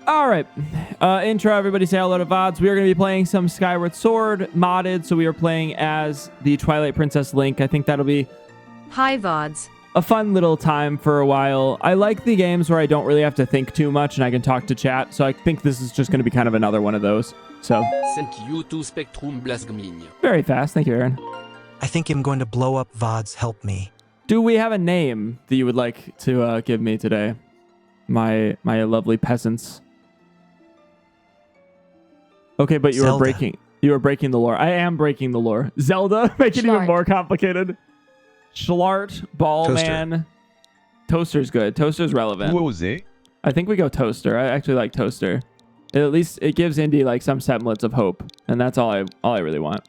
All right. Intro, everybody say hello to VODs. We are going to be playing some Skyward Sword modded, so we are playing as the Twilight Princess Link. I think that'll be Hi, VODs. a fun little time for a while. I like the games where I don't really have to think too much and I can talk to chat, so I think this is just going to be kind of another one of those. So, Thank you to Spectrum Blasgmin. very fast. Thank you, Aaron. I think I'm going to blow up VODs. Help me. Do we have a name that you would like to give me today? My lovely peasants. Okay, but you Zelda. are breaking the lore. I am breaking the lore. Zelda, make it even Schlart. more complicated. Schlart, Toaster. Ballman. Toaster's good. Toaster's relevant. Oser. I think we go Toaster. I actually like Toaster. At least it gives Indy like some semblance of hope, and that's all I really want.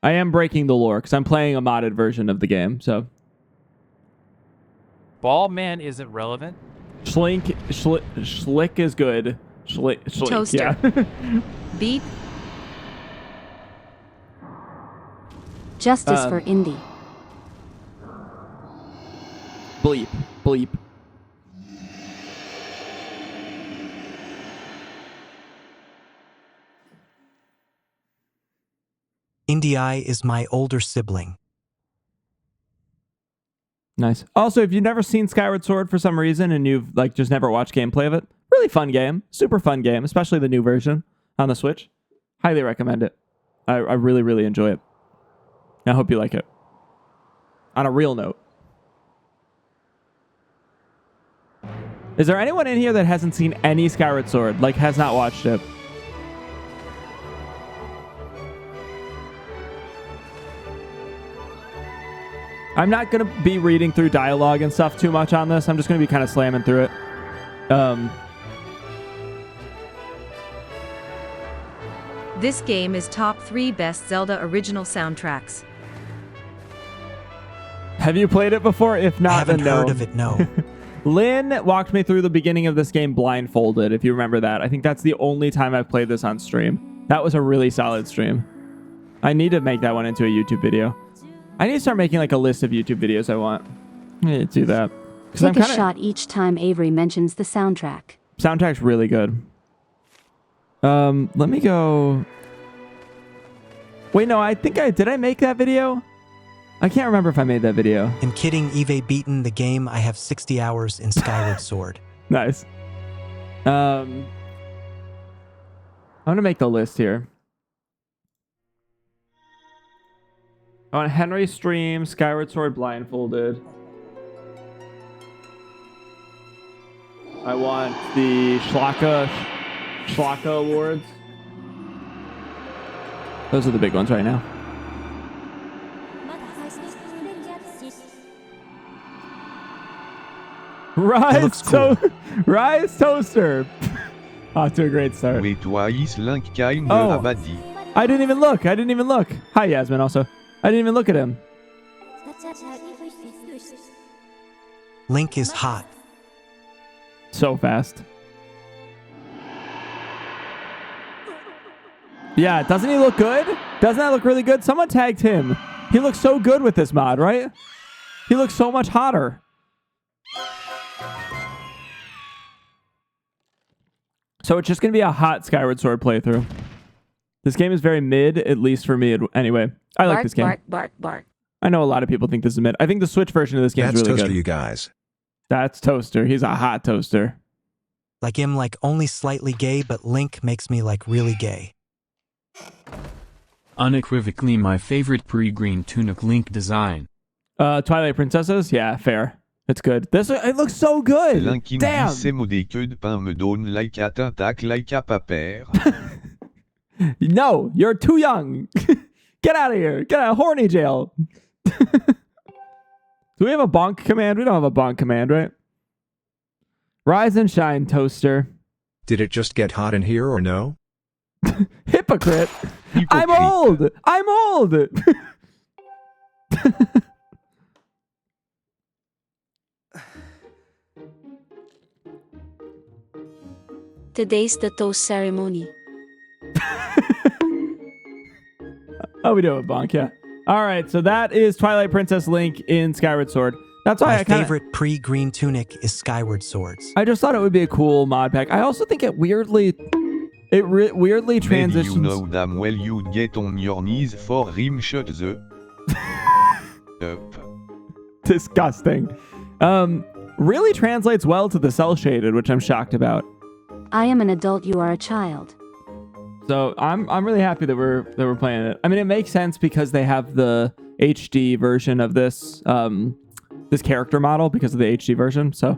I am breaking the lore because I'm playing a modded version of the game. So Ballman isn't relevant. Schlick is good. Schlick, Toaster. yeah. Beep. Justice for Indy. Bleep. Bleep. Indy is my older sibling. Nice. Also, if you've never seen Skyward Sword for some reason and you've like just never watched gameplay of it, really fun game. Super fun game, especially the new version on the Switch. Highly recommend it. I really, really enjoy it. I hope you like it. On a real note. Is there anyone in here that hasn't seen any Skyward Sword? Like, has not watched it? I'm not going to be reading through dialogue and stuff too much on this. I'm just going to be kind of slamming through it. This game is top 3 best Zelda original soundtracks. Have you played it before? If I not, haven't then no. heard of it, no. Lynn walked me through the beginning of this game blindfolded, if you remember that. I think that's the only time I've played this on stream. That was a really solid stream. I need to make that one into a YouTube video. I need to start making like a list of YouTube videos I want. I need to do that. Take a shot each time Avery mentions the soundtrack. Soundtrack's really good. Let me go. Wait, no, I think did I make that video? I can't remember if I made that video. I'm kidding. Eve beaten the game. I have 60 hours in Skyward Sword. Nice. I'm gonna make the list here. I want Henry stream, Skyward Sword blindfolded. I want the Schlocka awards. Those are the big ones right now. Rise Toaster. Off to a great start. Oui, toi, Link Kaim Oh. Abadi. I didn't even look. Hi, Yasmin, also. I didn't even look at him. Link is hot. So fast. Yeah, doesn't he look good? Doesn't that look really good? Someone tagged him. He looks so good with this mod, right? He looks so much hotter. So it's just going to be a hot Skyward Sword playthrough. This game is very mid, at least for me. Anyway, I like this game. Bark. I know a lot of people think this is mid. I think the Switch version of this game is really Toaster, good. you guys. That's Toaster. He's a hot toaster. Like him, like only slightly gay, but Link makes me like really gay. Unequivocally my favorite pre-green tunic Link design. Twilight Princesses? Yeah, fair. It's good. It looks so good. Linkin Damn. dit c'est des queues de pain me donne like à tac like à paper. No, you're too young. Get out of here. Get out of horny jail. Do we have a bonk command? We don't have a bonk command, right? Rise and shine, Toaster. Did it just get hot in here or no? Hypocrite. I'm old. Today's the toast ceremony. Oh, we do have a bonk, yeah. All right, so that is Twilight Princess Link in Skyward Sword. That's why My I kind of... favorite pre-green tunic is Skyward Swords. I just thought it would be a cool mod pack. I also think it weirdly Maybe transitions. you know damn well you'd get on your knees for him shut the up. Disgusting. Really translates well to the cell shaded, which I'm shocked about. I am an adult, you are a child. So I'm really happy that we're playing it. I mean, it makes sense because they have the HD version of this this character model because of the HD version. So,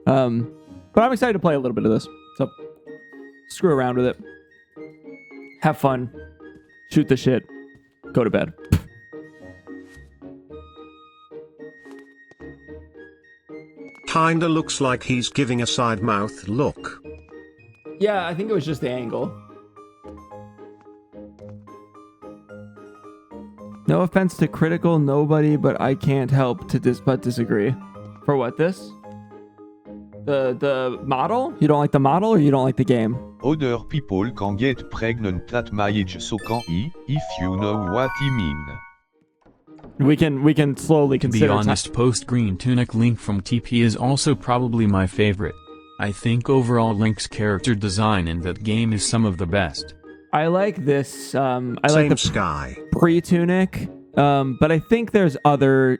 but I'm excited to play a little bit of this. So, screw around with it, have fun, shoot the shit, go to bed. Kinda looks like he's giving a side mouth look. Yeah, I think it was just the angle. No offense to critical nobody, but I can't help to disagree. For what, this? The model? You don't like the model or you don't like the game? Other people can get pregnant at my age, so can he, if you know what I mean. We can slowly To be consider honest, post-green tunic Link from TP is also probably my favorite. I think overall Link's character design in that game is some of the best. I like this. I like Same the sky. pre-tunic, but I think there's other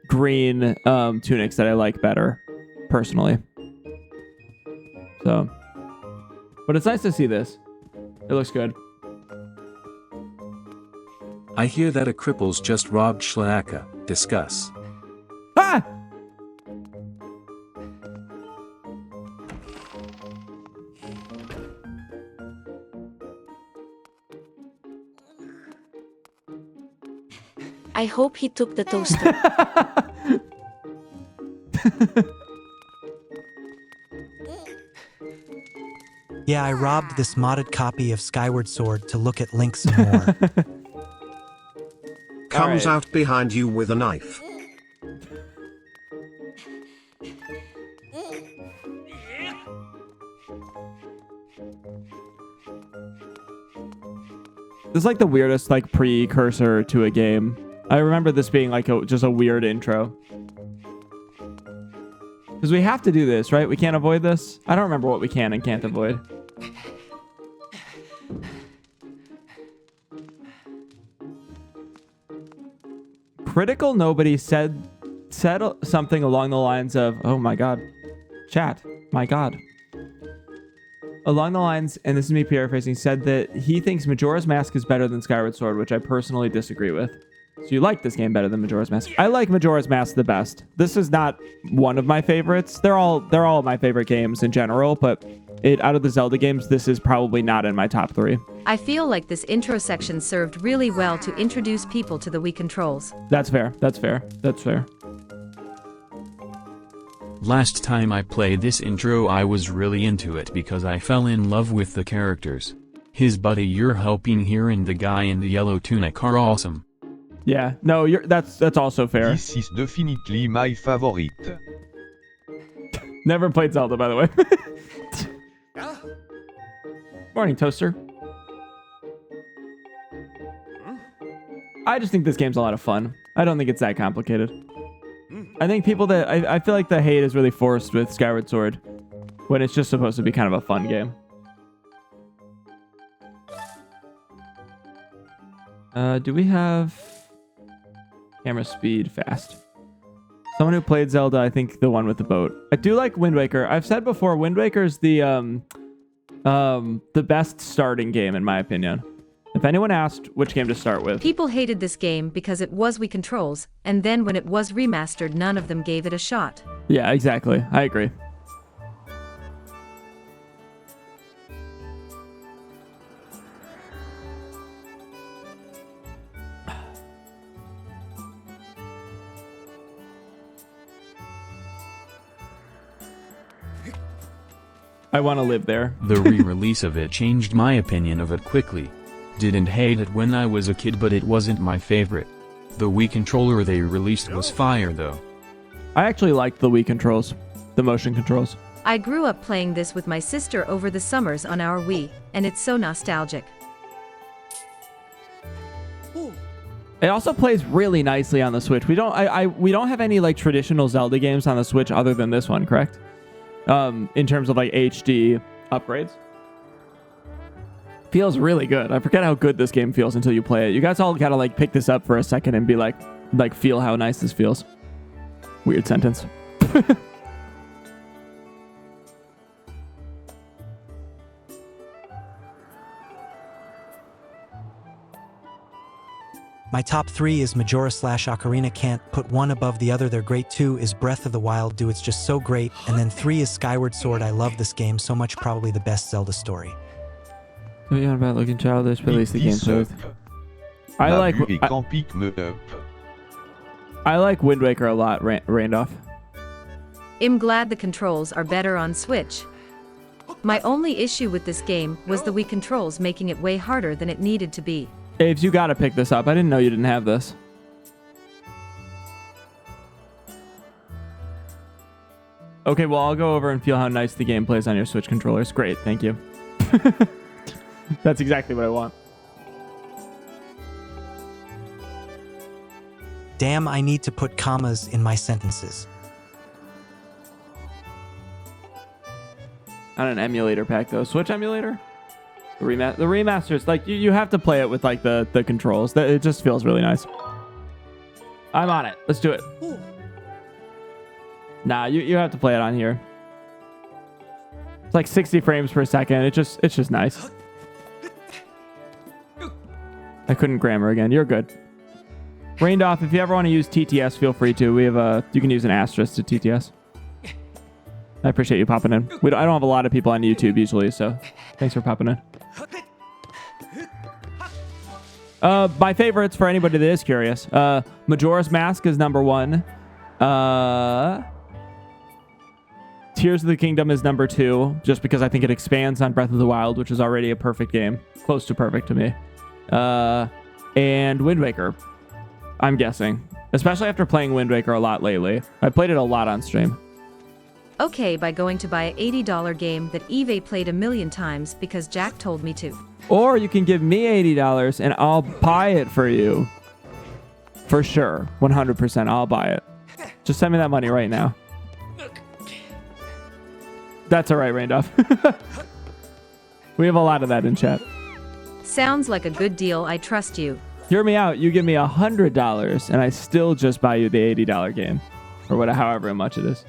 green tunics that I like better, personally. So, but it's nice to see this. It looks good. I hear that a cripple's just robbed Shlaka. Discuss. Ah! I hope he took the toaster. Yeah, I robbed this modded copy of Skyward Sword to look at Link some more. Comes out behind you with a knife. This is like the weirdest like precursor to a game. I remember this being like just a weird intro. Because we have to do this, right? We can't avoid this. I don't remember what we can and can't avoid. Critical nobody said something along the lines of, oh my god, chat, my god. Along the lines, and this is me paraphrasing, said that he thinks Majora's Mask is better than Skyward Sword, which I personally disagree with. So you like this game better than Majora's Mask? I like Majora's Mask the best. This is not one of my favorites. They're all my favorite games in general, but out of the Zelda games, this is probably not in my top 3. I feel like this intro section served really well to introduce people to the Wii controls. That's fair. That's fair. That's fair. Last time I played this intro I was really into it because I fell in love with the characters. His buddy you're helping here and the guy in the yellow tunic are awesome. Yeah, no, that's also fair. This is definitely my favorite. Never played Zelda, by the way. Morning, Toaster. I just think this game's a lot of fun. I don't think it's that complicated. I think people that... I feel like the hate is really forced with Skyward Sword when it's just supposed to be kind of a fun game. Do we have... camera speed fast? Someone who played Zelda, I think the one with the boat. I do like Wind Waker. I've said before, Wind Waker's the best starting game in my opinion. If anyone asked which game to start with. People hated this game because it was Wii controls, and then when it was remastered, none of them gave it a shot. Yeah, exactly. I agree. I want to live there. The re-release of it changed my opinion of it quickly. Didn't hate it when I was a kid, but it wasn't my favorite. The Wii controller they released was fire though. I actually liked the Wii controls, the motion controls. I grew up playing this with my sister over the summers on our Wii, and it's so nostalgic. It also plays really nicely on the Switch. We don't have any like traditional Zelda games on the Switch other than this one, correct? In terms of like HD upgrades. Feels really good. I forget how good this game feels until you play it. You guys all gotta like pick this up for a second and be like feel how nice this feels. Weird sentence. My top 3 is Majora / Ocarina. Can't put one above the other. They're great. 2 is Breath of the Wild. Dude, it's just so great. And then 3 is Skyward Sword. I love this game so much. Probably the best Zelda story. So you're about looking childish, but at least the game's smooth. I like Wind Waker a lot, Randolph. I'm glad the controls are better on Switch. My only issue with this game was the Wii controls making it way harder than it needed to be. Aves, you gotta pick this up. I didn't know you didn't have this. Okay, well, I'll go over and feel how nice the game plays on your Switch controllers. Great, thank you. That's exactly what I want. Damn, I need to put commas in my sentences. On an emulator pack, though. Switch emulator? The remasters, like, you have to play it with, like, the controls. It just feels really nice. I'm on it. Let's do it. Nah, you have to play it on here. It's like 60 frames per second. It's just nice. I couldn't grammar again. You're good. Rained-off, if you ever want to use TTS, feel free to. We have you can use an asterisk to TTS. I appreciate you popping in. I don't have a lot of people on YouTube usually, so thanks for popping in. My favorites for anybody that is curious. Majora's Mask is number 1. Tears of the Kingdom is number 2, just because I think it expands on Breath of the Wild, which is already a perfect game. Close to perfect to me. And Wind Waker, I'm guessing. Especially after playing Wind Waker a lot lately. I played it a lot on stream. Okay, by going to buy an $80 game that Eve played 1,000,000 times because Jack told me to. Or you can give me $80 and I'll buy it for you. For sure. 100%. I'll buy it. Just send me that money right now. That's all right, Rainduff. We have a lot of that in chat. Sounds like a good deal. I trust you. Hear me out. You give me $100 and I still just buy you the $80 game. Or whatever, however much it is.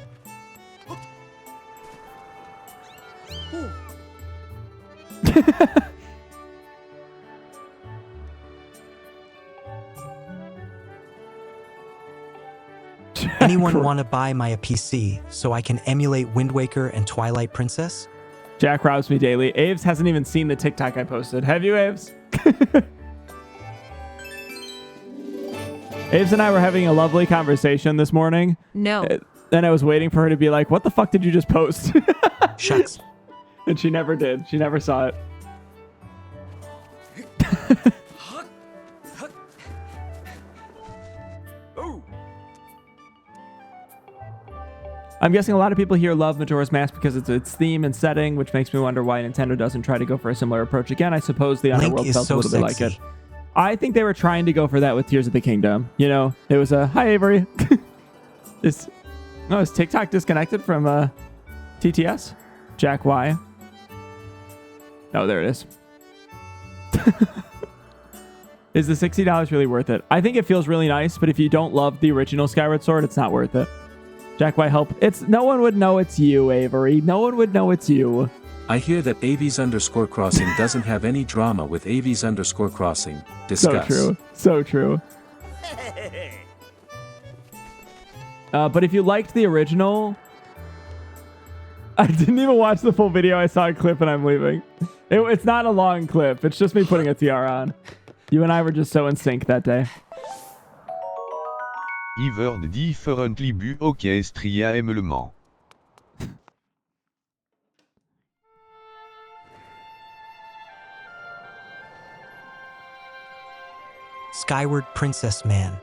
Anyone want to buy my a PC so I can emulate Wind Waker and Twilight Princess? Jack robs me daily. Aves hasn't even seen the TikTok I posted. Have you, Aves? Aves and I were having a lovely conversation this morning. No. Then I was waiting for her to be like, what the fuck did you just post? Shucks. And she never did. She never saw it. I'm guessing a lot of people here love Majora's Mask because it's its theme and setting, which makes me wonder why Nintendo doesn't try to go for a similar approach again. I suppose the Underworld felt a little bit like it. I think they were trying to go for that with Tears of the Kingdom. You know, it was a, hi Avery. Is TikTok disconnected from TTS? Jack Y. Oh, there it is. Is the $60 really worth it? I think it feels really nice, but if you don't love the original Skyward Sword, it's not worth it. Jack Y, help. No one would know it's you, Avery. No one would know it's you. I hear that Aves_crossing doesn't have any drama with Aves_crossing. Discuss. So true. So true. But if you liked the original... I didn't even watch the full video. I saw a clip and I'm leaving. It's not a long clip. It's just me putting a TR on. You and I were just so in sync that day. Iverd differently bu orchestria émelement. Skyward Princess Man.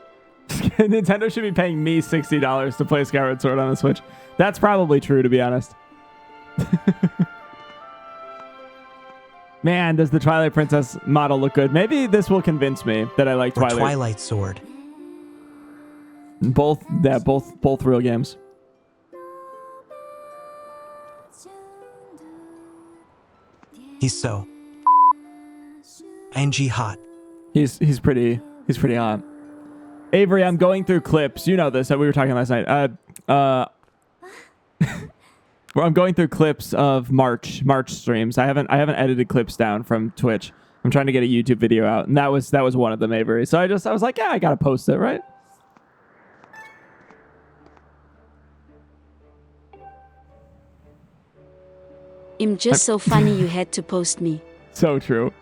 Nintendo should be paying me $60 to play Skyward Sword on the Switch. That's probably true, to be honest. Man, does the Twilight Princess model look good? Maybe this will convince me that I like Or Twilight. Twilight Sword. Both real games. He's so NG hot. He's pretty hot. Avery, I'm going through clips. You know this. We were talking last night. Well, I'm going through clips of March streams. I haven't edited clips down from Twitch. I'm trying to get a YouTube video out, and that was one of them, Avery. So I was like, yeah, I gotta post it, right? I'm just so funny you had to post me. So true.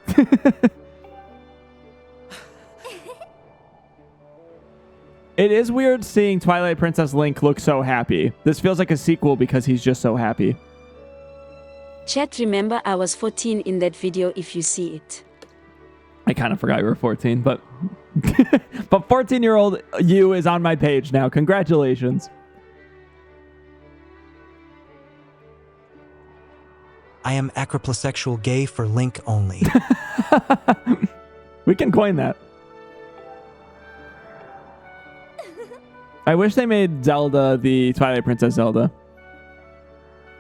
It is weird seeing Twilight Princess Link look so happy. This feels like a sequel because he's just so happy. Chat, remember I was 14 in that video if you see it. I kind of forgot you were 14, but 14-year-old you is on my page now. Congratulations. I am acroplosexual gay for Link only. We can coin that. I wish they made Zelda the Twilight Princess Zelda.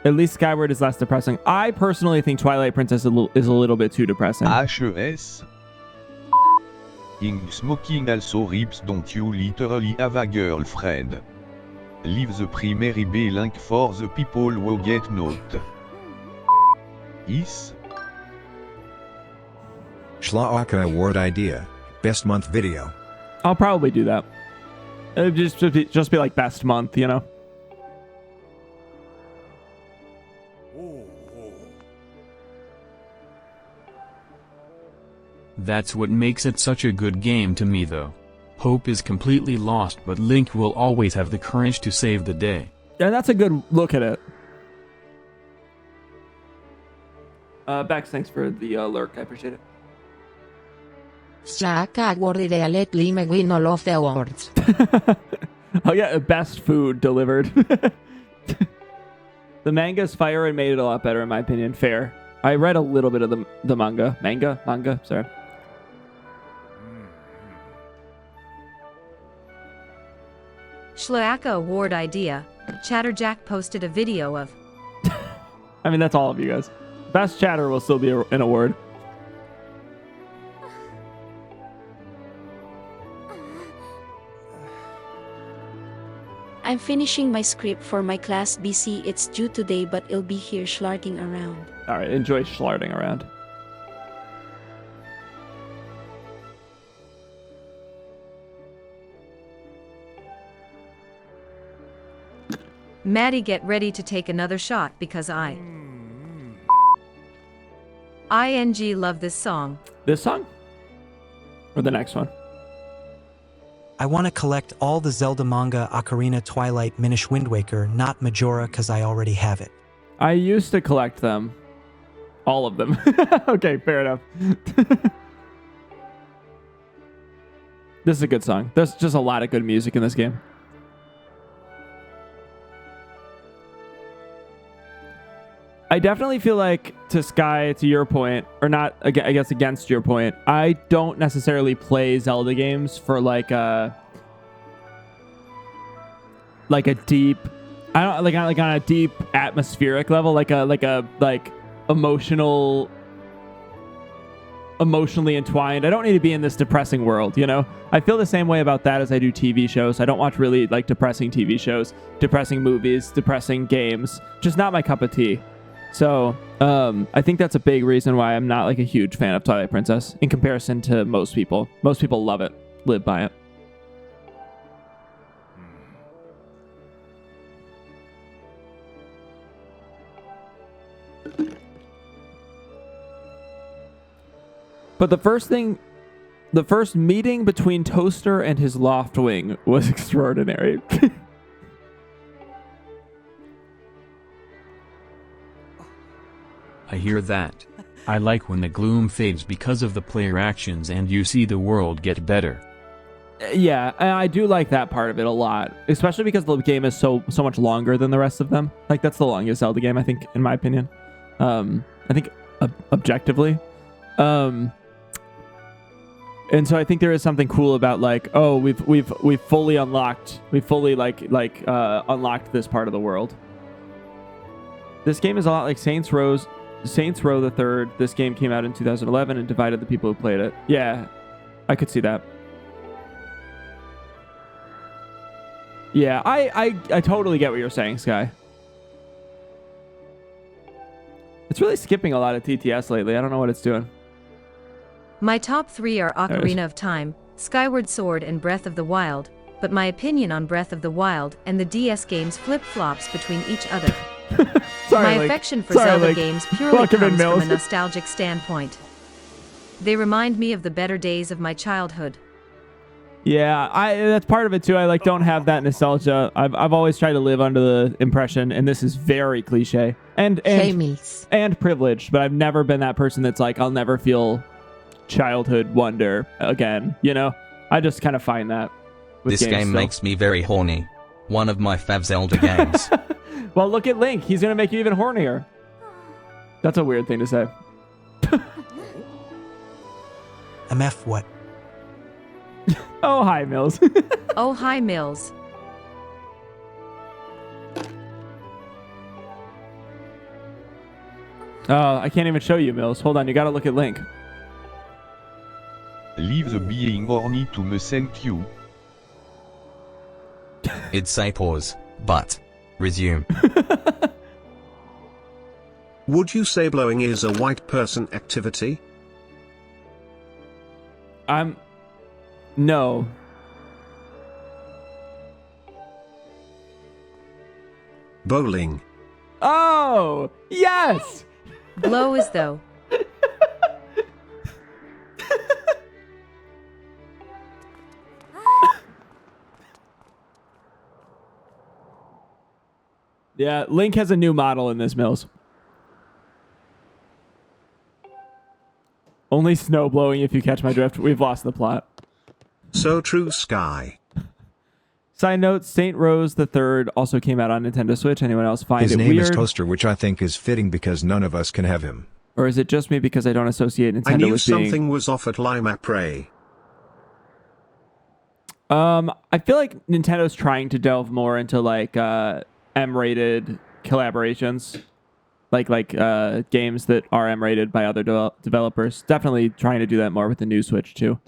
At least Skyward is less depressing. I personally think Twilight Princess is a little bit too depressing. HES. In smoking also rips don't you literally have a girlfriend. Leave the primary B link for the people who get note. Is. Schlaaka award idea. Best month video. I'll probably do that. It'd just be like best month, you know? That's what makes it such a good game to me though. Hope is completely lost, but Link will always have the courage to save the day. And that's a good look at it. Bex, thanks for the lurk. I appreciate it. Schlaaka award idea, let Link win all of the awards. Oh yeah, best food delivered. The manga's fire and made it a lot better in my opinion. Fair. I read a little bit of the manga. Manga? Sorry. Schlaaka award idea. Chatterjack posted a video of. I mean, that's all of you guys. Best chatter will still be an award. I'm finishing my script for my class BC. It's due today, but it'll be here schlarting around. All right, enjoy schlarting around. Maddie, get ready to take another shot because ING love this song. This song? Or the next one? I want to collect all the Zelda manga, Ocarina, Twilight, Minish, Wind Waker, not Majora because I already have it. I used to collect them. All of them. Okay, fair enough. This is a good song. There's just a lot of good music in this game. I definitely feel like, to Sky, to your point, or not, I guess against your point, I don't necessarily play Zelda games for like a deep, I don't like on a deep atmospheric level, like emotionally entwined. I don't need to be in this depressing world, you know? I feel the same way about that as I do TV shows. I don't watch really like depressing TV shows, depressing movies, depressing games. Just not my cup of tea. So, I think that's a big reason why I'm not like a huge fan of Twilight Princess in comparison to most people. Most people love it, live by it. But the first meeting between Toaster and his Loftwing was extraordinary. I hear that. I like when the gloom fades because of the player actions and you see the world get better. Yeah, I do like that part of it a lot, especially because the game is so much longer than the rest of them. Like, that's the longest Zelda game, I think, in my opinion. I think objectively. And so I think there is something cool about like, oh, we've fully unlocked, unlocked this part of the world. This game is a lot like Saints Row the Third. This game came out in 2011 and divided the people who played it. Yeah, I could see that. Yeah, I totally get what you're saying, Sky. It's really skipping a lot of TTS lately. I don't know what it's doing. My top 3 are Ocarina of Time, Skyward Sword, and Breath of the Wild, but my opinion on Breath of the Wild and the DS games flip-flops between each other. My affection for Zelda games purely comes from a nostalgic standpoint. They remind me of the better days of my childhood. Yeah, that's part of it too. I don't have that nostalgia. I've always tried to live under the impression, and this is very cliche and privileged, but I've never been that person that's like, I'll never feel childhood wonder again. You know, I just kind of find that with this game makes me very horny. One of my fav Zelda games. Well, look at Link. He's gonna make you even hornier. That's a weird thing to say. MF what? Oh, hi, Mills. Oh, hi, Mills. I can't even show you, Mills. Hold on, you gotta look at Link. Leave the being horny to me, thank you. It'd say pause, but resume. Would you say blowing is a white person activity? No. Bowling. Oh, yes! Blow as though. Yeah, Link has a new model in this, Mills. Only snow blowing, if you catch my drift. We've lost the plot. So true, Sky. Side note, Saint Rose the Third also came out on Nintendo Switch. Anyone else find His it name weird? is Toaster, which I think is fitting because none of us can have him. Or is it just me because I don't associate Nintendo I knew with being... something was off at Lima Prey. I feel like Nintendo's trying to delve more into like M-rated collaborations, like games that are M-rated by other developers. Definitely trying to do that more with the new Switch too.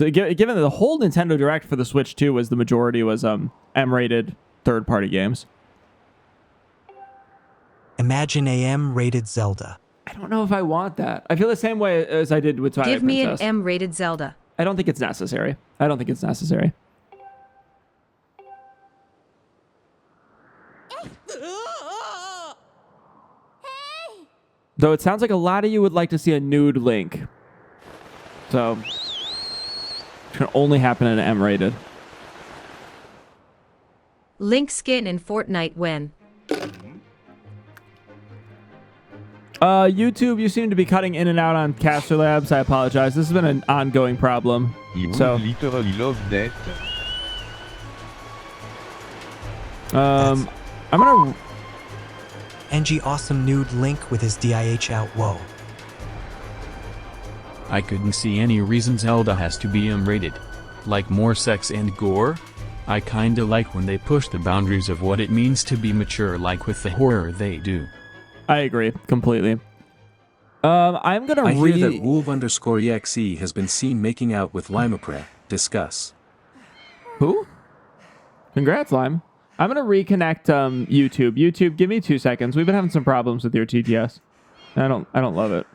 So, given that the whole Nintendo Direct for the Switch 2 was the majority was M-rated third-party games. Imagine a M-rated Zelda. I don't know if I want that. I feel the same way as I did with Twilight Give me Princess. an M-rated Zelda. I don't think it's necessary. I don't think it's necessary. Though it sounds like a lot of you would like to see a nude Link. So, it can only happen in M-rated. Link skin in Fortnite when? YouTube, you seem to be cutting in and out on Caster Labs. I apologize. This has been an ongoing problem. He would So, literally love that. I'm gonna... NG awesome nude Link with his DIH out, whoa. I couldn't see any reason Zelda has to be M-rated. Like more sex and gore? I kinda like when they push the boundaries of what it means to be mature, like with the horror they do. I agree completely. I'm gonna I hear that Wolf_EXE has been seen making out with Limapre. Discuss. Who? Congrats, Lime. I'm gonna reconnect YouTube. YouTube, give me 2 seconds. We've been having some problems with your TTS. I don't love it.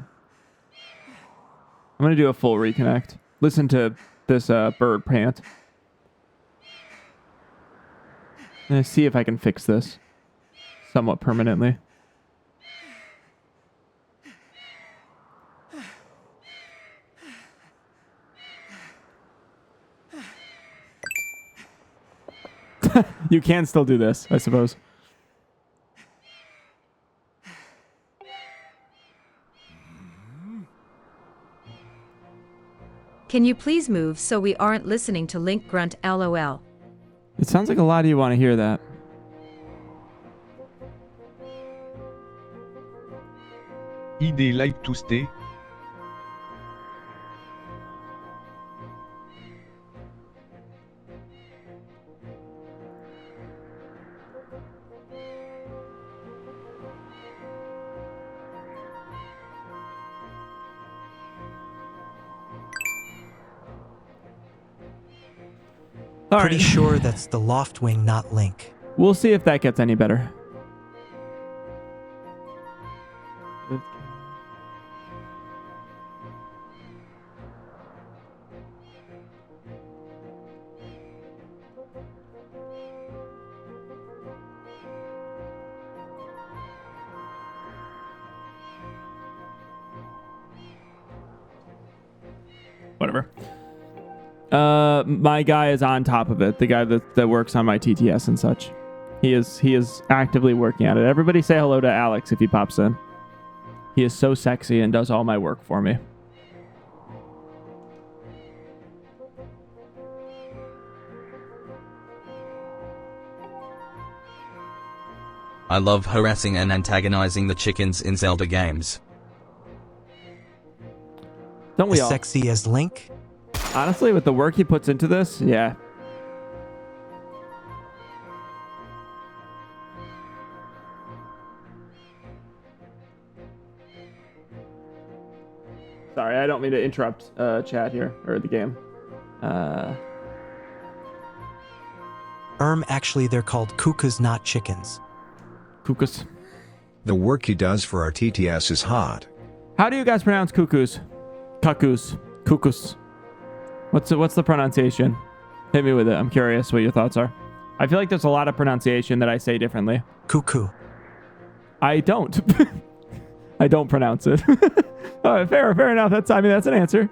I'm gonna do a full reconnect. Listen to this bird pant. I'm gonna see if I can fix this somewhat permanently. You can still do this, I suppose. Can you please move so we aren't listening to Link grunt LOL? It sounds like a lot of you want to hear that. Id like to stay? Pretty sure that's the loft wing, not Link. We'll see if that gets any better. Whatever. My guy is on top of it. The guy that works on my TTS and such. He is actively working at it. Everybody say hello to Alex if he pops in. He is so sexy and does all my work for me. I love harassing and antagonizing the chickens in Zelda games. Don't we all? Sexy as Link? Honestly, with the work he puts into this, yeah. Sorry, I don't mean to interrupt chat here, or the game. Actually they're called cuckoos, not chickens. Cuckoos. The work he does for our TTS is hot. How do you guys pronounce cuckoos? Cuckoos. Cuckoos. What's the pronunciation? Hit me with it. I'm curious what your thoughts are. I feel like there's a lot of pronunciation that I say differently. Cuckoo. I don't. I don't pronounce it. Fair enough. That's an answer.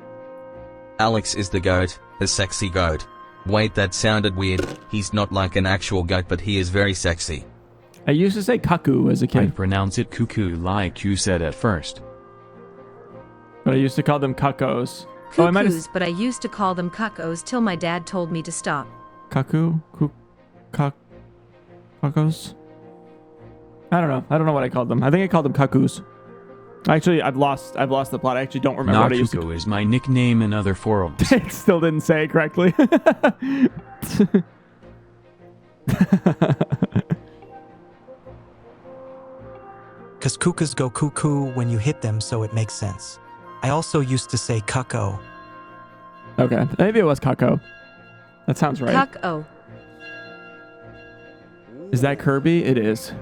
Alex is the goat, a sexy goat. Wait, that sounded weird. He's not like an actual goat, but he is very sexy. I used to say cuckoo as a kid. I pronounce it cuckoo like you said at first. But I used to call them cuckoos. Cuckoos, but I used to call them cuckoos till my dad told me to stop. Cuckoo? Cuckoos? I don't know. I don't know what I called them. I think I called them cuckoos. Actually, I've lost the plot. I actually don't remember what I used to. Nakuko is my nickname in other forums. It still didn't say it correctly. Cause cuckoos go cuckoo when you hit them, so it makes sense. I also used to say cucko. Okay, maybe it was cucko. That sounds right. Cucko. Is that Kirby? It is.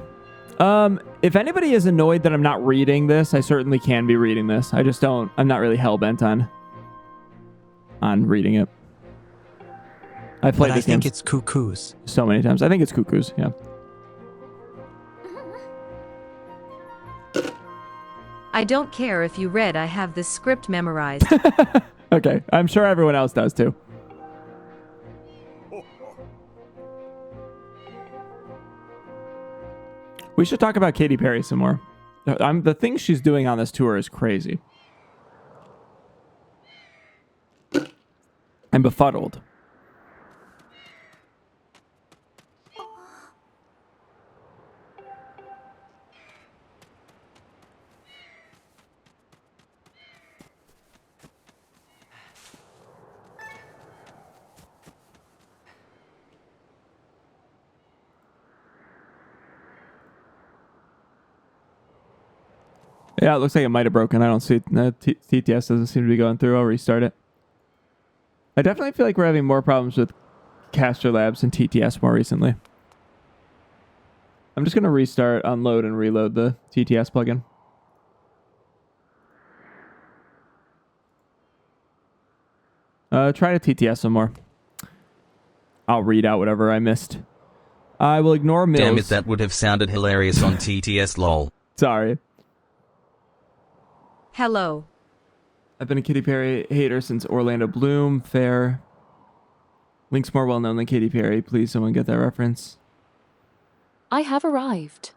If anybody is annoyed that I'm not reading this, I certainly can be reading this. I just don't. I'm not really hell-bent on reading it. I played this game. I think it's cuckoos. So many times. I think it's cuckoos, yeah. I don't care if you read, I have this script memorized. Okay, I'm sure everyone else does too. We should talk about Katy Perry some more. The things she's doing on this tour is crazy. I'm befuddled. Yeah, it looks like it might have broken. I don't see it. TTS doesn't seem to be going through. I'll restart it. I definitely feel like we're having more problems with Caster Labs and TTS more recently. I'm just going to restart, unload, and reload the TTS plugin. Try to TTS some more. I'll read out whatever I missed. I will ignore Mills. Damn it, that would have sounded hilarious on TTS lol. Sorry. Hello. I've been a Katy Perry hater since Orlando Bloom. Fair. Link's more well known than Katy Perry. Please, someone get that reference. I have arrived.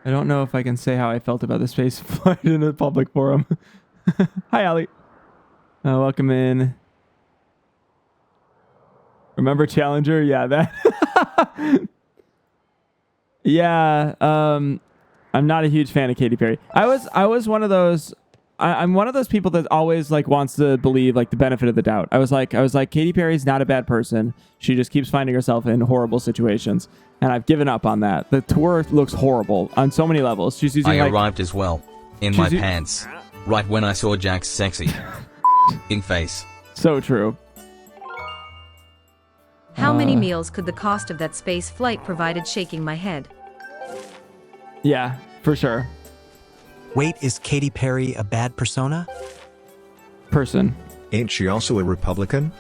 I don't know if I can say how I felt about the space flight in a public forum. Hi, Ali. Welcome in. Remember Challenger? Yeah, that. Yeah. I'm not a huge fan of Katy Perry. I was one of those. I'm one of those people that always like wants to believe like the benefit of the doubt. I was like Katy Perry's not a bad person. She just keeps finding herself in horrible situations, and I've given up on that. The tour looks horrible on so many levels. She's using. I arrived as well in my pants right when I saw Jack's sexy in face. So true. How many meals could the cost of that space flight provided? Shaking my head. Yeah, for sure. Wait, is Katy Perry a bad persona? Person. Ain't she also a Republican?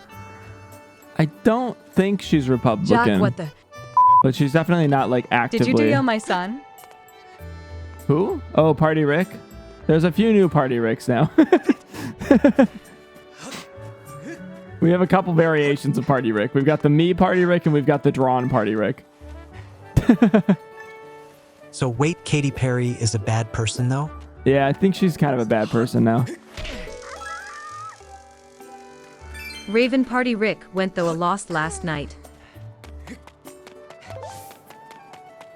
I don't think she's Republican. Jack, what the? But she's definitely not like actively. Did you DM my son? Who? Oh, Party Rick. There's a few new Party Ricks now. We have a couple variations of Party Rick. We've got the me Party Rick and we've got the drawn Party Rick. So wait, Katy Perry is a bad person though? Yeah, I think she's kind of a bad person now. Raven Party Rick went though a lost last night.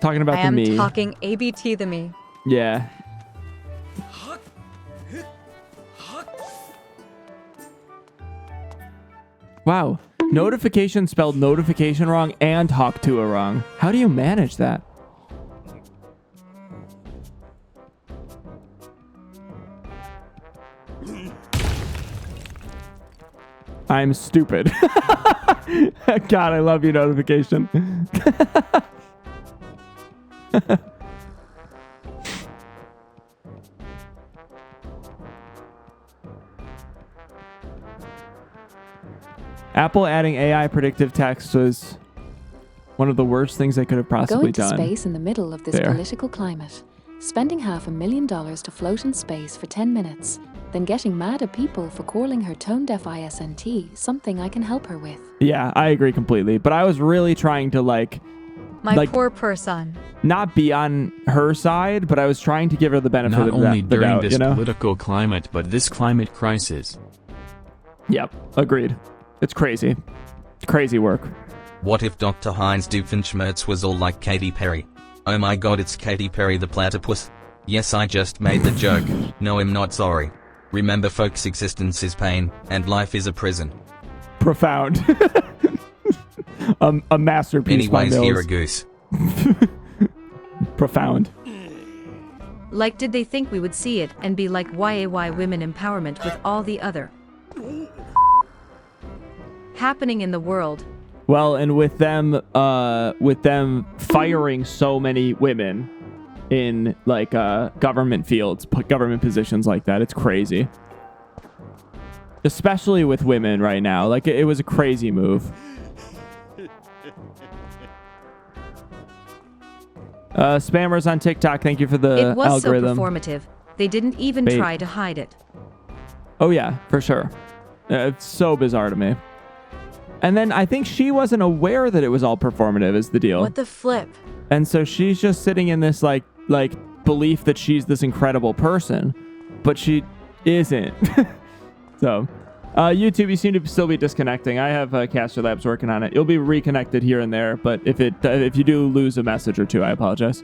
Talking about the me. I am talking ABT the me. Yeah. Wow. Notification spelled notification wrong and talk to a wrong. How do you manage that? I'm stupid. God, I love you, notification. Apple adding AI predictive text was one of the worst things they could have possibly done. Going to space in the middle of this political climate, spending $500,000 to float in space for 10 minutes, then getting mad at people for calling her tone-deaf ISNT, something I can help her with. Yeah, I agree completely. But I was really trying to My poor person. Not be on her side, but I was trying to give her the benefit Not of only the during doubt, this political climate, but this climate crisis. Yep, agreed. It's crazy. Crazy work. What if Dr. Heinz Doofenshmirtz was all like Katy Perry? Oh my god, it's Katy Perry the platypus. Yes, I just made the joke. No, I'm not sorry. Remember, folks, existence is pain, and life is a prison. Profound. A masterpiece. Anyways, by Mills. here a goose. Profound. Like, did they think we would see it and be like YAY women empowerment with all the other happening in the world? Well, and with them firing so many women in government fields, government positions like that, it's crazy. Especially with women right now, it was a crazy move. Spammers on TikTok, thank you for the It was algorithm. so performative. They didn't even try to hide it. Oh yeah, for sure. It's so bizarre to me. And then I think she wasn't aware that it was all performative is the deal. What the flip? And so she's just sitting in this like belief that she's this incredible person, but she isn't. So, YouTube, you seem to still be disconnecting. I have Caster Labs working on it. You'll be reconnected here and there, but if you do lose a message or two, I apologize.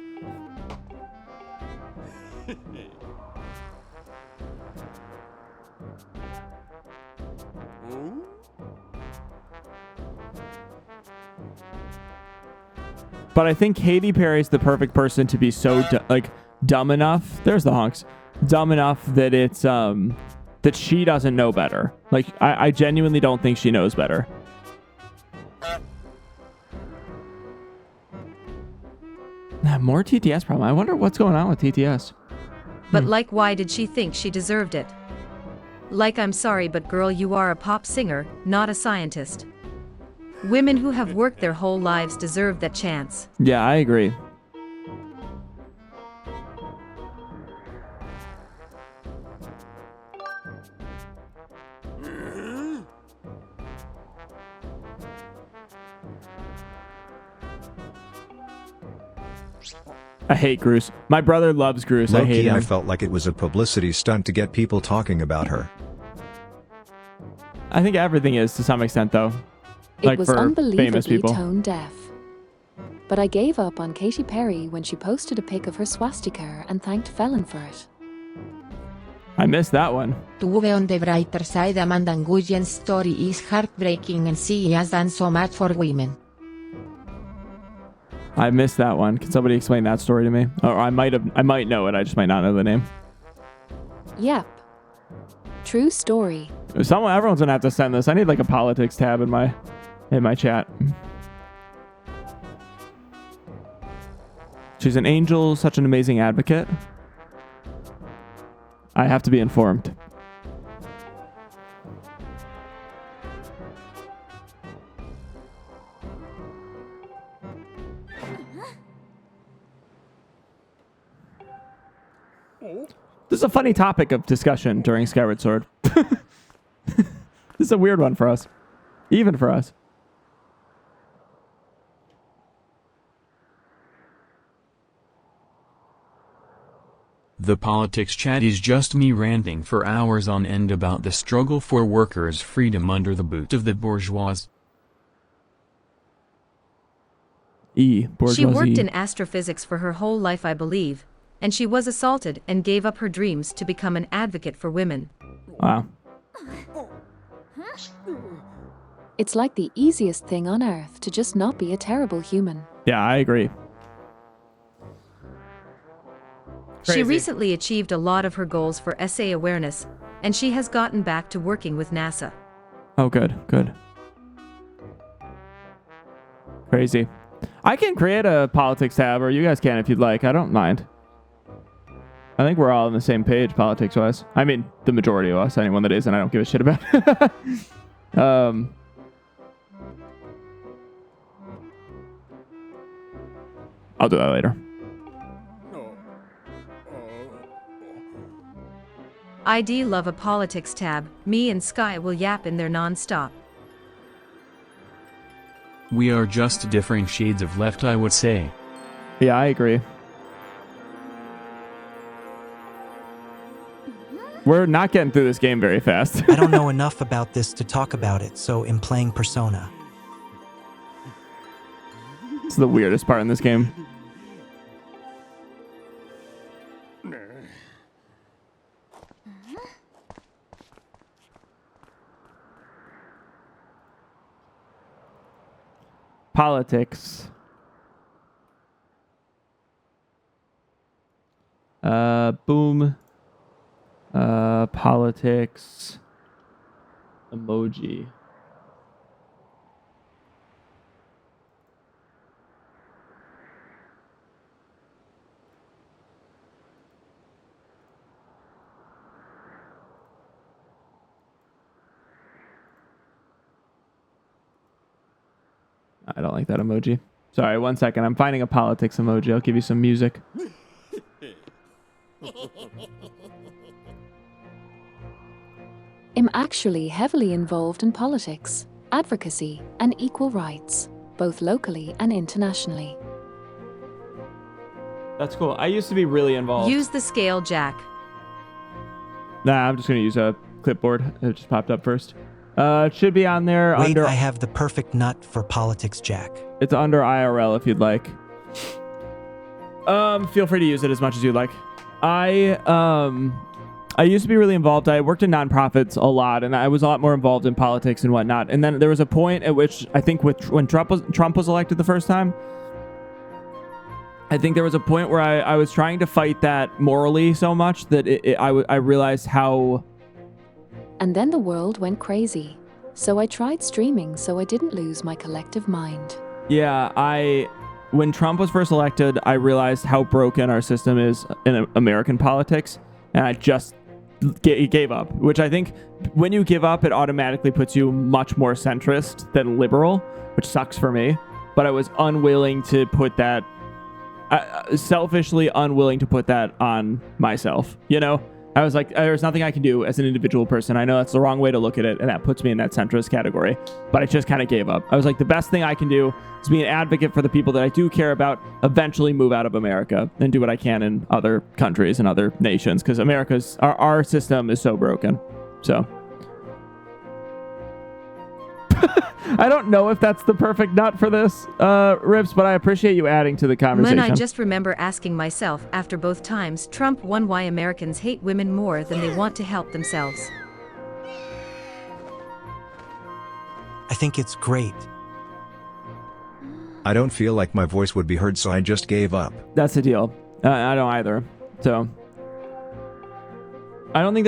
But I think Katy Perry's the perfect person to be so dumb enough. There's the honks. Dumb enough that it's that she doesn't know better. I genuinely don't think she knows better. More TTS problem. I wonder what's going on with TTS. But why did she think she deserved it? I'm sorry, but girl, you are a pop singer, not a scientist. Women who have worked their whole lives deserve that chance. Yeah, I agree. I hate Groose. My brother loves Groose. I hate him. I felt like it was a publicity stunt to get people talking about her. I think everything is to some extent, though. It was for famous unbelievably people. tone deaf. But I gave up on Katy Perry when she posted a pic of her swastika and thanked Felon for it. I missed that one. Tuve on the brighter side, Amanda Nguyens' story is heartbreaking and she has done so much for women. I missed that one. Can somebody explain that story to me? Or I might know it. I just might not know the name. Yep. True story. Everyone's gonna have to send this. I need a politics tab in my chat. She's an angel, such an amazing advocate. I have to be informed. This is a funny topic of discussion during Skyward Sword. This is a weird one for us. Even for us. The politics chat is just me ranting for hours on end about the struggle for workers' freedom under the boot of the bourgeois. Bourgeoisie. She worked in astrophysics for her whole life, I believe, and she was assaulted and gave up her dreams to become an advocate for women. Wow. It's like the easiest thing on earth to just not be a terrible human. Yeah, I agree. She Crazy. recently achieved a lot of her goals for SA awareness, and she has gotten back to working with NASA. Oh, good, good. Crazy. I can create a politics tab, or you guys can if you'd like. I don't mind. I think we're all on the same page, politics-wise. I mean, the majority of us. Anyone that isn't, I don't give a shit about. I'll do that later. ID love a politics tab. Me and Sky will yap in there non-stop. We are just different shades of left, I would say. Yeah, I agree. We're not getting through this game very fast. I don't know enough about this to talk about it, so I'm playing Persona. It's the weirdest part in this game. Politics. Boom. Politics. Emoji. I don't like that emoji. Sorry, 1 second. I'm finding a politics emoji. I'll give you some music. I'm actually heavily involved in politics, advocacy, and equal rights, both locally and internationally. That's cool. I used to be really involved. Use the scale, Jack. Nah, I'm just going to use a clipboard. It just popped up first. It should be on there. Wait, under. I have the perfect nut for politics, Jack. It's under IRL if you'd like. Feel free to use it as much as you'd like. I used to be really involved. I worked in nonprofits a lot, and I was a lot more involved in politics and whatnot. And then there was a point at which I think when Trump was elected the first time, I think there was a point where I was trying to fight that morally so much that I realized how. And then the world went crazy. So I tried streaming so I didn't lose my collective mind. Yeah, when Trump was first elected, I realized how broken our system is in American politics, and I just gave up, which I think when you give up, it automatically puts you much more centrist than liberal, which sucks for me. But I was unwilling to put that, selfishly unwilling to put that on myself, you know? I was like, there's nothing I can do as an individual person. I know that's the wrong way to look at it, and that puts me in that centrist category. But I just kind of gave up. I was like, the best thing I can do is be an advocate for the people that I do care about, eventually move out of America and do what I can in other countries and other nations, because our system is so broken. So I don't know if that's the perfect nut for this, Rips, but I appreciate you adding to the conversation. Mun, I just remember asking myself after both times Trump won why Americans hate women more than they want to help themselves. I think it's great. I don't feel like my voice would be heard, so I just gave up. That's the deal. I don't either. So I don't think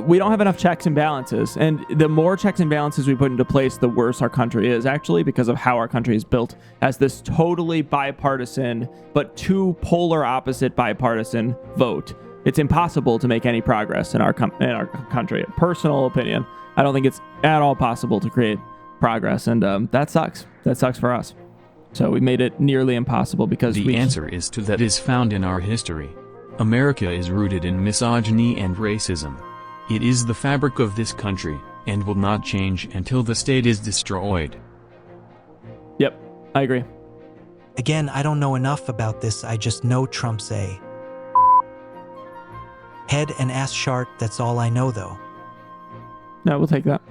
we don't have enough checks and balances. And the more checks and balances we put into place, the worse our country is, actually, because of how our country is built as this totally bipartisan, but two polar opposite bipartisan vote. It's impossible to make any progress in our country. Personal opinion. I don't think it's at all possible to create progress. And that sucks. That sucks for us. So we made it nearly impossible because the answer is to that is found in our history. America is rooted in misogyny and racism. It is the fabric of this country, and will not change until the state is destroyed. Yep, I agree. Again, I don't know enough about this, I just know Trump's a head and ass shark, that's all I know though. No, we'll take that.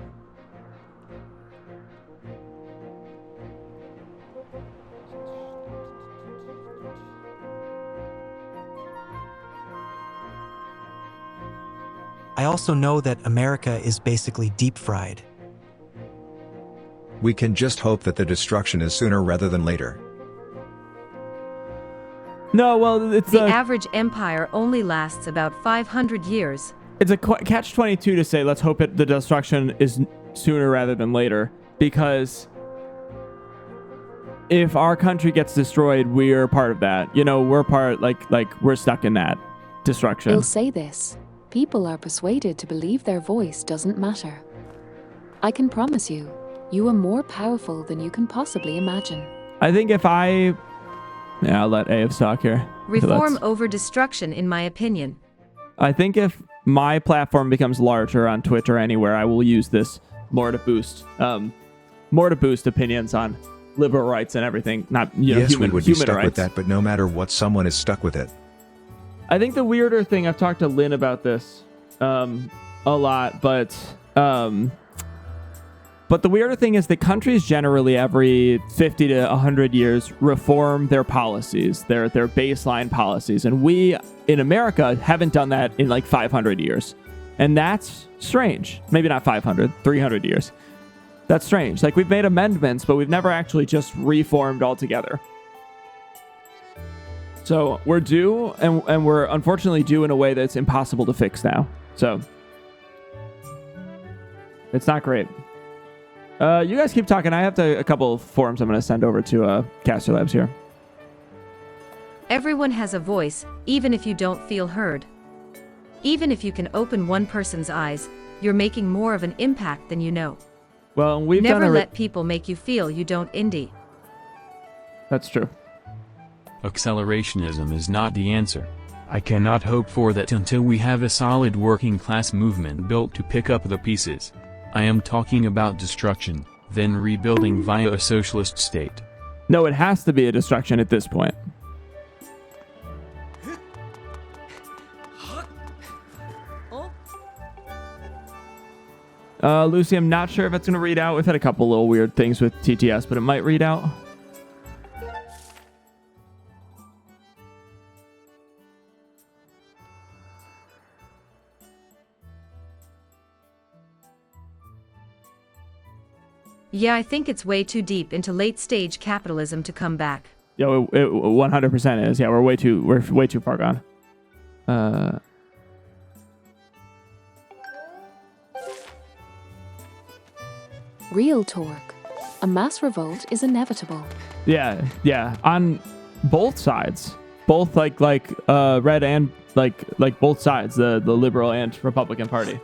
I also know that America is basically deep fried. We can just hope that the destruction is sooner rather than later. No, well, it's the average empire only lasts about 500 years. It's a catch-22 to say, let's hope the destruction is sooner rather than later, because if our country gets destroyed, we're part of that. You know, we're part, like we're stuck in that destruction. We'll say this. People are persuaded to believe their voice doesn't matter. I can promise you, you are more powerful than you can possibly imagine. I think if I'll let AF talk here. Reform over destruction, in my opinion. I think if my platform becomes larger on Twitch or anywhere, I will use this more to boost opinions on liberal rights and everything. Not yes, we would be stuck rights. with that, but no matter what, someone is stuck with it. I think the weirder thing, I've talked to Lynn about this a lot, but the weirder thing is that countries generally every 50 to 100 years reform their policies, their baseline policies. And we in America haven't done that in like 500 years. And that's strange. Maybe not 500, 300 years. That's strange. Like, we've made amendments, but we've never actually just reformed altogether. So we're due, and we're unfortunately due in a way that's impossible to fix now. So it's not great. You guys keep talking. I have a couple of forums I'm going to send over to Caster Labs here. Everyone has a voice, even if you don't feel heard. Even if you can open one person's eyes, you're making more of an impact than you know. Well, we've never let people make you feel you don't indie. That's true. Accelerationism is not the answer. I cannot hope for that until we have a solid working class movement built to pick up the pieces. I am talking about destruction, then rebuilding via a socialist state. No, it has to be a destruction at this point. Lucy, I'm not sure if it's going to read out. We've had a couple little weird things with TTS, but it might read out. Yeah, I think it's way too deep into late-stage capitalism to come back. Yeah, it 100% is. Yeah, we're way too far gone. Real talk. A mass revolt is inevitable. Yeah. On both sides, both like red and like both sides, the liberal and Republican Party.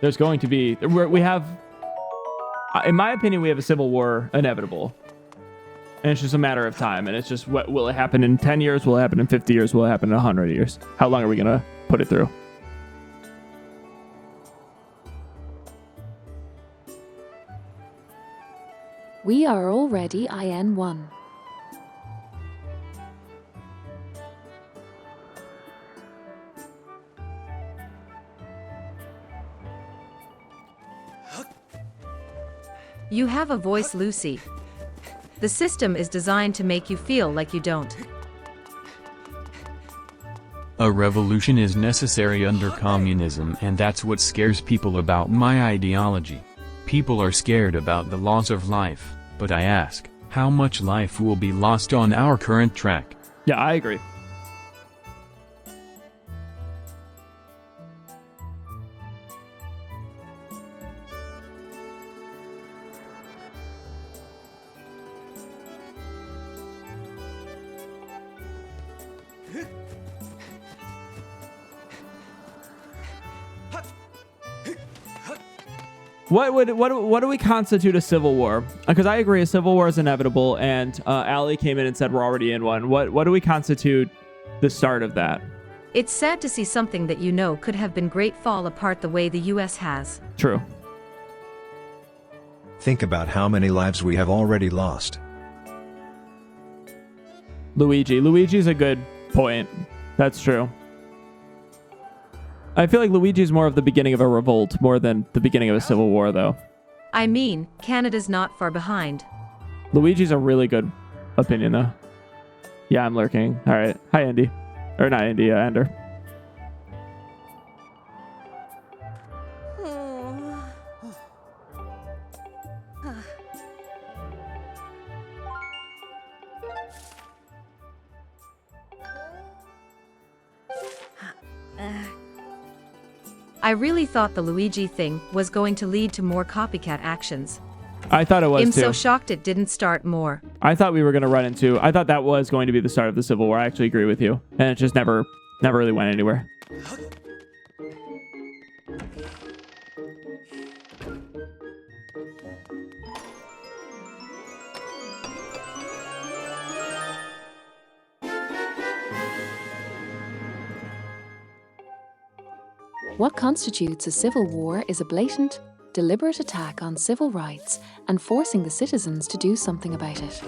There's going to be we have. In my opinion, we have a civil war inevitable. And it's just a matter of time. And it's just, will it happen in 10 years? Will it happen in 50 years? Will it happen in 100 years? How long are we going to put it through? We are already IN1. You have a voice, Lucy. The system is designed to make you feel like you don't. A revolution is necessary under communism, and that's what scares people about my ideology. People are scared about the loss of life, but I ask, how much life will be lost on our current track? Yeah, I agree. What do we constitute a civil war? Because I agree, a civil war is inevitable, and Allie came in and said we're already in one. What do we constitute the start of that? It's sad to see something that you know could have been great fall apart the way the US has. True. Think about how many lives we have already lost. Luigi's a good point. That's true. I feel like Luigi's more of the beginning of a revolt more than the beginning of a civil war, though. I mean, Canada's not far behind. Luigi's a really good opinion, though. Yeah, I'm lurking. All right. Hi, Andy. Or not Andy, Ender. I really thought the Luigi thing was going to lead to more copycat actions. I thought it was I'm too. so shocked it didn't start more. I thought we were going to run into... I thought that was going to be the start of the Civil War. I actually agree with you. And it just never really went anywhere. What constitutes a civil war is a blatant, deliberate attack on civil rights and forcing the citizens to do something about it.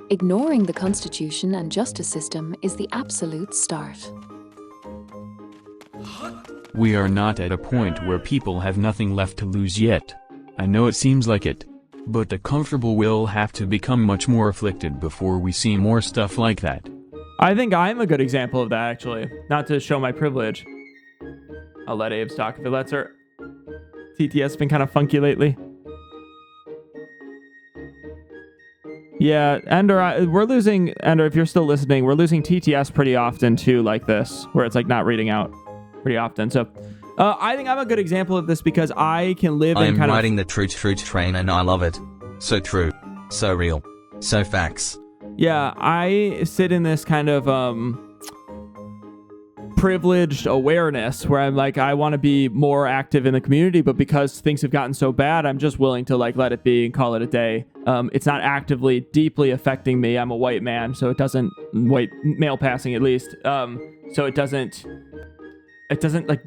Ignoring the constitution and justice system is the absolute start. We are not at a point where people have nothing left to lose yet. I know it seems like it. But the comfortable will have to become much more afflicted before we see more stuff like that. I think I'm a good example of that, actually. Not to show my privilege. I'll let Abe talk if it lets her. TTS has been kind of funky lately. Yeah, Ender, we're losing... Ender, if you're still listening, we're losing TTS pretty often, too, like this. Where it's, like, not reading out pretty often. So, I think I'm a good example of this because I can live in kind of... I'm riding the truth train and I love it. So true. So real. So facts. Yeah, I sit in this kind of, privileged awareness where I'm like, I want to be more active in the community, but because things have gotten so bad, I'm just willing to like let it be and call it a day. It's not actively deeply affecting me. I'm a white man, so it doesn't male passing at least. So it doesn't like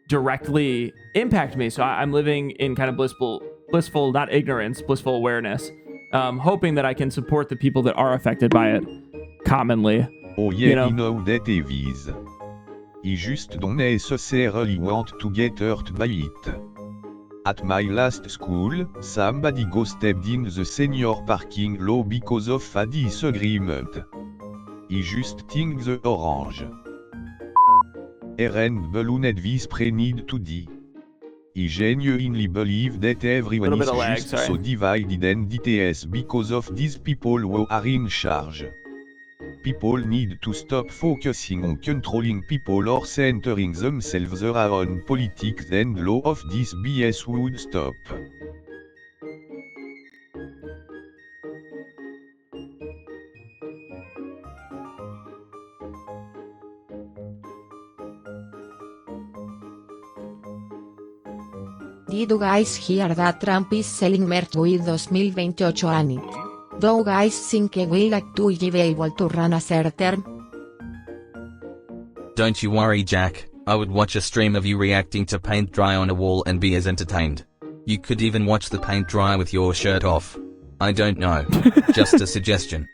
directly impact me. So I'm living in kind of blissful, not ignorance, blissful awareness, hoping that I can support the people that are affected by it commonly. Oh yeah, you know that is. I just don't necessarily want to get hurt by it. At my last school, somebody go stepped in the senior parking lot because of a disagreement. I just think the orange and ballooned vispre need to die. I genuinely believe that everyone is just so divided and it because of these people who are in charge. People need to stop focusing on controlling people or centering themselves around politics and law of this BS would stop. Did you guys hear that Trump is selling merch with 2028 on it? Do you guys think he will actually be able to run a third term? Don't you worry, Jack. I would watch a stream of you reacting to paint dry on a wall and be as entertained. You could even watch the paint dry with your shirt off. I don't know. Just a suggestion.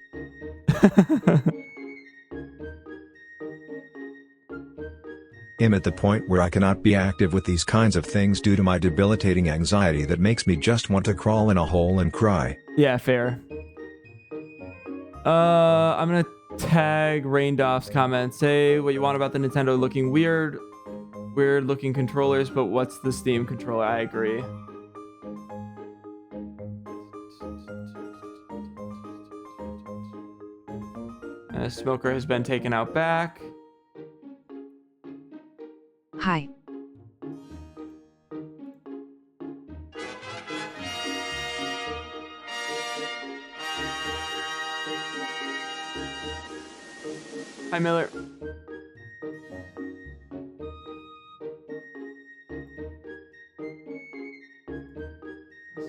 I'm at the point where I cannot be active with these kinds of things due to my debilitating anxiety that makes me just want to crawl in a hole and cry. Yeah, fair. I'm gonna tag Raindoff's comment. Say what you want about the Nintendo looking weird looking controllers, but what's the Steam controller? I agree. Smoker has been taken out back. Hi. Hi, Miller.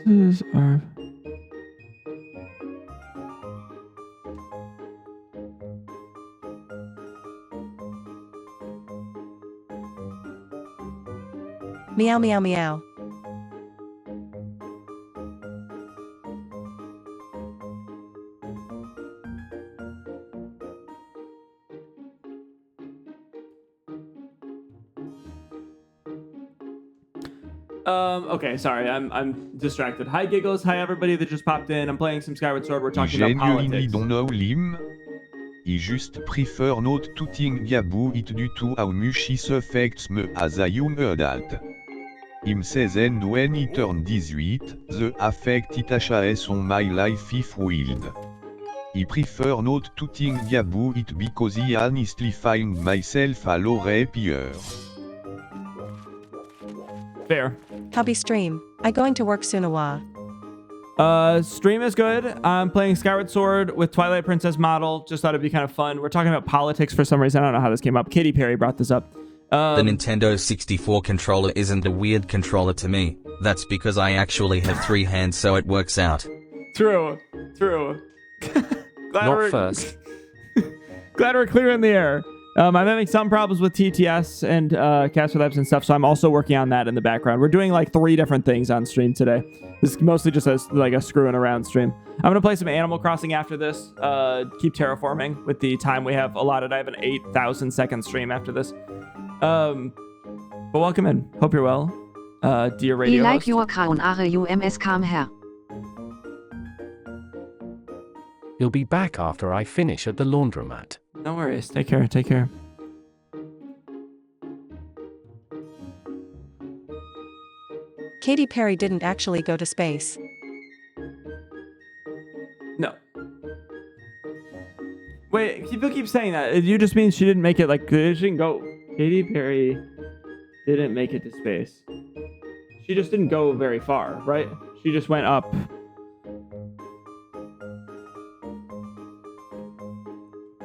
This is our... Meow meow meow. Okay, sorry, I'm distracted. Hi Giggles, hi everybody that just popped in. I'm playing some Skyward Sword. We're talking about politics. Don't know lim. I just prefer not to think about it du tout how much it affects me as a young adult. Him says and when he turned 18, the effect it has on my life is wild. I prefer not to think about it because I honestly find myself a lot happier. Fair. Hubby stream. I going to work soon awa. Stream is good. I'm playing Skyward Sword with Twilight Princess model. Just thought it'd be kind of fun. We're talking about politics for some reason. I don't know how this came up. Katy Perry brought this up. The Nintendo 64 controller isn't a weird controller to me. That's because I actually have 3 hands, so it works out. True. Not first. Glad we're clear in the air. I'm having some problems with TTS and Caster Labs and stuff, so I'm also working on that in the background. We're doing like 3 different things on stream today. This is mostly just a screwing around stream. I'm going to play some Animal Crossing after this. Keep terraforming with the time we have allotted. I have an 8,000 second stream after this. But welcome in. Hope you're well, dear radio like host. your crown are UMS come here. He'll be back after I finish at the laundromat. No worries. Take care. Katy Perry didn't actually go to space. No. Wait, people keep saying that. You just mean she didn't make it, like, she didn't go. Katy Perry didn't make it to space. She just didn't go very far, right? She just went up.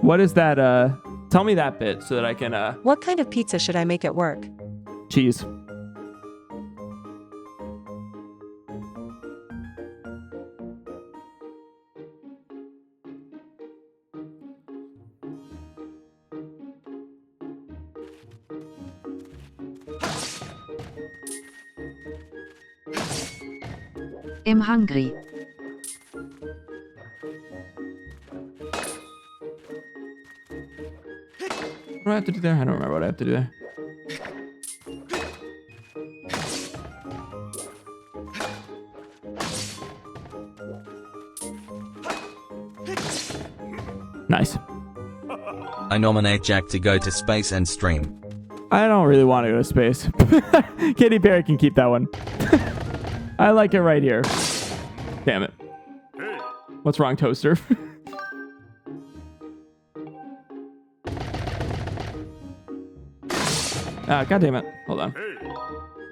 What is that? Tell me that bit so that I can, What kind of pizza should I make at work? Cheese. I'm hungry. What do I have to do there? I don't remember what I have to do there. Nice. I nominate Jack to go to space and stream. I don't really want to go to space. Katy Perry can keep that one. I like it right here. Damn it. What's wrong, Toaster? God damn it. Hold on.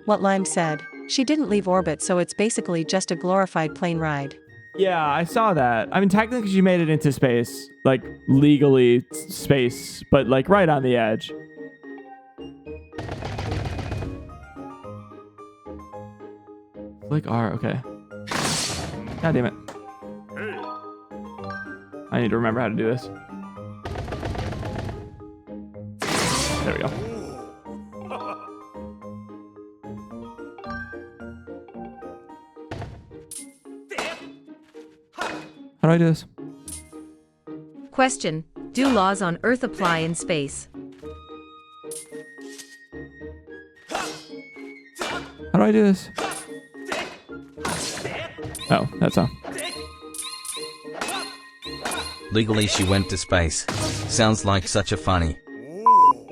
What Lime said. She didn't leave orbit, so it's basically just a glorified plane ride. Yeah, I saw that. I mean, technically she made it into space. Like, legally space, but like right on the edge. Like R, okay. God damn it. I need to remember how to do this. There we go. How do I do this? Question: do laws on Earth apply in space? How do I do this? Oh, that's all. Legally she went to space. Sounds like such a funny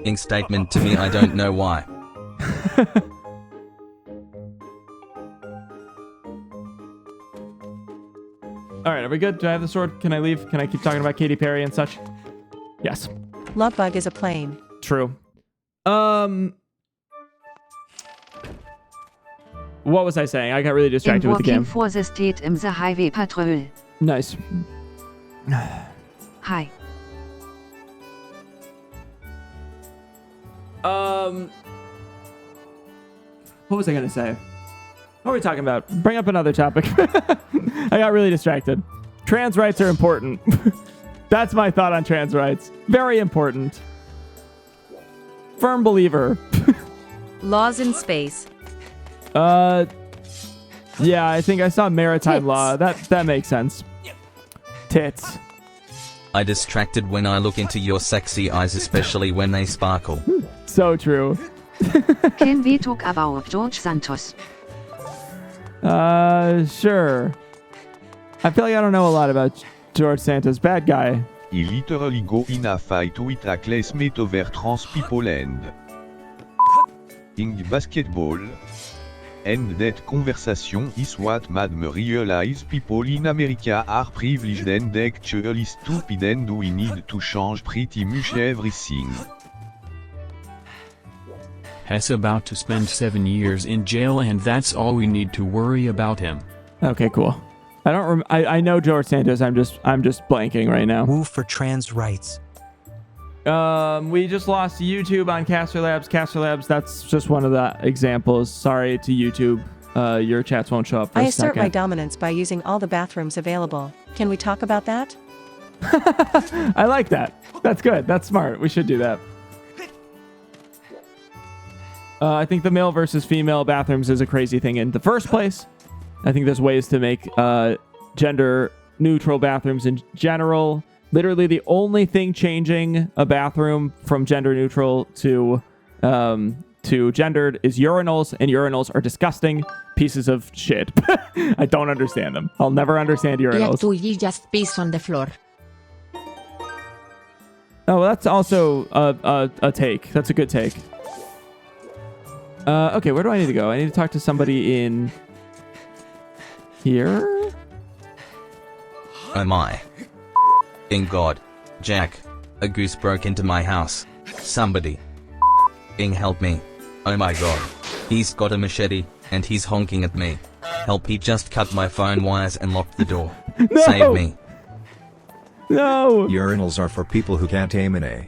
ink statement to me, I don't know why. Alright, are we good? Do I have the sword? Can I leave? Can I keep talking about Katy Perry and such? Yes. Lovebug is a plane. True. What was I saying? I got really distracted with the game. For the state in the highway patrol. Nice. Hi. What was I gonna say? What are we talking about? Bring up another topic. I got really distracted. Trans rights are important. That's my thought on trans rights. Very important. Firm believer. Laws in space. Yeah, I think I saw maritime Tits. law. That makes sense. Tits. I distracted when I look into your sexy eyes, especially when they sparkle. So true. Can we talk about George Santos? Sure. I feel like I don't know a lot about George Santos. Bad guy. He literally go in a fight with a classmate over trans people and in basketball. And that conversation is what made me realize people in America are privileged and actually stupid, and we need to change pretty much everything. Hess about to spend 7 years in jail, and that's all we need to worry about him. Okay, cool. I know George Santos. I'm just blanking right now. Woo for trans rights. We just lost YouTube on Caster Labs. Caster Labs, that's just one of the examples. Sorry to YouTube. Your chats won't show up for I a assert second. my dominance by using all the bathrooms available. Can we talk about that? I like that. That's good. That's smart. We should do that. I think the male versus female bathrooms is a crazy thing in the first place. I think there's ways to make gender neutral bathrooms in general. Literally the only thing changing a bathroom from gender neutral to gendered is urinals, and urinals are disgusting pieces of shit. I don't understand them. I'll never understand Yeah, urinals. do you just piss on the floor? Oh, well, that's also a take. That's a good take. Okay, where do I need to go? I need to talk to somebody in here? Oh my. In God. Jack. A goose broke into my house. Somebody. Help me. Oh my god. He's got a machete, and he's honking at me. Help, he just cut my phone wires and locked the door. No! Save me. No! Urinals are for people who can't aim in a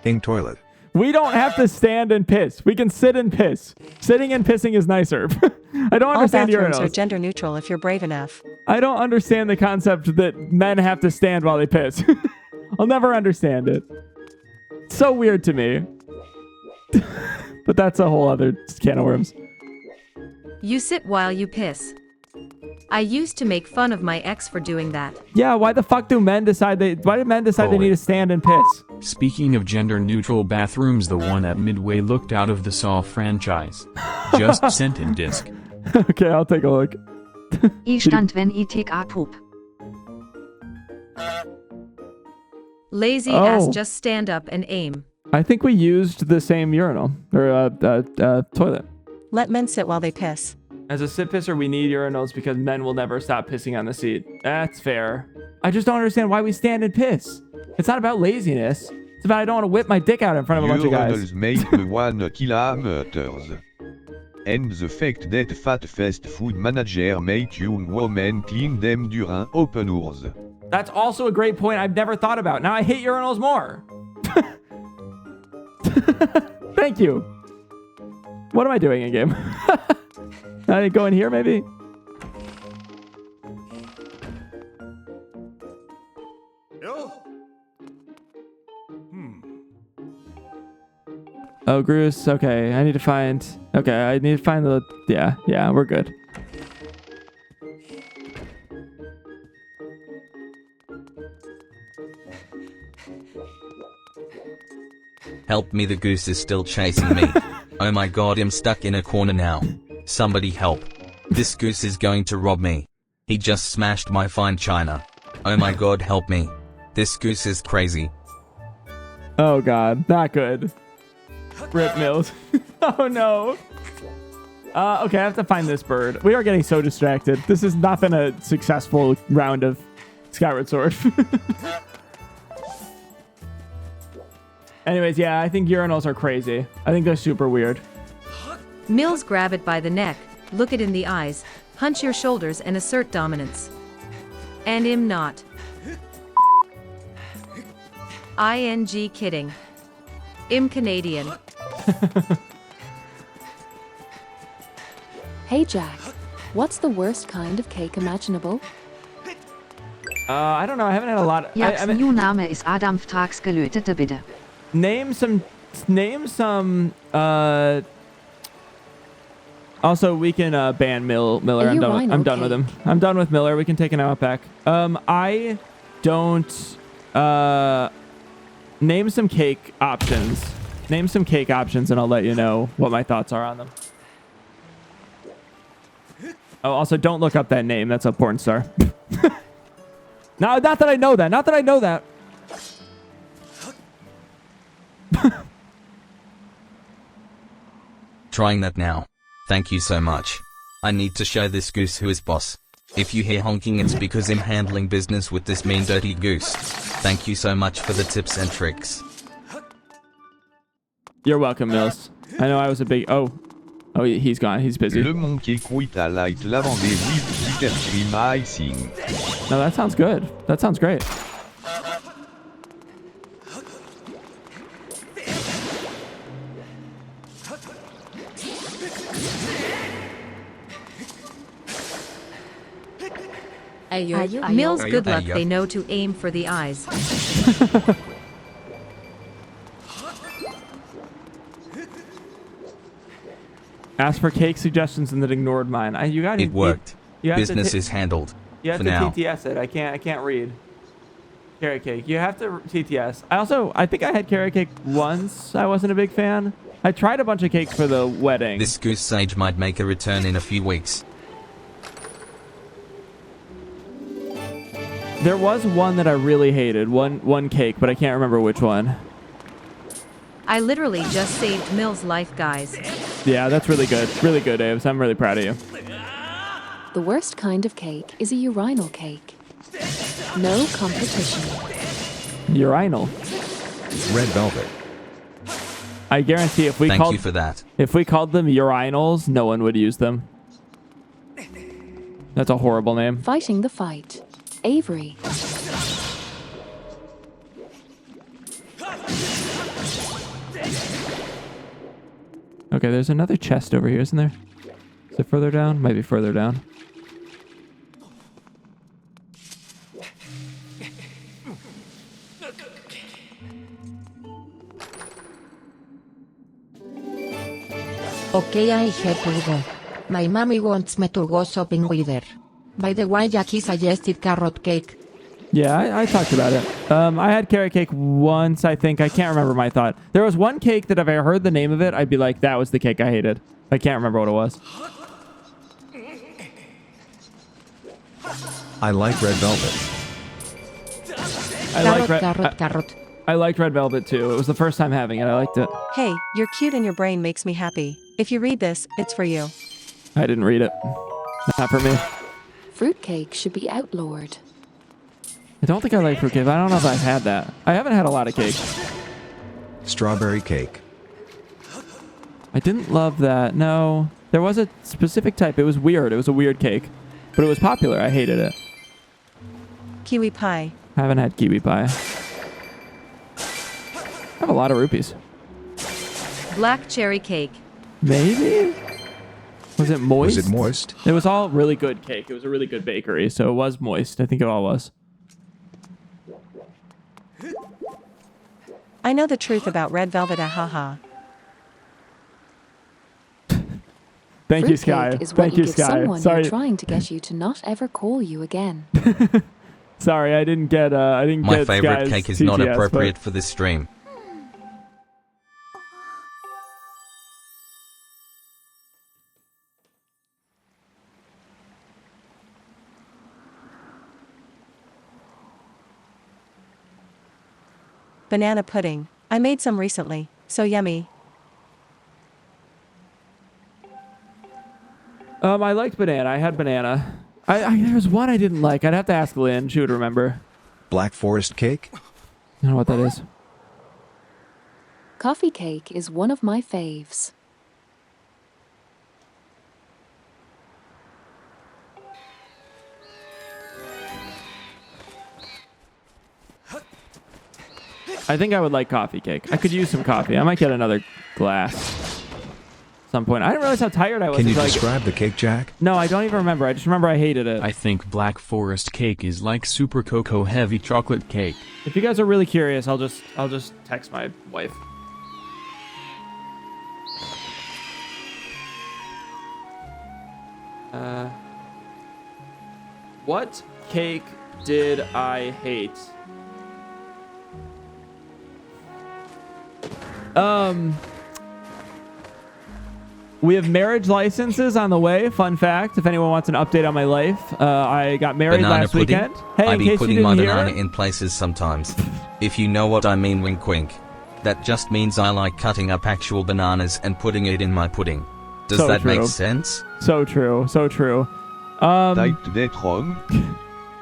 ing toilet. We don't have to stand and piss. We can sit and piss. Sitting and pissing is nicer. I don't All understand bathrooms are urinals. gender neutral if you're brave enough. I don't understand the concept that men have to stand while they piss. I'll never understand it. It's so weird to me. But that's a whole other can of worms. You sit while you piss. I used to make fun of my ex for doing that. Yeah, why the fuck do men decide why did men decide they need to stand and piss? Speaking of gender-neutral bathrooms, the one at Midway looked out of the Saw franchise. Just sent in disc. Okay, I'll take a look. I stand wenn I take a poop. Lazy Oh. ass, just stand up and aim. I think we used the same urinal or toilet. Let men sit while they piss. As a sit pisser, we need urinals because men will never stop pissing on the seat. That's fair. I just don't understand why we stand and piss. It's not about laziness. It's about I don't want to whip my dick out in front of a bunch of guys. Urinals make me 1 kilometers. And the fact that fat fast food manager make young women clean them during open hours. That's also a great point I've never thought about. Now I hate urinals more. Thank you. What am I doing in game? I go in here maybe? Oh, Groose. Okay, I need to find the... Yeah, we're good. Help me, the goose is still chasing me. Oh my god, I'm stuck in a corner now. Somebody help. This goose is going to rob me. He just smashed my fine china. Oh my god, help me. This goose is crazy. Oh god, not good. Rip Mills. Oh no. Okay, I have to find this bird. We are getting so distracted. This has not been a successful round of Skyward Sword. Anyways, yeah, I think urinals are crazy. I think they're super weird. Mills, grab it by the neck, look it in the eyes, hunch your shoulders and assert dominance. And im not. ING kidding. Im Canadian. Hey Jack, what's the worst kind of cake imaginable? I don't know. I haven't had a lot. Jack's new Name ist Adampftrags gelötete Bitte. Name some. Also, we can ban Miller. I'm done with him. I'm done with Miller. We can take an Outback. I don't. Name some cake options. Name some cake options, and I'll let you know what my thoughts are on them. Oh, also, don't look up that name. That's a porn star. No, not that I know that. Not that I know that. Trying that now. Thank you so much. I need to show this goose who is boss. If you hear honking, it's because I'm handling business with this mean dirty goose. Thank you so much for the tips and tricks. You're welcome, Mills. I know I was a big... Oh, he's gone. He's busy. Le monkey quit a light lavender with glitter cream icing. No, that sounds good. That sounds great. Mills, good luck. They know to aim for the eyes. Asked for cake suggestions and then ignored mine. It worked. Business is handled. You have for to now. TTS it. I can't read. Carrot cake. You have to TTS. I think I had carrot cake once. I wasn't a big fan. I tried a bunch of cakes for the wedding. This goose sage might make a return in a few weeks. There was one that I really hated. One cake, but I can't remember which one. I literally just saved Mills' life, guys. Yeah, that's really good. Really good, Aves. I'm really proud of you. The worst kind of cake is a urinal cake. No competition. Urinal. Red velvet. I guarantee if we Thank you for that. If we called them urinals, no one would use them. That's a horrible name. Fighting the fight. Avery. Okay, there's another chest over here, isn't there? Is it further down? Might be further down. Okay, I have to go. My mommy wants me to go shopping with her. By the way, Jackie suggested carrot cake. Yeah, I talked about it. I had carrot cake once, I think. I can't remember my thought. There was one cake that if I heard the name of it, I'd be like, that was the cake I hated. I can't remember what it was. I like red velvet. I liked red velvet too. It was the first time having it. I liked it. Hey, you're cute and your brain makes me happy. If you read this, it's for you. I didn't read it. Not for me. Fruitcake should be outlawed. I don't think I like fruitcake. I don't know if I've had that. I haven't had a lot of cake. Strawberry cake. I didn't love that. No. There was a specific type. It was weird. It was a weird cake. But it was popular. I hated it. Kiwi pie. I haven't had kiwi pie. I have a lot of rupees. Black cherry cake. Maybe? Was it moist? Was it moist? It was all really good cake. It was a really good bakery, so it was moist. I think it all was. I know the truth about red velvet, ahaha. Thank you, Sky. Fruitcake is what Thank you, give Sky. someone Sorry. who's trying to get you to not ever call you again. Sorry, I didn't get. My favorite Sky's cake is TTS, not appropriate but... for this stream. Banana pudding. I made some recently. So yummy. I liked banana. I had banana. There was one I didn't like. I'd have to ask Lynn. She would remember. Black forest cake? I don't know what that is. Coffee cake is one of my faves. I think I would like coffee cake. I could use some coffee. I might get another glass. some point. I didn't realize how tired I was. Can you like, describe the cake, Jack? No, I don't even remember. I just remember I hated it. I think Black Forest cake is like super cocoa heavy chocolate cake. If you guys are really curious, I'll just text my wife. What cake did I hate? We have marriage licenses on the way. Fun fact, if anyone wants an update on my life, I got married last weekend. Hey, I in be case putting you my didn't banana hear. in places sometimes. If you know what I mean, wink wink. That just means I like cutting up actual bananas and putting it in my pudding. Does So that true. make sense? So true, so true. Type det wrong.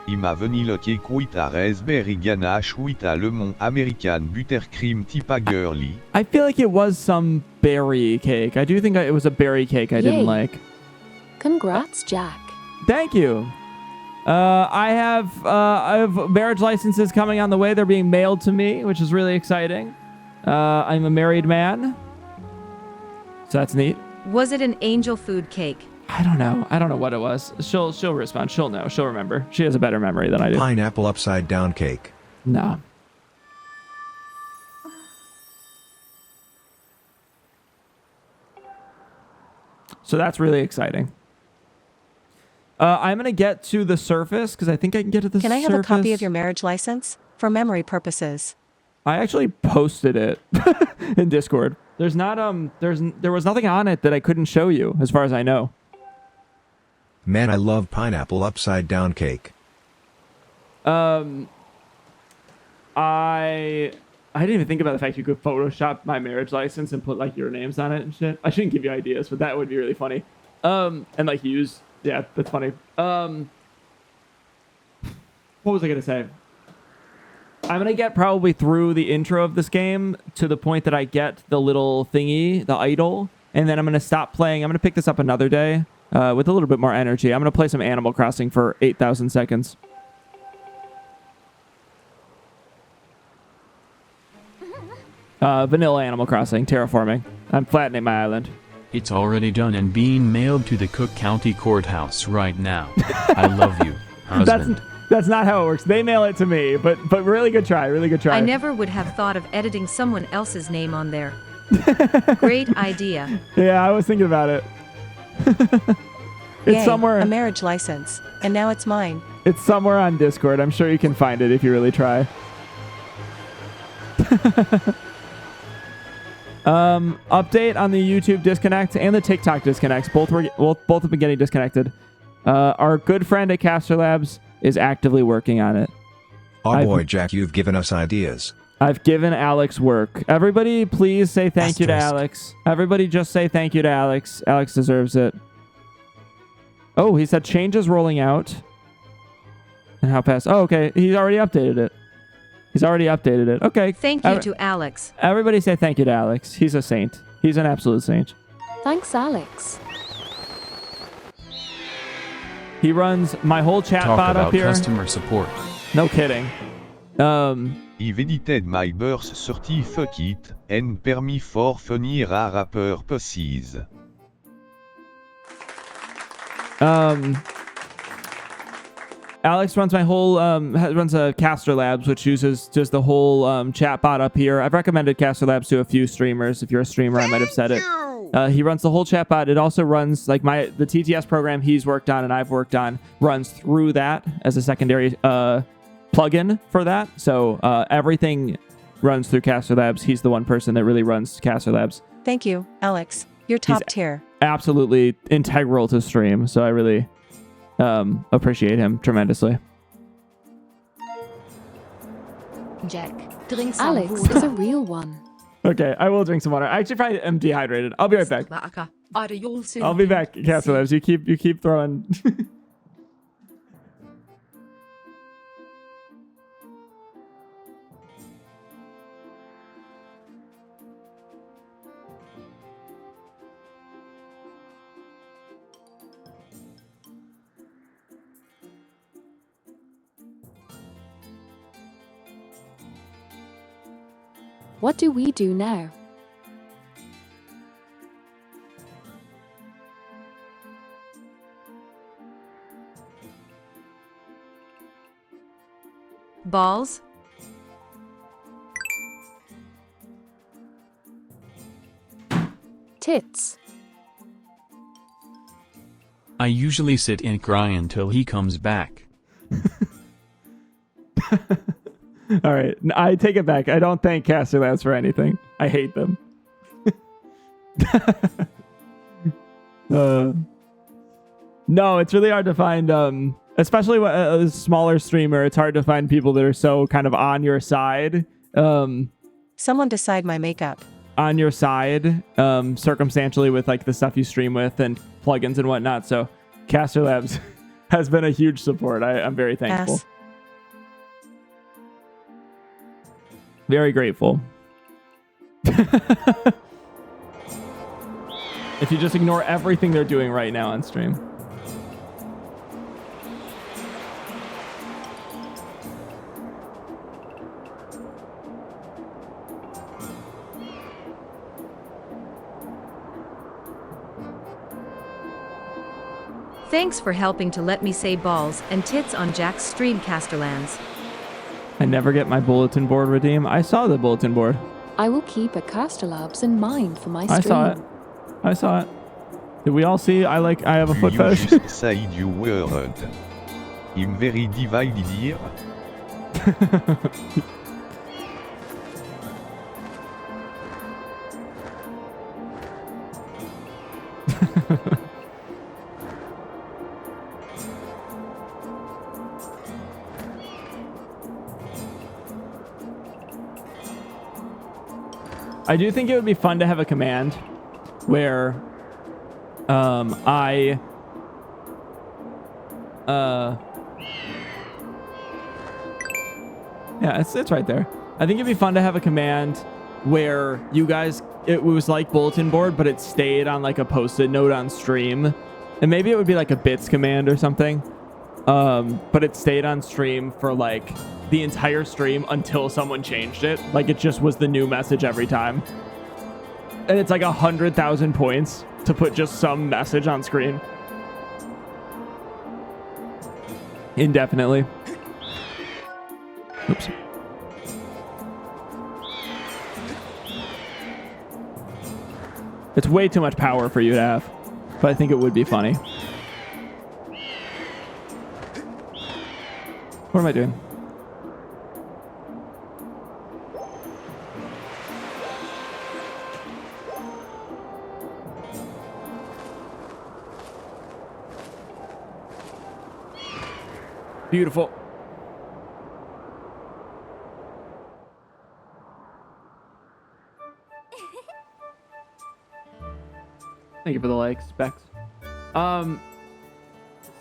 Ima vanilla cake with a raspberry ganache with a lemon American buttercream tipa girly. I feel like it was some berry cake. I do think it was a berry cake I Yay. didn't like. Congrats, Jack. Thank you. I have marriage licenses coming on the way. They're being mailed to me, which is really exciting. I'm a married man, so that's neat. Was it an angel food cake? I don't know. I don't know what it was. She'll respond. She'll know. She'll remember. She has a better memory than I do. Pineapple upside down cake. No. So that's really exciting. I'm going to get to the surface because I think I can get to the surface. Can I have a copy of your marriage license? For memory purposes. I actually posted it in Discord. There's not there was nothing on it that I couldn't show you as far as I know. Man, I love pineapple upside down cake. I didn't even think about the fact you could Photoshop my marriage license and put like your names on it and shit. I shouldn't give you ideas, but that would be really funny. And like yeah, that's funny. What was I gonna say? I'm gonna get probably through the intro of this game to the point that I get the little thingy, the idol, and then I'm gonna stop playing. I'm gonna pick this up another day with a little bit more energy. I'm gonna play some Animal Crossing for 8,000 seconds. Vanilla Animal Crossing, terraforming. I'm flattening my island. It's already done and being mailed to the Cook County Courthouse right now. I love you, husband. That's not how it works. They mail it to me, but really good try, really good try. I never would have thought of editing someone else's name on there. Great idea. Yeah, I was thinking about it. It's Yay, somewhere. a marriage license. And now it's mine. It's somewhere on Discord. I'm sure you can find it if you really try. Update on the YouTube disconnect and the TikTok disconnects. Both have been getting disconnected. Our good friend at Caster Labs is actively working on it. Oh boy, Jack, you've given us ideas. I've given Alex work. Everybody, please say thank you to Alex. Everybody just say thank you to Alex. Alex deserves it. Oh, he said changes rolling out. And how fast? Oh, okay. He's already updated it. Okay. Thank you to Alex. Everybody say thank you to Alex. He's a saint. He's an absolute saint. Thanks, Alex. He runs my whole chat Talk bot about up here. customer support. No kidding. I've edited my birth 30 fuck it, and permis for funny rapper pussies. Alex runs my whole runs a Caster Labs, which uses just the whole chat bot up here. I've recommended Caster Labs to a few streamers. If you're a streamer, I might have said it. He runs the whole chat bot. It also runs like the TTS program he's worked on and I've worked on runs through that as a secondary plugin for that. So everything runs through Caster Labs. He's the one person that really runs Caster Labs. Thank you, Alex. You're top tier. Absolutely integral to stream. So I really appreciate him tremendously. Jack, drink some Alex water. Is a real one. Okay, I will drink some water. I actually probably am dehydrated. I'll be right back. I'll be back, Caster Labs. You keep throwing. What do we do now? Balls? Tits. I usually sit and cry until he comes back. All right, I take it back. I don't thank Caster Labs for anything. I hate them. No, it's really hard to find, especially a smaller streamer. It's hard to find people that are so kind of on your side. Someone decide my makeup. On your side, circumstantially with like the stuff you stream with and plugins and whatnot. So Caster Labs has been a huge support. I'm very thankful. Yes. Very grateful. If you just ignore everything they're doing right now on stream. Thanks for helping to let me say balls and tits on Jack's stream, Casterlands. I never get my bulletin board redeem. I saw the bulletin board. I will keep a Caster Labs in mind for my stream. I saw it. Did we all see? I have a foot You fetish. just said you weren't. I'm very divided here. I do think it would be fun to have a command where yeah, it's right there. I think it'd be fun to have a command where you guys, it was like bulletin board, but it stayed on like a post-it note on stream. And maybe it would be like a bits command or something. But it stayed on stream for like the entire stream until someone changed it. Like it just was the new message every time. And it's like 100,000 points to put just some message on screen. Indefinitely. Oops. It's way too much power for you to have, but I think it would be funny. What am I doing? Beautiful. Thank you for the likes, Specs.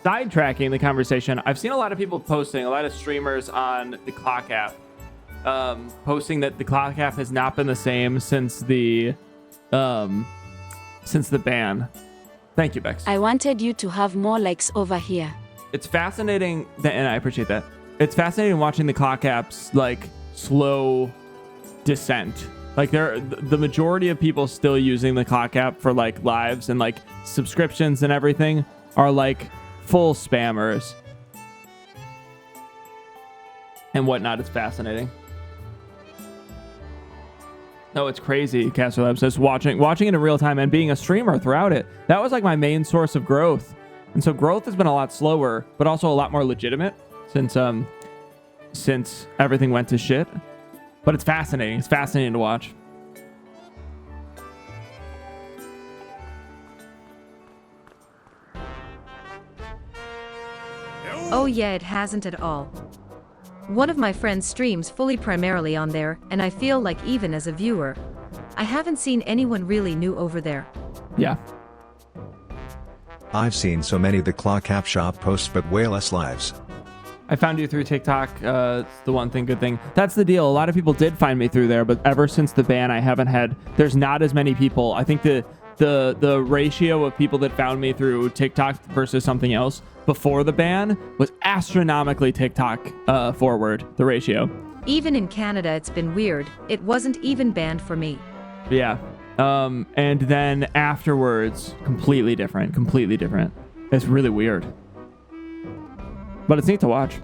Sidetracking the conversation, I've seen a lot of people posting, a lot of streamers on the Clock app, posting that the Clock app has not been the same since the ban. Thank you, Bex. I wanted you to have more likes over here. It's fascinating, and I appreciate that. It's fascinating watching the Clock app's like slow descent. Like the majority of people still using the Clock app for like lives and like subscriptions and everything are like full spammers and whatnot. It's fascinating. No, it's crazy. Caster Lab says watching it in real time and being a streamer throughout it. That was like my main source of growth. And so growth has been a lot slower, but also a lot more legitimate since everything went to shit. But it's fascinating. It's fascinating to watch. Oh yeah, it hasn't at all. One of my friends streams fully primarily on there, and I feel like even as a viewer, I haven't seen anyone really new over there. Yeah. I've seen so many the Clock app shop posts but way less lives. I found you through TikTok. It's the one thing, good thing. That's the deal. A lot of people did find me through there, but ever since the ban, I haven't had, there's not as many people. I think the ratio of people that found me through TikTok versus something else before the ban was astronomically TikTok forward, the ratio. Even in Canada, it's been weird. It wasn't even banned for me. Yeah. And then afterwards, completely different. It's really weird. But it's neat to watch.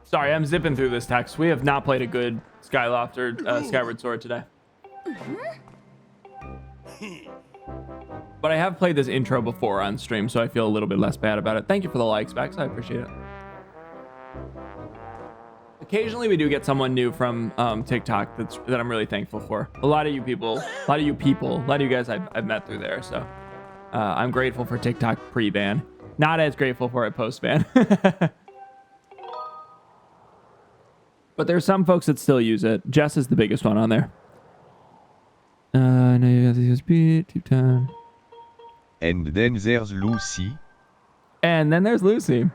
Sorry, I'm zipping through this text. We have not played a good Skyloft or Skyward Sword today. But I have played this intro before on stream, so I feel a little bit less bad about it. Thank you for the likes, Bex. I appreciate it. Occasionally, we do get someone new from TikTok that I'm really thankful for. A lot of you guys I've met through there. So I'm grateful for TikTok pre-ban. Not as grateful for it post-ban. But there's some folks that still use it. Jess is the biggest one on there. I know you got the USB, tube time. And then there's Lucy. And then there's Lucy.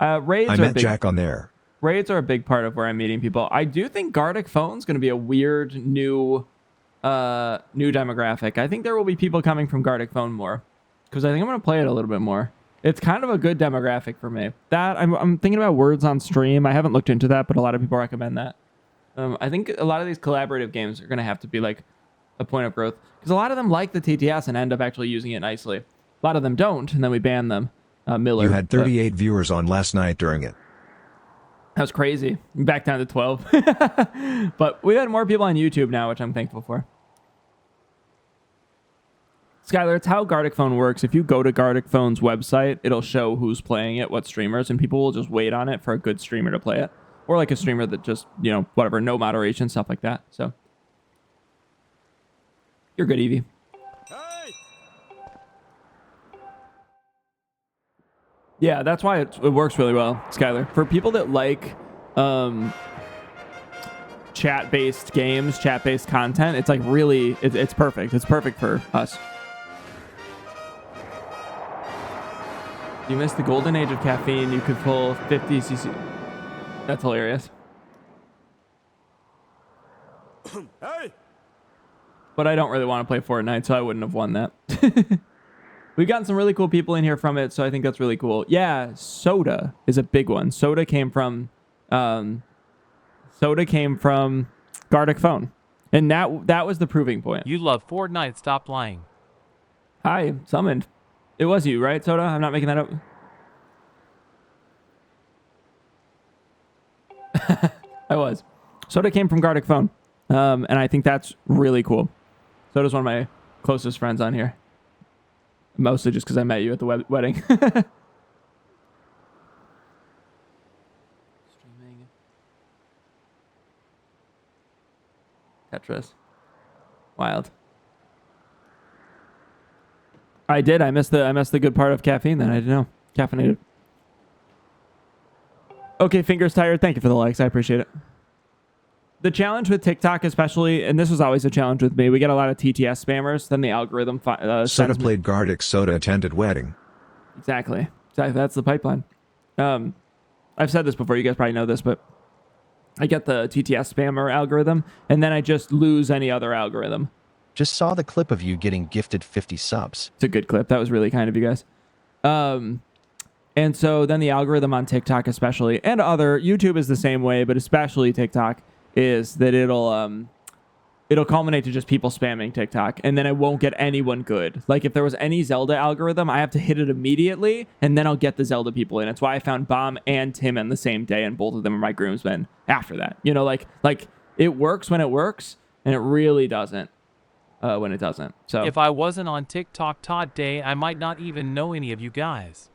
Raids I met Jack on there. Raids are a big part of where I'm meeting people. I do think Gartic Phone's going to be a weird new demographic. I think there will be people coming from Gartic Phone more. Because I think I'm going to play it a little bit more. It's kind of a good demographic for me. That I'm thinking about words on stream. I haven't looked into that, but a lot of people recommend that. I think a lot of these collaborative games are going to have to be like a point of growth. Because a lot of them like the TTS and end up actually using it nicely. A lot of them don't, and then we ban them. Miller. You had 38 viewers on last night during it. That was crazy. Back down to 12. But we had more people on YouTube now, which I'm thankful for. Skylar, it's how Gartic Phone works. If you go to Gartic Phone's website, it'll show who's playing it, what streamers, and people will just wait on it for a good streamer to play it. Or like a streamer that just, you know, whatever, no moderation, stuff like that. So, you're good, Evie. Yeah, that's why it works really well, Skylar. For people that like chat-based games, chat-based content, it's like really, it's perfect. It's perfect for us. You missed the golden age of caffeine. You could pull 50 cc. That's hilarious. Hey! But I don't really want to play Fortnite, so I wouldn't have won that. We've gotten some really cool people in here from it, so I think that's really cool. Yeah, Soda is a big one. Soda came from Gartic Phone. And that was the proving point. You love Fortnite, stop lying. Hi, summoned. It was you, right, Soda? I'm not making that up. I was. Soda came from Gartic Phone. And I think that's really cool. Soda's one of my closest friends on here. Mostly just because I met you at the wedding. Streaming. Tetris. Wild. I did. I missed the good part of caffeine then. I didn't know. Caffeinated. Okay, fingers tired. Thank you for the likes. I appreciate it. The challenge with TikTok especially, and this was always a challenge with me, we get a lot of TTS spammers, then the algorithm Soda played Gartic, Soda attended wedding. Exactly. That's the pipeline. I've said this before, you guys probably know this, but I get the TTS spammer algorithm, and then I just lose any other algorithm. Just saw the clip of you getting gifted 50 subs. It's a good clip. That was really kind of you guys. And so then the algorithm on TikTok especially, and other, YouTube is the same way, but especially TikTok, is that it'll culminate to just people spamming TikTok, and then I won't get anyone good. Like if there was any Zelda algorithm, I have to hit it immediately, and then I'll get the Zelda people in. It's why I found Bomb and Tim in the same day, and both of them are my groomsmen after that. You know, like it works when it works, and it really doesn't when it doesn't. So if I wasn't on TikTok Todd Day, I might not even know any of you guys.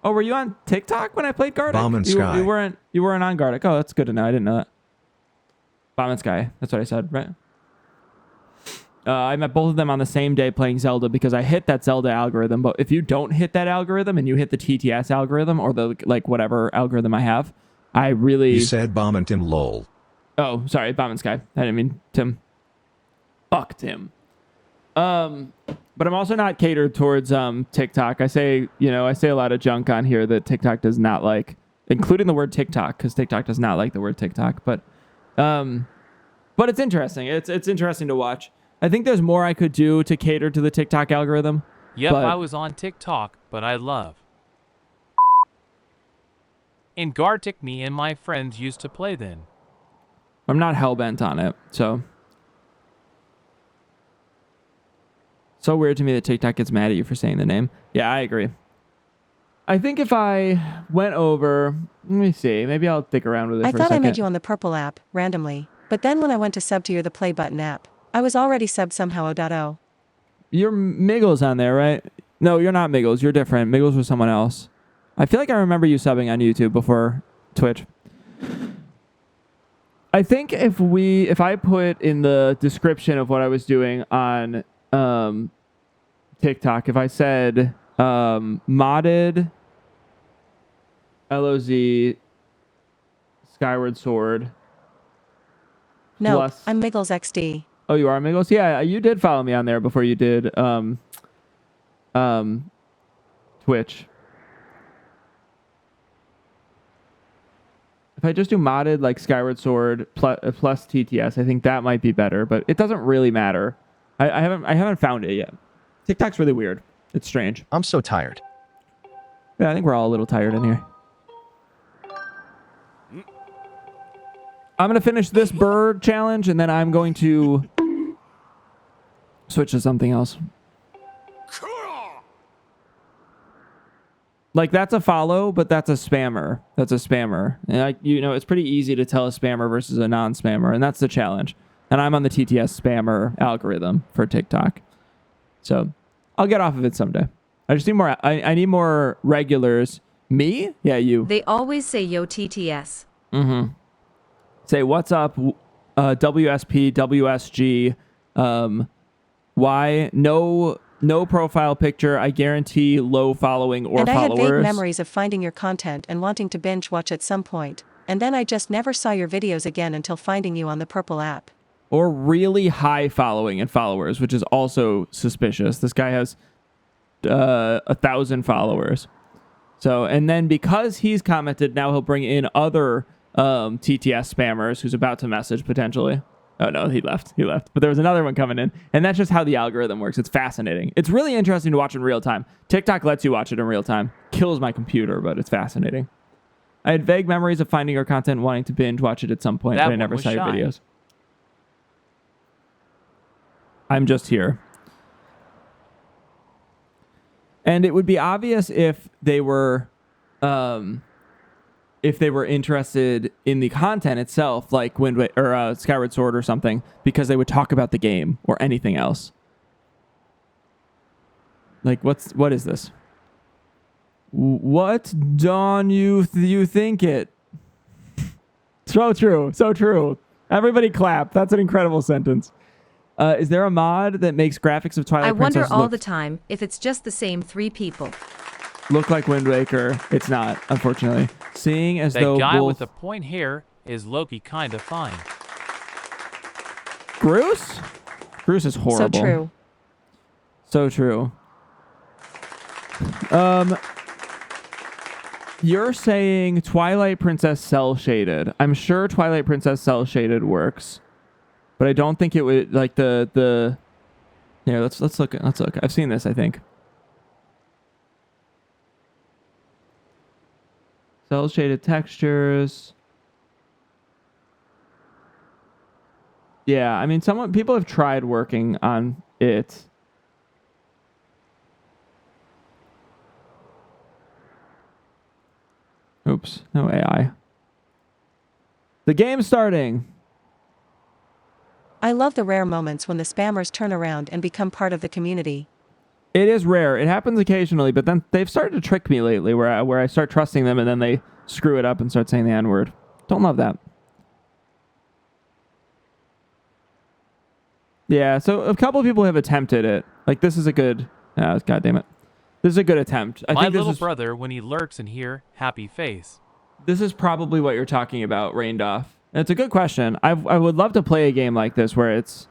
Oh, were you on TikTok when I played Gartic? Bomb and Sky. You weren't on Gartic. Oh, that's good to know. I didn't know that. Bomb and Sky. That's what I said, right? I met both of them on the same day playing Zelda because I hit that Zelda algorithm. But if you don't hit that algorithm and you hit the TTS algorithm or the whatever algorithm I have, I really... You said Bomb and Tim lol. Oh, sorry. Bomb and Sky. I didn't mean Tim. Fuck Tim. But I'm also not catered towards TikTok. I say a lot of junk on here that TikTok does not like, including the word TikTok, because TikTok does not like the word TikTok. But it's interesting. It's interesting to watch. I think there's more I could do to cater to the TikTok algorithm. Yep, I was on TikTok, but I love. In Gartic, me and my friends used to play then. I'm not hell-bent on it, so weird to me that TikTok gets mad at you for saying the name. Yeah, I agree. I think if I went over, let me see, maybe I'll stick around with it for a second. I thought I made you on the purple app, randomly, but then when I went to sub to your the play button app, I was already subbed somehow. Oh. You're Miggles on there, right? No, you're not Miggles. You're different. Miggles was someone else. I feel like I remember you subbing on YouTube before Twitch. I think if I put in the description of what I was doing on TikTok, if I said modded LOZ Skyward Sword. No, plus, I'm Miggles XD. Oh, you are Miggles? Yeah, you did follow me on there before you did Twitch. If I just do modded like Skyward Sword plus TTS, I think that might be better, but it doesn't really matter. I haven't found it yet. TikTok's really weird. It's strange. I'm so tired. Yeah, I think we're all a little tired in here. I'm going to finish this bird challenge, and then I'm going to switch to something else. Like, that's a follow, but that's a spammer. That's a spammer. And it's pretty easy to tell a spammer versus a non-spammer, and that's the challenge. And I'm on the TTS spammer algorithm for TikTok. So I'll get off of it someday. I just need more. I need more regulars. Me? Yeah, you. They always say yo TTS. Mm-hmm. Say what's up, WSP, WSG, Y, no profile picture. I guarantee low following or and followers. I had vague memories of finding your content and wanting to binge watch at some point, and then I just never saw your videos again until finding you on the purple app. Or really high following and followers, which is also suspicious. This guy has 1,000 followers. So, and then because he's commented, now he'll bring in other TTS spammers who's about to message potentially. Oh no, he left. But there was another one coming in, and that's just how the algorithm works. It's fascinating. It's really interesting to watch in real time. TikTok lets you watch it in real time. Kills my computer, but it's fascinating. I had vague memories of finding your content and wanting to binge watch it at some point, but I never saw your videos. I'm just here. And it would be obvious if they were interested in the content itself, like Skyward Sword or something, because they would talk about the game or anything else. Like, what is this? What don't you think it? So true. Everybody clap. That's an incredible sentence. Is there a mod that makes graphics of Twilight Princess I wonder all the time if it's just the same 3 people. Look like Wind Waker? It's not, unfortunately. Seeing as though that guy with the point hair is Loki kind of fine. Bruce? Bruce is horrible. So true. You're saying Twilight Princess cell shaded. I'm sure Twilight Princess cell shaded works. But I don't think it would like the here, let's look. I've seen this, I think. Cell shaded textures. Yeah, I mean people have tried working on it. Oops, no AI. The game's starting. I love the rare moments when the spammers turn around and become part of the community. It is rare. It happens occasionally, but then they've started to trick me lately where I start trusting them and then they screw it up and start saying the N-word. Don't love that. Yeah, so a couple of people have attempted it. Like, this is a good... God damn it. This is a good attempt. My little brother, when he lurks in here, happy face. This is probably what you're talking about, Rained Off. And it's a good question. I would love to play a game like this where it's...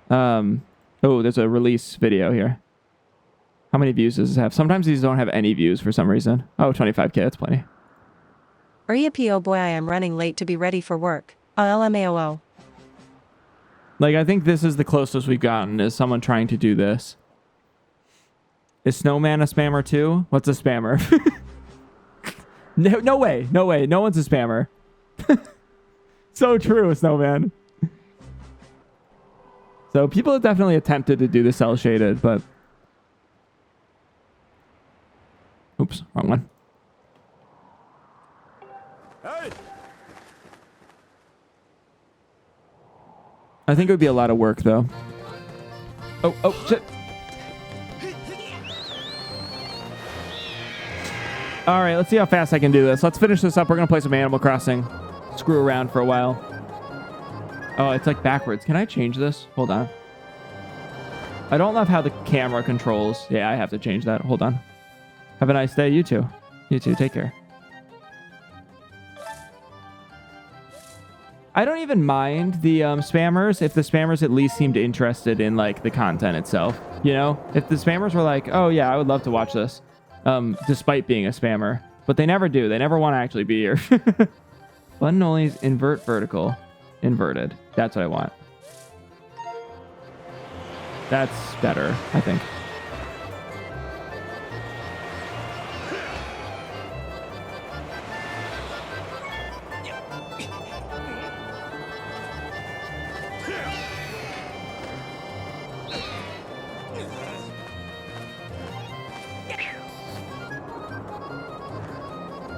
oh, there's a release video here. How many views does this have? Sometimes these don't have any views for some reason. Oh, 25K, that's plenty. Oh boy, I am running late to be ready for work. LMAO. Like, I think this is the closest we've gotten, is someone trying to do this. Is Snowman a spammer too? What's a spammer? No way. No one's a spammer. So true, Snowman. So people have definitely attempted to do the cell shaded, but oops, wrong one. I think it would be a lot of work though. Oh shit. All right, let's see how fast I can do this. Let's finish this up. We're going to play some Animal Crossing. Screw around for a while. Oh, it's like backwards. Can I change this? Hold on. I don't love how the camera controls. Yeah, I have to change that. Hold on. Have a nice day. You too. You too. Take care. I don't even mind the spammers if the spammers at least seemed interested in like the content itself. You know, if the spammers were like, oh yeah, I would love to watch this. Despite being a spammer, but they never do. They never want to actually be here. Button only is invert vertical, inverted. That's what I want. That's better, I think.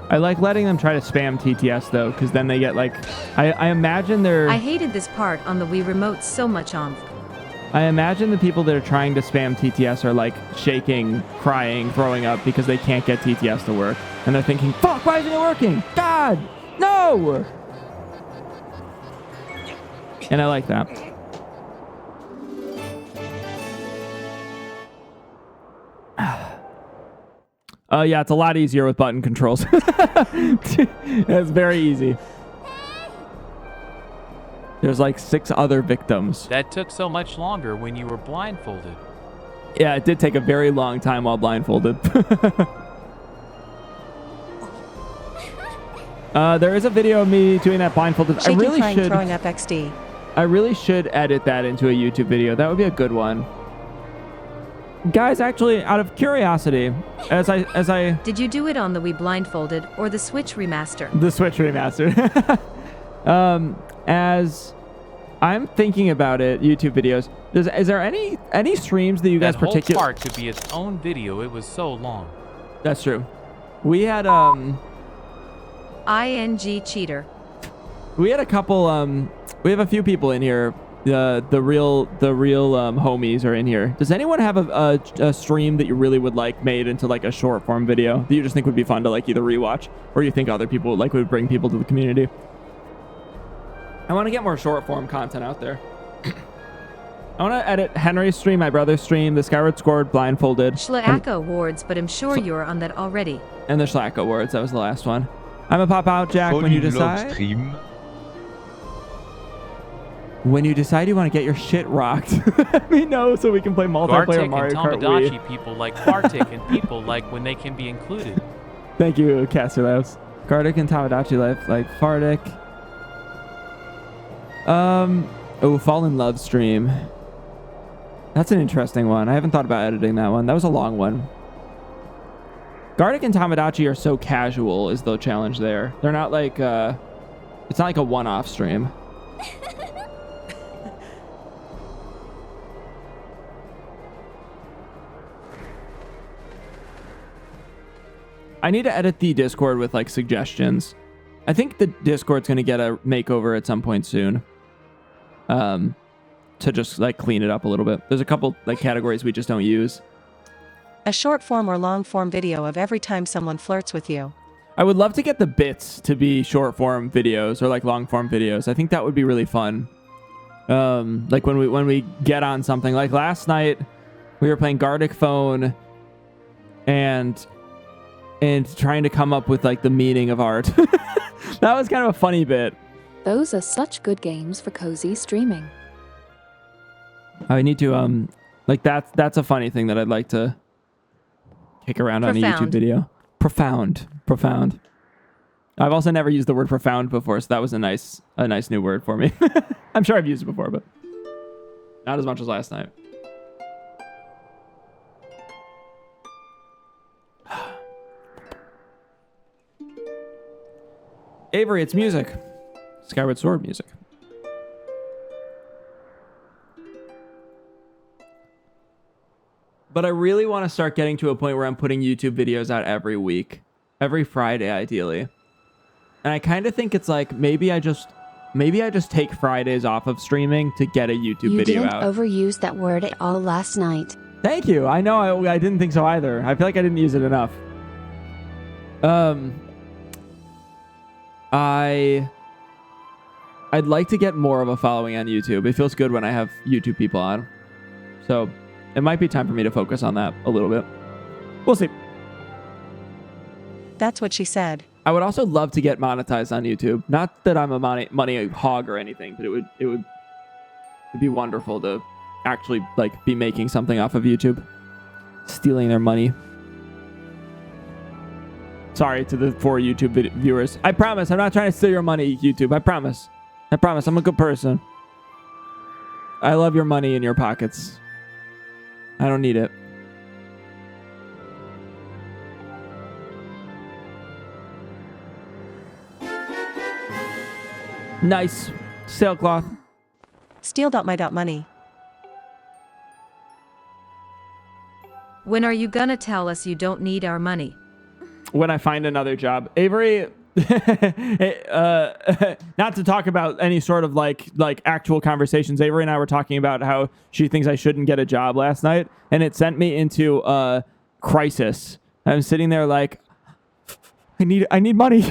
I like letting them try to spam TTS though, because then they get like, I imagine they're... I hated this part on the Wii Remote so much. I imagine the people that are trying to spam TTS are like shaking, crying, throwing up because they can't get TTS to work. And they're thinking, fuck, why isn't it working? God, no! And I like that. Yeah, it's a lot easier with button controls. It's very easy. There's like 6 other victims. That took so much longer when you were blindfolded. Yeah, it did take a very long time while blindfolded. There is a video of me doing that blindfolded. Shaky I really crying, should. throwing up XD. I really should edit that into a YouTube video. That would be a good one. Guys, actually, out of curiosity, as I Did you do it on the Wii Blindfolded or the Switch Remaster? The Switch Remastered. As I'm thinking about it, YouTube videos, is there any streams that you guys particularly... That particularly... whole part could be its own video. It was so long. That's true. We had ING cheater. we had a couple we have a few people in here. The real homies are in here. Does anyone have a stream that you really would like made into like a short form video that you just think would be fun to like either rewatch or you think other people like would bring people to the community? I want to get more short form content out there. I want to edit Henry's stream, my brother's stream, the Skyward Sword blindfolded. Schlack Awards, but I'm sure you're on that already. And the Schlack Awards, that was the last one. I'm gonna pop out, Jack, when you decide. Stream. When you decide you want to get your shit rocked, let me know so we can play multiplayer Gartic Mario Kart and Wii. Tomodachi people like Gartic and people like when they can be included. Thank you, Caster Labs. Gartic and Tomodachi life like Fardic. Oh, Fall in Love stream. That's an interesting one. I haven't thought about editing that one. That was a long one. Gartic and Tomodachi are so casual is the challenge there. They're not like, it's not like a one-off stream. I need to edit the Discord with like suggestions. I think the Discord's going to get a makeover at some point soon. To just like clean it up a little bit. There's a couple like categories we just don't use. A short form or long form video of every time someone flirts with you. I would love to get the bits to be short form videos or like long form videos. I think that would be really fun. Like when we get on something like last night, we were playing Gartic Phone and trying to come up with like the meaning of art. That was kind of a funny bit. Those are such good games for cozy streaming. I need to like that's a funny thing that I'd like to kick around on a YouTube video. Profound. I've also never used the word profound before, so that was a nice new word for me. I'm sure I've used it before, but not as much as last night. Avery, it's music. Skyward Sword music. But I really want to start getting to a point where I'm putting YouTube videos out every week. Every Friday, ideally. And I kind of think it's like, maybe I just take Fridays off of streaming to get a YouTube video out. You didn't overuse that word at all last night. Thank you. I know I didn't think so either. I feel like I didn't use it enough. I'd like to get more of a following on YouTube. It feels good when I have YouTube people on. So it might be time for me to focus on that a little bit. We'll see. That's what she said. I would also love to get monetized on YouTube. Not that I'm a money hog or anything, but it'd be wonderful to actually like be making something off of YouTube. Stealing their money. Sorry to the 4 YouTube viewers. I promise I'm not trying to steal your money, YouTube. I promise. I promise I'm a good person. I love your money in your pockets. I don't need it. Nice. Sailcloth. Steal.my.money. When are you gonna tell us you don't need our money? When I find another job. Avery, not to talk about any sort of like actual conversations. Avery and I were talking about how she thinks I shouldn't get a job last night, and it sent me into a crisis. I'm sitting there like, I need money.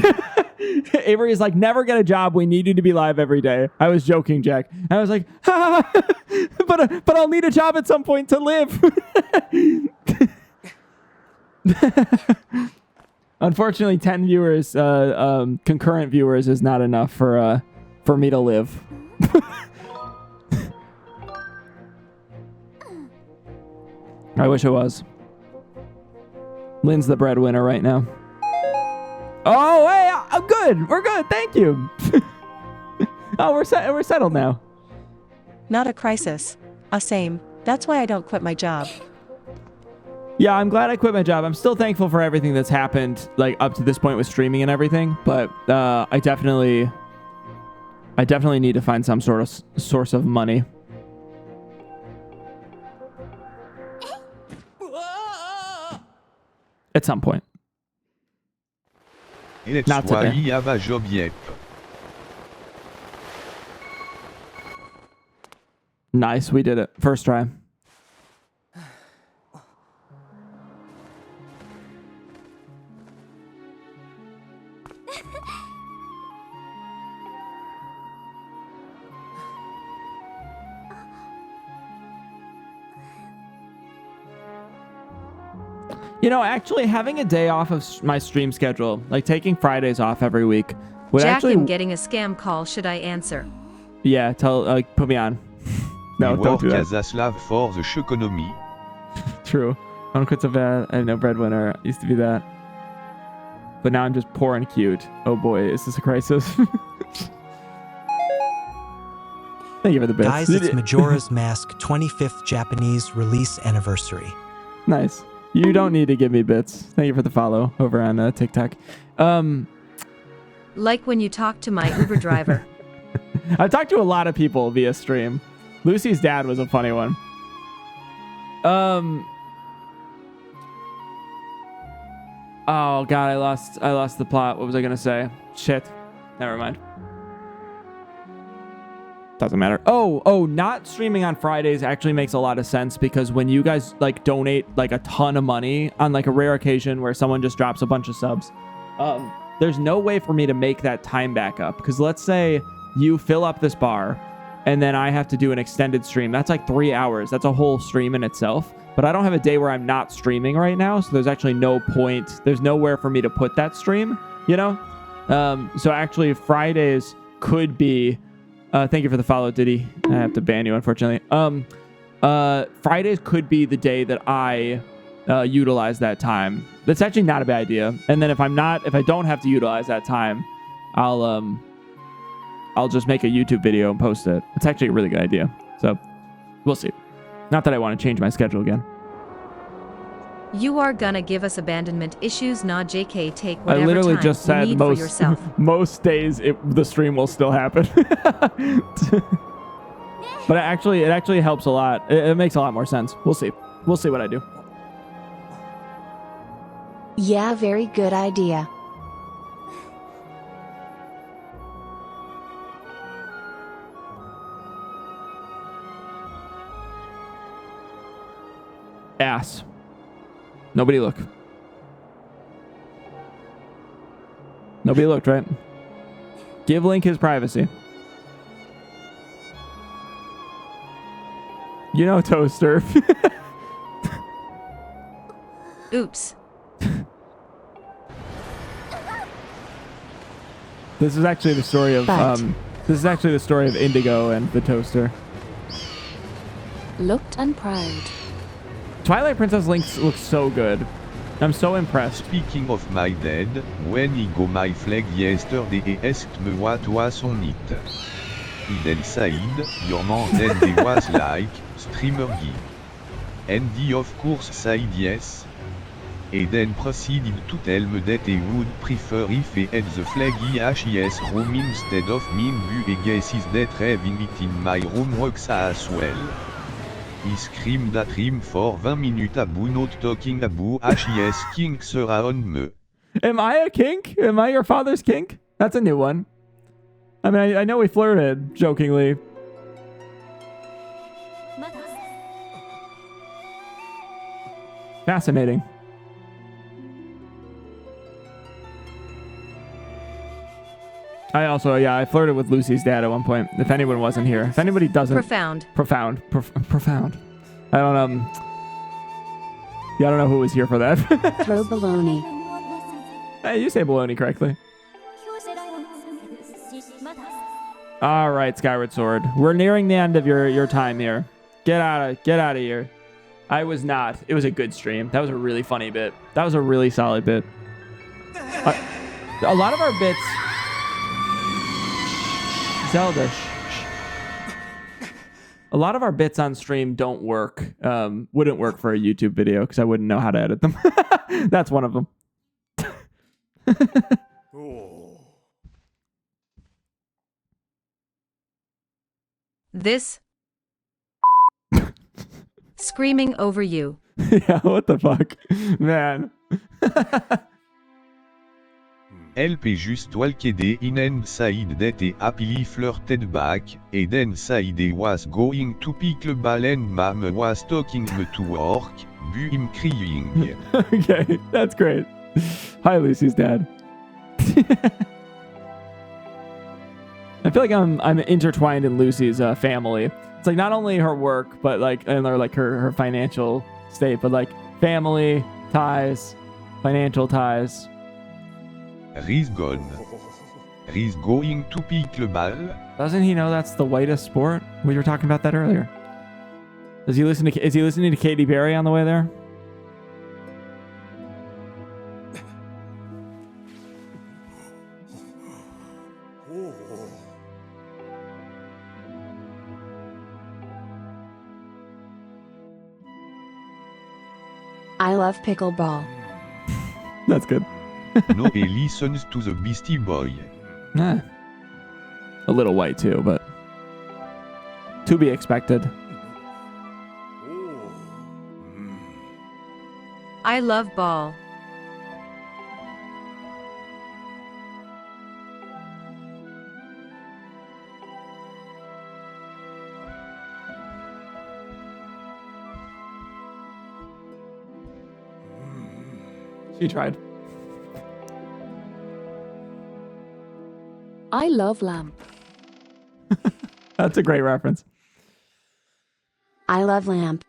Avery is like, never get a job. We need you to be live every day. I was joking, Jack. I was like, but I'll need a job at some point to live. Unfortunately, 10 viewers, concurrent viewers, is not enough for me to live. I wish it was. Lynn's the breadwinner right now. Oh, hey, I'm good. We're good. Thank you. Oh, we're settled now. Not a crisis. Same. That's why I don't quit my job. Yeah, I'm glad I quit my job. I'm still thankful for everything that's happened, like up to this point with streaming and everything. But I definitely need to find some sort of source of money. At some point. Not today. Nice, we did it. First try. You know, actually having a day off of my stream schedule, like taking Fridays off every week, would Jack, actually... I'm getting a scam call. Should I answer? Yeah, put me on. No, don't do that. Kazaslav for the economy. True. I don't quit so bad. I know breadwinner. Used to be that. But now I'm just poor and cute. Oh boy, is this a crisis? Thank you for the bits. Guys, it's Majora's Mask 25th Japanese release anniversary. Nice. You don't need to give me bits. Thank you for the follow over on TikTok. Like when you talk to my Uber driver. I've talked to a lot of people via stream. Lucy's dad was a funny one. Oh god, I lost the plot. What was I gonna say? Shit. Never mind. Doesn't matter. Oh, not streaming on Fridays actually makes a lot of sense, because when you guys like donate like a ton of money on like a rare occasion where someone just drops a bunch of subs, there's no way for me to make that time back up. Because let's say you fill up this bar and then I have to do an extended stream. That's like 3 hours. That's a whole stream in itself. But I don't have a day where I'm not streaming right now, so there's actually no point. There's nowhere for me to put that stream, you know? So actually Fridays could be... thank you for the follow, Diddy. I have to ban you, unfortunately. Fridays could be the day that I utilize that time. That's actually not a bad idea. And then if I don't have to utilize that time, I'll just make a YouTube video and post it. It's actually a really good idea. So we'll see. Not that I want to change my schedule again. You are gonna give us abandonment issues, nah JK, take whatever I literally time just you said need for yourself. most days the stream will still happen. But it actually helps a lot. It makes a lot more sense. We'll see. We'll see what I do. Yeah, very good idea. Ass. Nobody look. Nobody looked, right? Give Link his privacy. You know, Toaster. Oops. This is actually the story of Indigo and the Toaster. Looked and proud. Twilight Princess Link looks so good. I'm so impressed. Speaking of my dad, when he go my flag yesterday he asked me what was on it. He then said, your mom then they was like, streamer geek. And he of course said yes. He then proceeded to tell me that he would prefer if he had the flag EHES room instead of mean bu he guesses that having it in my room works as well. He screamed at him for 20 minutes about not talking about HES kinks around me. Am I a kink? Am I your father's kink? That's a new one. I mean, I know we flirted, jokingly. Fascinating. I flirted with Lucy's dad at one point. If anyone wasn't here. If anybody doesn't... Profound. Profound. I don't know who was here for that. Throw baloney. Hey, you say baloney correctly. All right, Skyward Sword. We're nearing the end of your time here. Get out of here. I was not. It was a good stream. That was a really funny bit. That was a really solid bit. A lot of our bits... Zelda. A lot of our bits on stream don't work. Wouldn't work for a YouTube video because I wouldn't know how to edit them. That's one of them. This screaming over you. Yeah, what the fuck? Man. LP just walked in and said that he happily flirted back, and then said he was going to pick the ball and mom was talking me to work, bu him crying. Okay, that's great. Hi, Lucy's dad. I feel like I'm intertwined in Lucy's family. It's like not only her work, but like her financial state, but like family ties, financial ties. He's gone. He's going to pick the ball. Doesn't he know that's the whitest sport? We were talking about that earlier. Is he listening to Katy Perry on the way there? I love pickleball. That's good. No, he listens to the Beastie Boy. A little white too, but to be expected. I love ball. She tried. I love lamp. That's a great reference. I love lamp.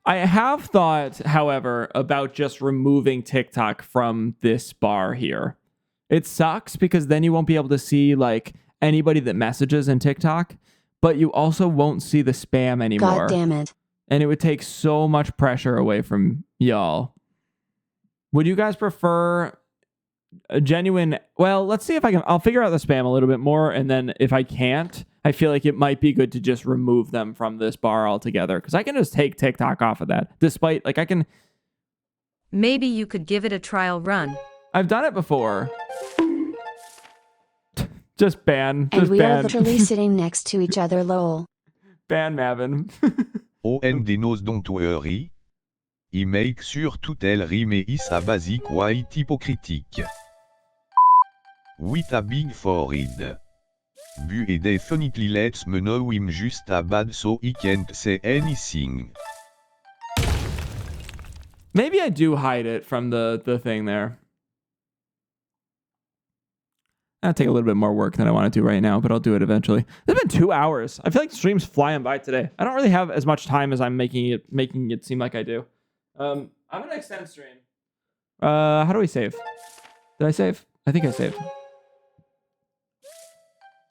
I have thought, however, about just removing TikTok from this bar here. It sucks because then you won't be able to see like anybody that messages in TikTok, but you also won't see the spam anymore. God damn it. And it would take so much pressure away from y'all. Would you guys prefer a genuine. Well, let's see if I can. I'll figure out the spam a little bit more, and then if I can't, I feel like it might be good to just remove them from this bar altogether because I can just take TikTok off of that. Despite I can. Maybe you could give it a trial run. I've done it before. Just ban. And Just we ban. are literally sitting next to each other, lol. Ban Mavin. On des knows don't worry. I make sure to tell rime is a basic white hypocritique. With a big forehead. Bu et definitely lets me know him just a bad so he can't say anything. Maybe I do hide it from the thing there. That'll take a little bit more work than I want to do right now, but I'll do it eventually. It's been 2 hours. I feel like stream's flying by today. I don't really have as much time as I'm making it seem like I do. I'm gonna extend stream. How do we save? Did I save? I think I saved.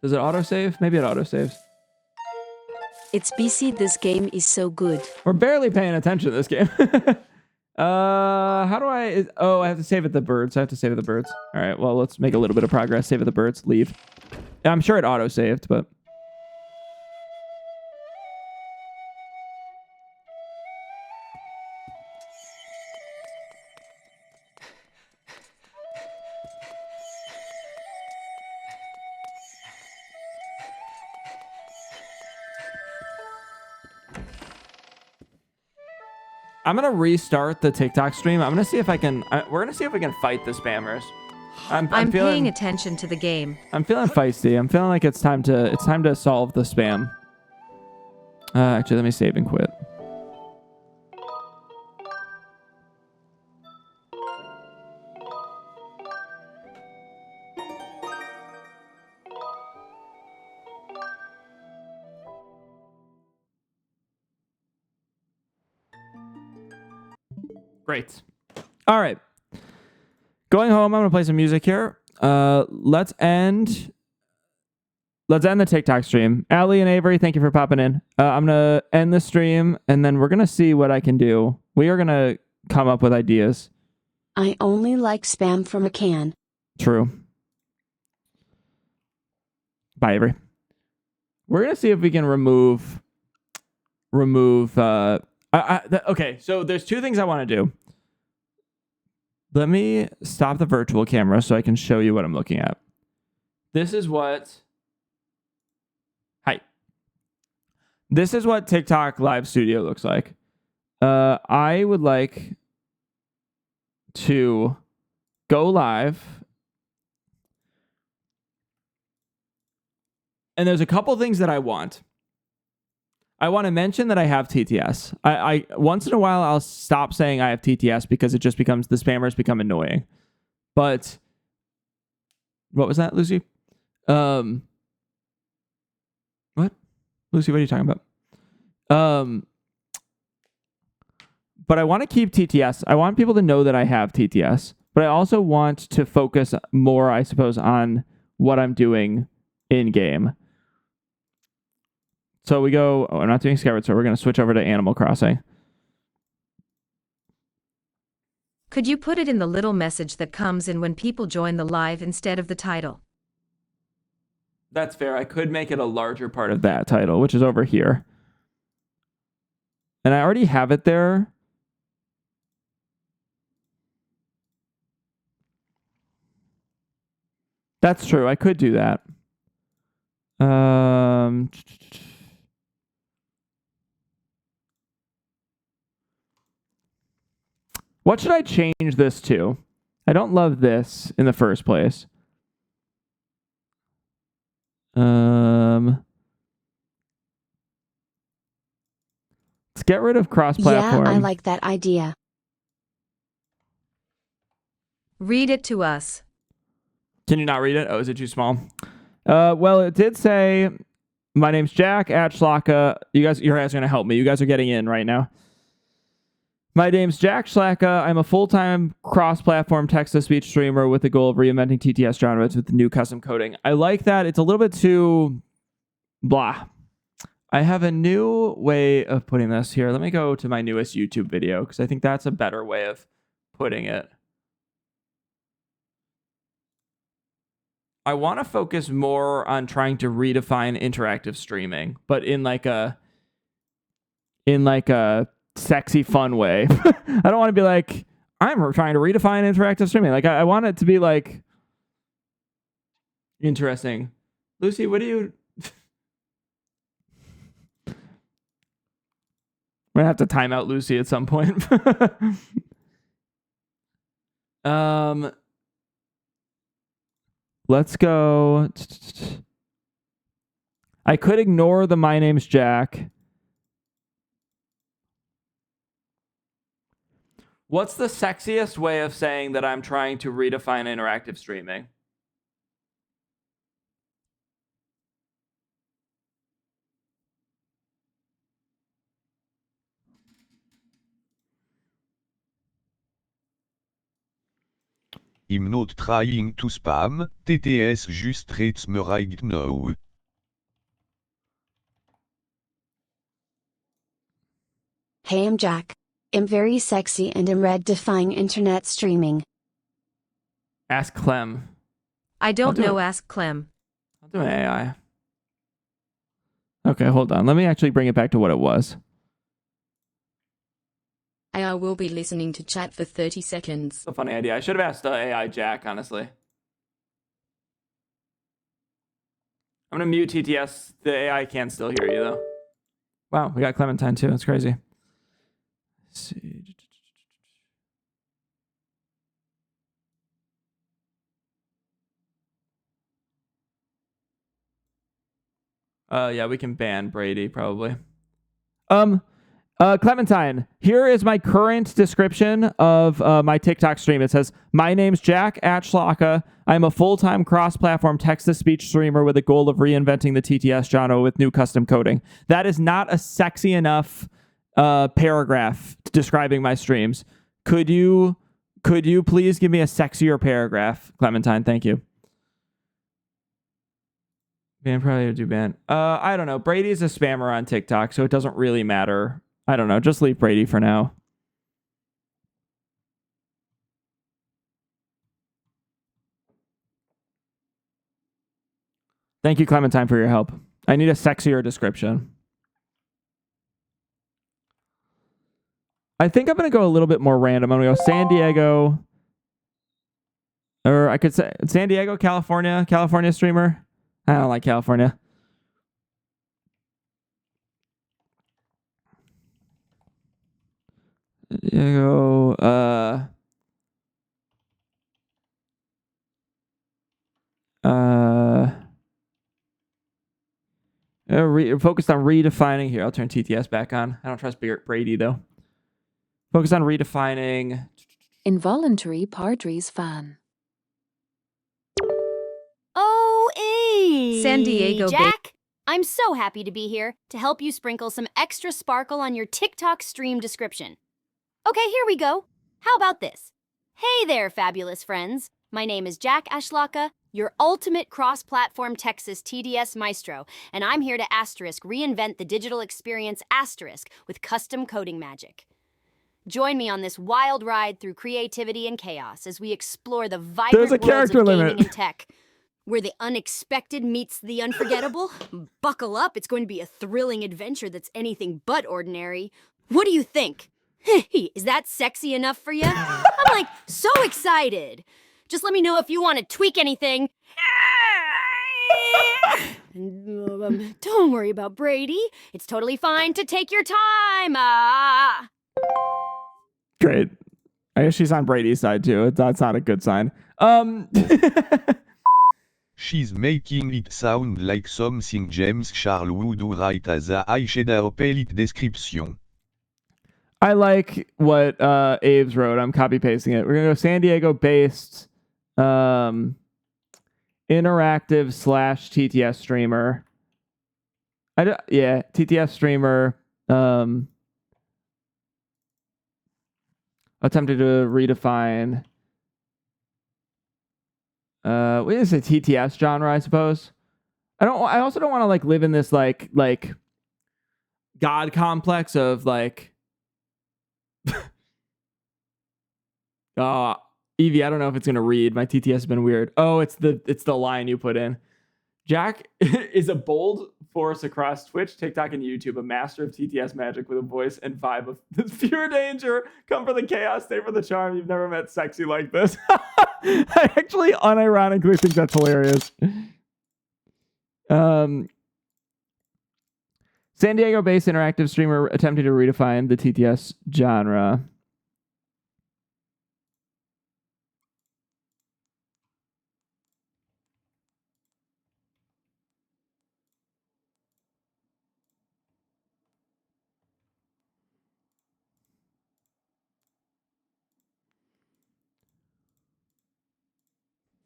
Does it auto save? Maybe it auto saves. It's BC, this game is so good. We're barely paying attention to this game. How do I? Oh, I have to save at the birds. I have to save at the birds. All right. Well, let's make a little bit of progress. Save at the birds. Leave. Yeah, I'm sure it auto saved, but. I'm gonna restart the TikTok stream. I'm gonna see if I can. We're gonna see if we can fight the spammers. I'm feeling, paying attention to the game. I'm feeling feisty. I'm feeling like it's time to solve the spam. Actually, let me save and quit. Great. All right. Going home, I'm going to play some music here. Let's end the TikTok stream. Allie and Avery, thank you for popping in. I'm going to end the stream, and then we're going to see what I can do. We are going to come up with ideas. I only like spam from a can. True. Bye, Avery. We're going to see if we can remove... okay, so there's two things I want to do. Let me stop the virtual camera so I can show you what I'm looking at. This is what... Hi. This is what TikTok Live Studio looks like. I would like to go live. And there's a couple things that I want. I want to mention that I have TTS. I once in a while I'll stop saying I have TTS because it just becomes the spammers become annoying. But what was that, Lucy? What? Lucy, what are you talking about? But I want to keep TTS. I want people to know that I have TTS. But I also want to focus more, I suppose, on what I'm doing in game. So we go, I'm not doing Skyward Sword. We're going to switch over to Animal Crossing. Could you put it in the little message that comes in when people join the live instead of the title? That's fair. I could make it a larger part of that title, which is over here. And I already have it there. That's true. I could do that. What should I change this to? I don't love this in the first place. Let's get rid of cross-platform. Yeah, I like that idea. Read it to us. Can you not read it? Oh, is it too small? Well, it did say, my name's Jack at Schlaka. You guys are going to help me. You guys are getting in right now. My name's Jack Schlaka. I'm a full-time cross-platform text-to-speech streamer with the goal of reinventing TTS genres with the new custom coding. I like that. It's a little bit too blah. I have a new way of putting this here. Let me go to my newest YouTube video because I think that's a better way of putting it. I want to focus more on trying to redefine interactive streaming, but in like a sexy, fun way. I don't want to be like, I'm trying to redefine interactive streaming. Like, I want it to be like interesting. Lucy, what do you? We're gonna have to time out Lucy at some point. Let's go. I could ignore the my name's Jack. What's the sexiest way of saying that I'm trying to redefine interactive streaming? I'm not trying to spam, TTS just rates me right now. Hey, I'm Jack. I'm very sexy and I'm redefying internet streaming. Ask Clem. I don't know, ask Clem. I'll do an AI. Okay, hold on. Let me actually bring it back to what it was. AI will be listening to chat for 30 seconds. It's a funny idea. I should have asked AI Jack, honestly. I'm going to mute TTS. The AI can still hear you, though. Wow, we got Clementine, too. That's crazy. Let's see. Yeah, we can ban Brady, probably. Clementine, here is my current description of my TikTok stream. It says, my name's Jack Ashlaka. I'm a full-time cross-platform text-to-speech streamer with a goal of reinventing the TTS genre with new custom coding. That is not a sexy enough paragraph describing my streams. Could you please give me a sexier paragraph, Clementine? Thank you. Ban, probably do ban. I don't know. Brady's a spammer on TikTok, so it doesn't really matter. I don't know. Just leave Brady for now. Thank you, Clementine, for your help. I need a sexier description. I think I'm going to go a little bit more random. I'm going to go San Diego. Or I could say San Diego, California streamer. I don't like California. Diego, focused on redefining here. I'll turn TTS back on. I don't trust Brady though. Focus on redefining. Involuntary Padres fan. Oh, San Diego, Jack! I'm so happy to be here to help you sprinkle some extra sparkle on your TikTok stream description. Okay, here we go. How about this? Hey there, fabulous friends. My name is Jack Ashlaka, your ultimate cross-platform Texas TDS maestro, and I'm here to reinvent the digital experience with custom coding magic. Join me on this wild ride through creativity and chaos as we explore the vibrant worlds of gaming and tech, where the unexpected meets the unforgettable. Buckle up, it's going to be a thrilling adventure that's anything but ordinary. What do you think? Is that sexy enough for you? I'm like so excited. Just let me know if you want to tweak anything. Don't worry about Brady. It's totally fine to take your time. Great. I guess she's on Brady's side too. That's not a good sign. She's making it sound like something James Charles would write as a I should pellet description. I like what Abe's wrote. I'm copy pasting it. We're gonna go San Diego based interactive / TTS streamer. TTS streamer. Attempted to redefine. What is a TTS genre? I suppose. I also don't want to like live in this like God complex of like. Evie, I don't know if it's gonna read. My TTS has been weird. Oh, it's the line you put in. Jack is a bold force across Twitch, TikTok, and YouTube, a master of TTS magic with a voice and vibe of pure danger. Come for the chaos, stay for the charm. You've never met sexy like this. I actually unironically think that's hilarious. San Diego-based interactive streamer attempting to redefine the TTS genre.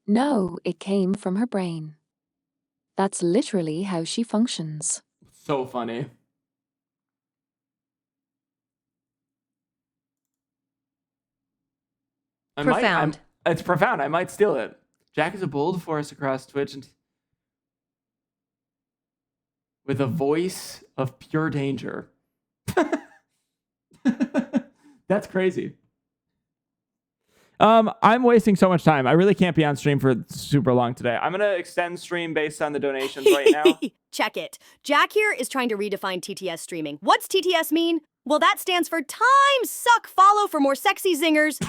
No, it came from her brain. That's literally how she functions. So funny. Profound. It's profound. I might steal it. Jack is a bold force across Twitch and with a voice of pure danger. That's crazy. I'm wasting so much time. I really can't be on stream for super long today. I'm gonna extend stream based on the donations right now. Check it. Jack here is trying to redefine TTS streaming. What's TTS mean? Well, that stands for time suck follow for more sexy zingers.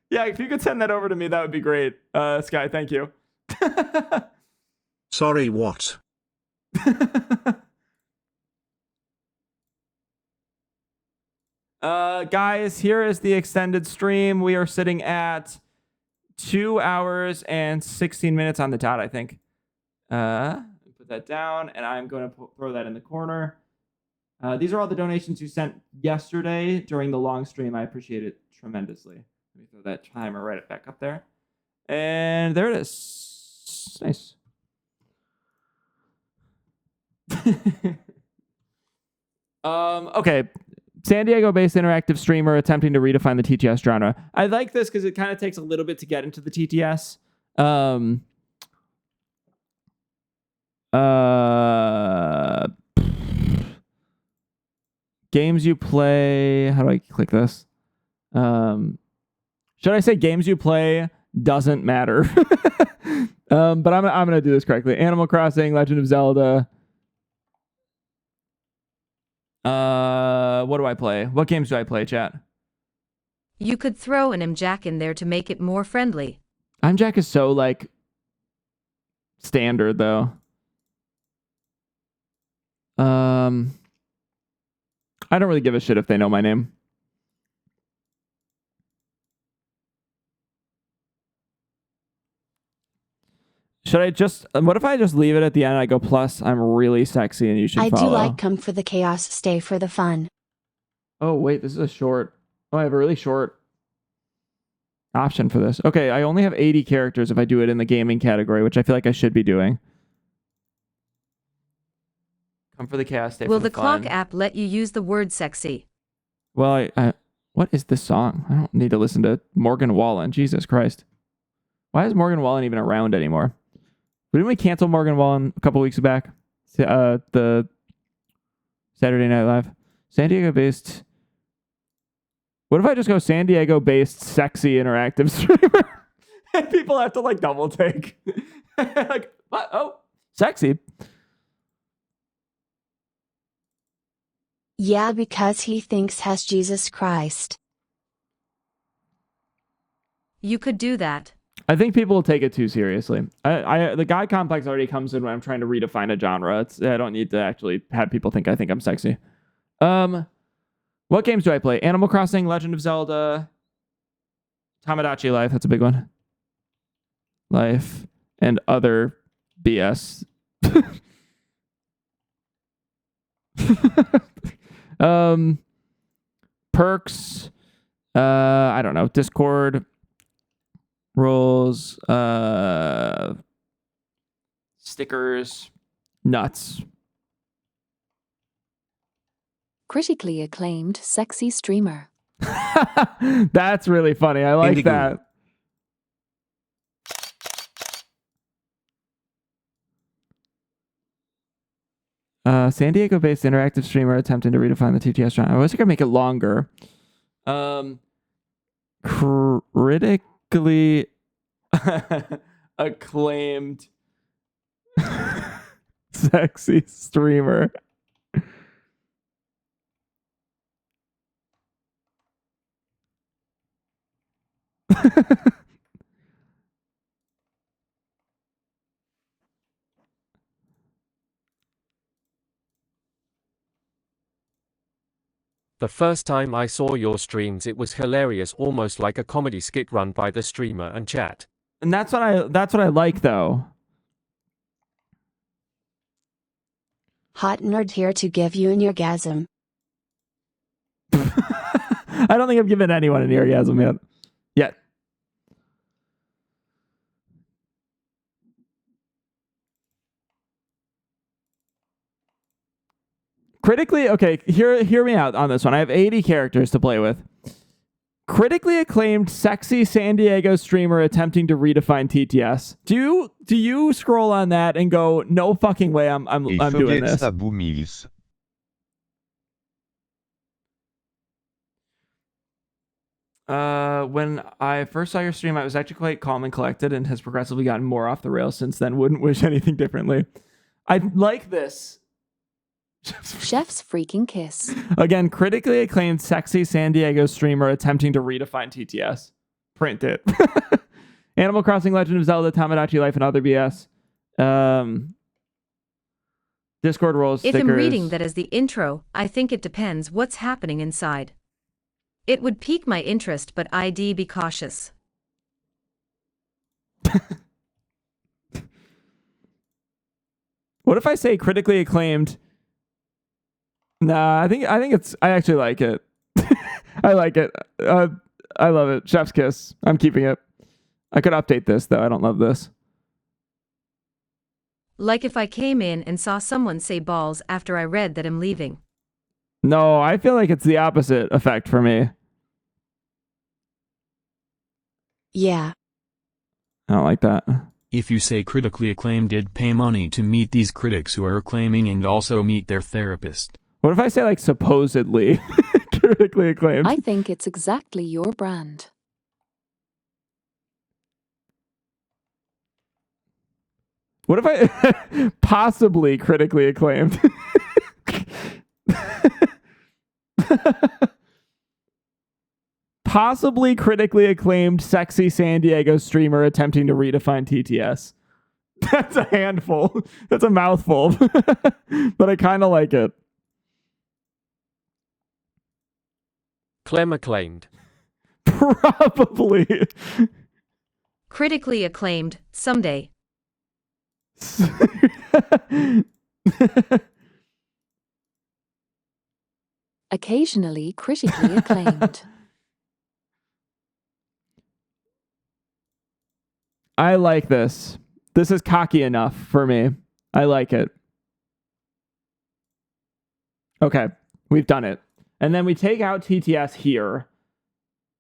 Yeah, if you could send that over to me, that would be great. Sky, thank you. Sorry, what? Guys, here is the extended stream. We are sitting at 2 hours and 16 minutes on the dot, I think. Put that down, and I'm going to throw that in the corner. These are all the donations you sent yesterday during the long stream. I appreciate it tremendously. Let me throw that timer right back up there. And there it is. Nice. Okay. San Diego-based interactive streamer attempting to redefine the TTS genre. I like this because it kind of takes a little bit to get into the TTS. Games you play. How do I click this? Should I say games you play doesn't matter? But I'm gonna do this correctly. Animal Crossing, Legend of Zelda. What do I play? What games do I play, chat? You could throw an MJack in there to make it more friendly. MJack is so, like, standard, though. I don't really give a shit if they know my name. Should I just... What if I just leave it at the end and I go, plus, I'm really sexy and you should follow? I do like come for the chaos, stay for the fun. Oh, wait, this is a short. Oh, I have a really short option for this. Okay, I only have 80 characters if I do it in the gaming category, which I feel like I should be doing. Come for the chaos, stay Will for the fun. the clock app let you use the word sexy? Well, what is this song? I don't need to listen to Morgan Wallen. Jesus Christ. Why is Morgan Wallen even around anymore? Didn't we cancel Morgan Wallen a couple weeks back? The Saturday Night Live. San Diego-based... What if I just go San Diego-based sexy interactive streamer? And people have to, like, double take. Like, what? Oh, sexy. Yeah, because he thinks has Jesus Christ. You could do that. I think people will take it too seriously. The guy complex already comes in when I'm trying to redefine a genre. I don't need to actually have people think I think I'm sexy. What games do I play? Animal Crossing, Legend of Zelda, Tamagotchi Life. That's a big one. Life and other BS. Perks. I don't know. Discord. Rolls, stickers, nuts. Critically acclaimed sexy streamer. That's really funny. I like Indigo. that. San Diego-based interactive streamer attempting to redefine the TTS genre. I wish I could make it longer. critically acclaimed sexy streamer. The first time I saw your streams, it was hilarious, almost like a comedy skit run by the streamer and chat. And that's what I like though. Hot nerd here to give you an orgasm. I don't think I've given anyone an orgasm yet. Critically, okay, hear me out on this one. I have 80 characters to play with. Critically acclaimed sexy San Diego streamer attempting to redefine TTS. Do you scroll on that and go, no fucking way, I'm doing this? When I first saw your stream, I was actually quite calm and collected and has progressively gotten more off the rails since then. Wouldn't wish anything differently. I like this. Chef's freaking kiss. Again, critically acclaimed sexy San Diego streamer attempting to redefine TTS. Print it. Animal Crossing, Legend of Zelda, Tamagotchi Life, and other BS. Discord roles, stickers. If I'm reading that as the intro, I think it depends what's happening inside. It would pique my interest, but I'd be cautious. What if I say critically acclaimed? Nah, I think I actually like it. I like it. I love it. Chef's kiss. I'm keeping it. I could update this though. I don't love this. Like if I came in and saw someone say balls after I read that I'm leaving. No, I feel like it's the opposite effect for me. Yeah. I don't like that. If you say critically acclaimed did pay money to meet these critics who are acclaiming and also meet their therapist. What if I say like supposedly critically acclaimed? I think it's exactly your brand. What if I possibly critically acclaimed? Possibly critically acclaimed sexy San Diego streamer attempting to redefine TTS. That's a handful. That's a mouthful. But I kind of like it. Clem acclaimed. Probably. Critically acclaimed, someday. Occasionally critically acclaimed. I like this. This is cocky enough for me. I like it. Okay, we've done it. And then we take out TTS here.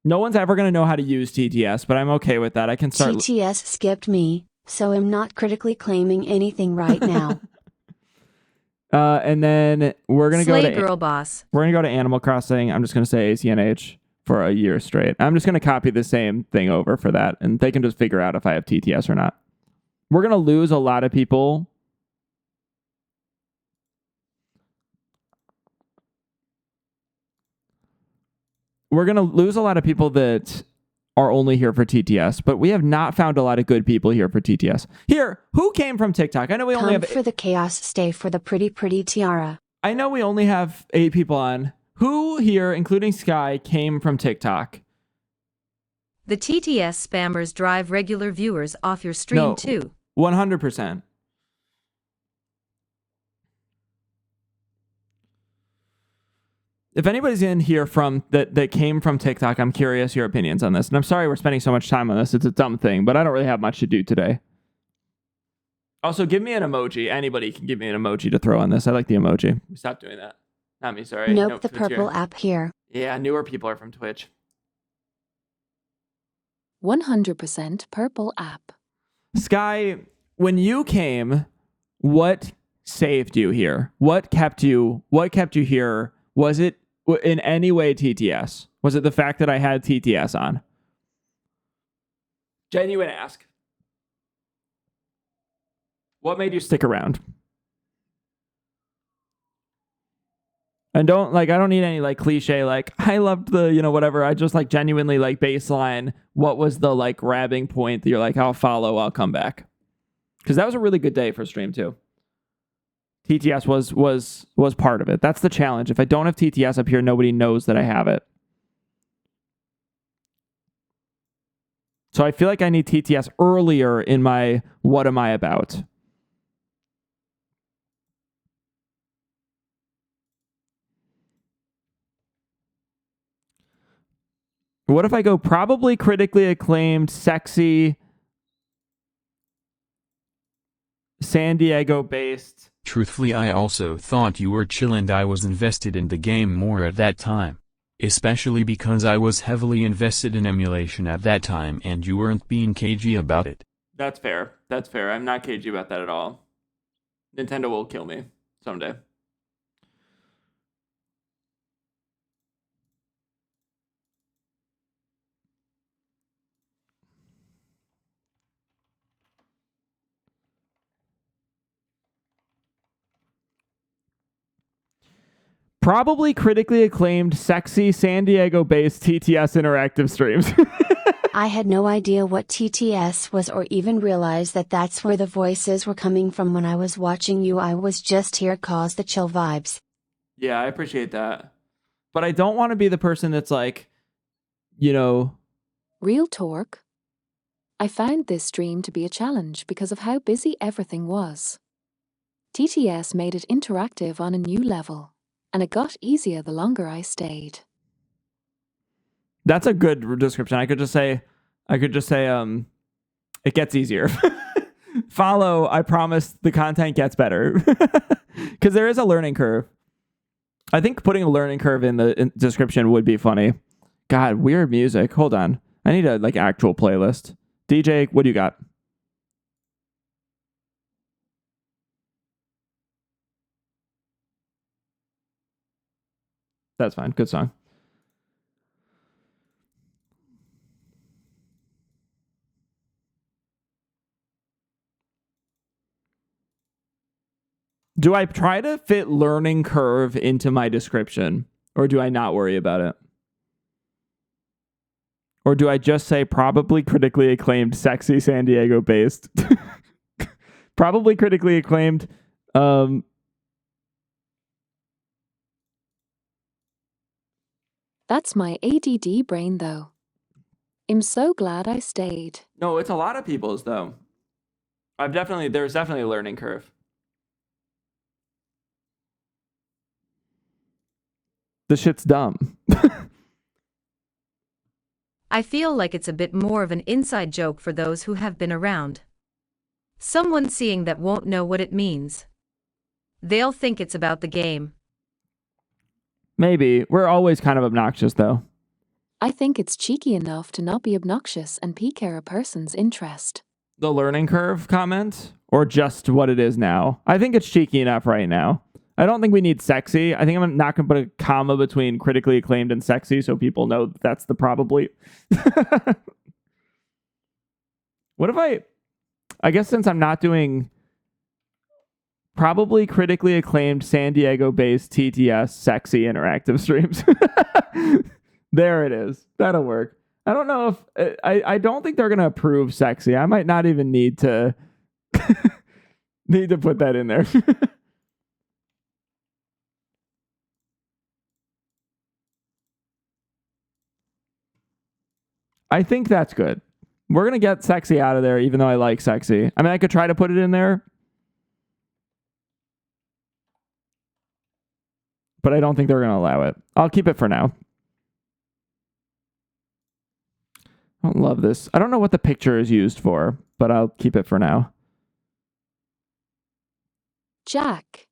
No one's ever going to know how to use TTS, but I'm okay with that. I can start... TTS skipped me, so I'm not critically claiming anything right now. And then we're going to go to... Girl boss. We're going to go to Animal Crossing. I'm just going to say ACNH for a year straight. I'm just going to copy the same thing over for that, and they can just figure out if I have TTS or not. We're going to lose a lot of people. We're going to lose a lot of people that are only here for TTS, but we have not found a lot of good people here for TTS. Here, who came from TikTok? I know we only have... Come for the chaos, stay for the pretty tiara. I know we only have 8 people on. Who here, including Sky, came from TikTok? The TTS spammers drive regular viewers off your stream too. 100%. If anybody's in here from that came from TikTok, I'm curious your opinions on this. And I'm sorry we're spending so much time on this. It's a dumb thing, but I don't really have much to do today. Also, give me an emoji. Anybody can give me an emoji to throw on this. I like the emoji. Stop doing that. Not me, sorry. Nope, the purple app here. Yeah, newer people are from Twitch. 100% purple app. Sky, when you came, what saved you here? What kept you here? Was it in any way TTS? Was it the fact that I had TTS on? Genuine ask. What made you stick around? And I don't need any like cliche, like I loved the, whatever. I just like genuinely like baseline. What was the like grabbing point that you're like, I'll follow, I'll come back. Because that was a really good day for stream too. TTS was part of it. That's the challenge. If I don't have TTS up here, nobody knows that I have it. So I feel like I need TTS earlier in my what am I about? What if I go probably critically acclaimed, sexy, San Diego based? Truthfully, I also thought you were chill and I was invested in the game more at that time. Especially because I was heavily invested in emulation at that time and you weren't being cagey about it. That's fair. That's fair. I'm not cagey about that at all. Nintendo will kill me someday. Probably critically acclaimed, sexy, San Diego-based TTS interactive streams. I had no idea what TTS was or even realized that that's where the voices were coming from when I was watching you. I was just here cause the chill vibes. Yeah, I appreciate that. But I don't want to be the person that's like, Real talk. I found this stream to be a challenge because of how busy everything was. TTS made it interactive on a new level. And it got easier the longer I stayed. That's a good description. I could just say, it gets easier. Follow, I promise the content gets better. Because there is a learning curve. I think putting a learning curve in the description would be funny. God, weird music. Hold on. I need a actual playlist. DJ, what do you got? That's fine. Good song. Do I try to fit learning curve into my description, or do I not worry about it? Or do I just say probably critically acclaimed, sexy San Diego based? Probably critically acclaimed. That's my ADD brain though. I'm so glad I stayed. No, it's a lot of people's though. There's definitely a learning curve. This shit's dumb. I feel like it's a bit more of an inside joke for those who have been around. Someone seeing that won't know what it means. They'll think it's about the game. Maybe. We're always kind of obnoxious though. I think it's cheeky enough to not be obnoxious and pique a person's interest. The learning curve comment? Or just what it is now? I think it's cheeky enough right now. I don't think we need sexy. I think I'm not going to put a comma between critically acclaimed and sexy so people know that's the probably. What if I guess since I'm not doing probably critically acclaimed San Diego-based TTS sexy interactive streams. There it is. That'll work. I don't know if I don't think they're going to approve sexy. I might not even need to put that in there. I think that's good. We're going to get sexy out of there, even though I like sexy. I mean, I could try to put it in there, but I don't think they're going to allow it. I'll keep it for now. I don't love this. I don't know what the picture is used for, but I'll keep it for now. Jack,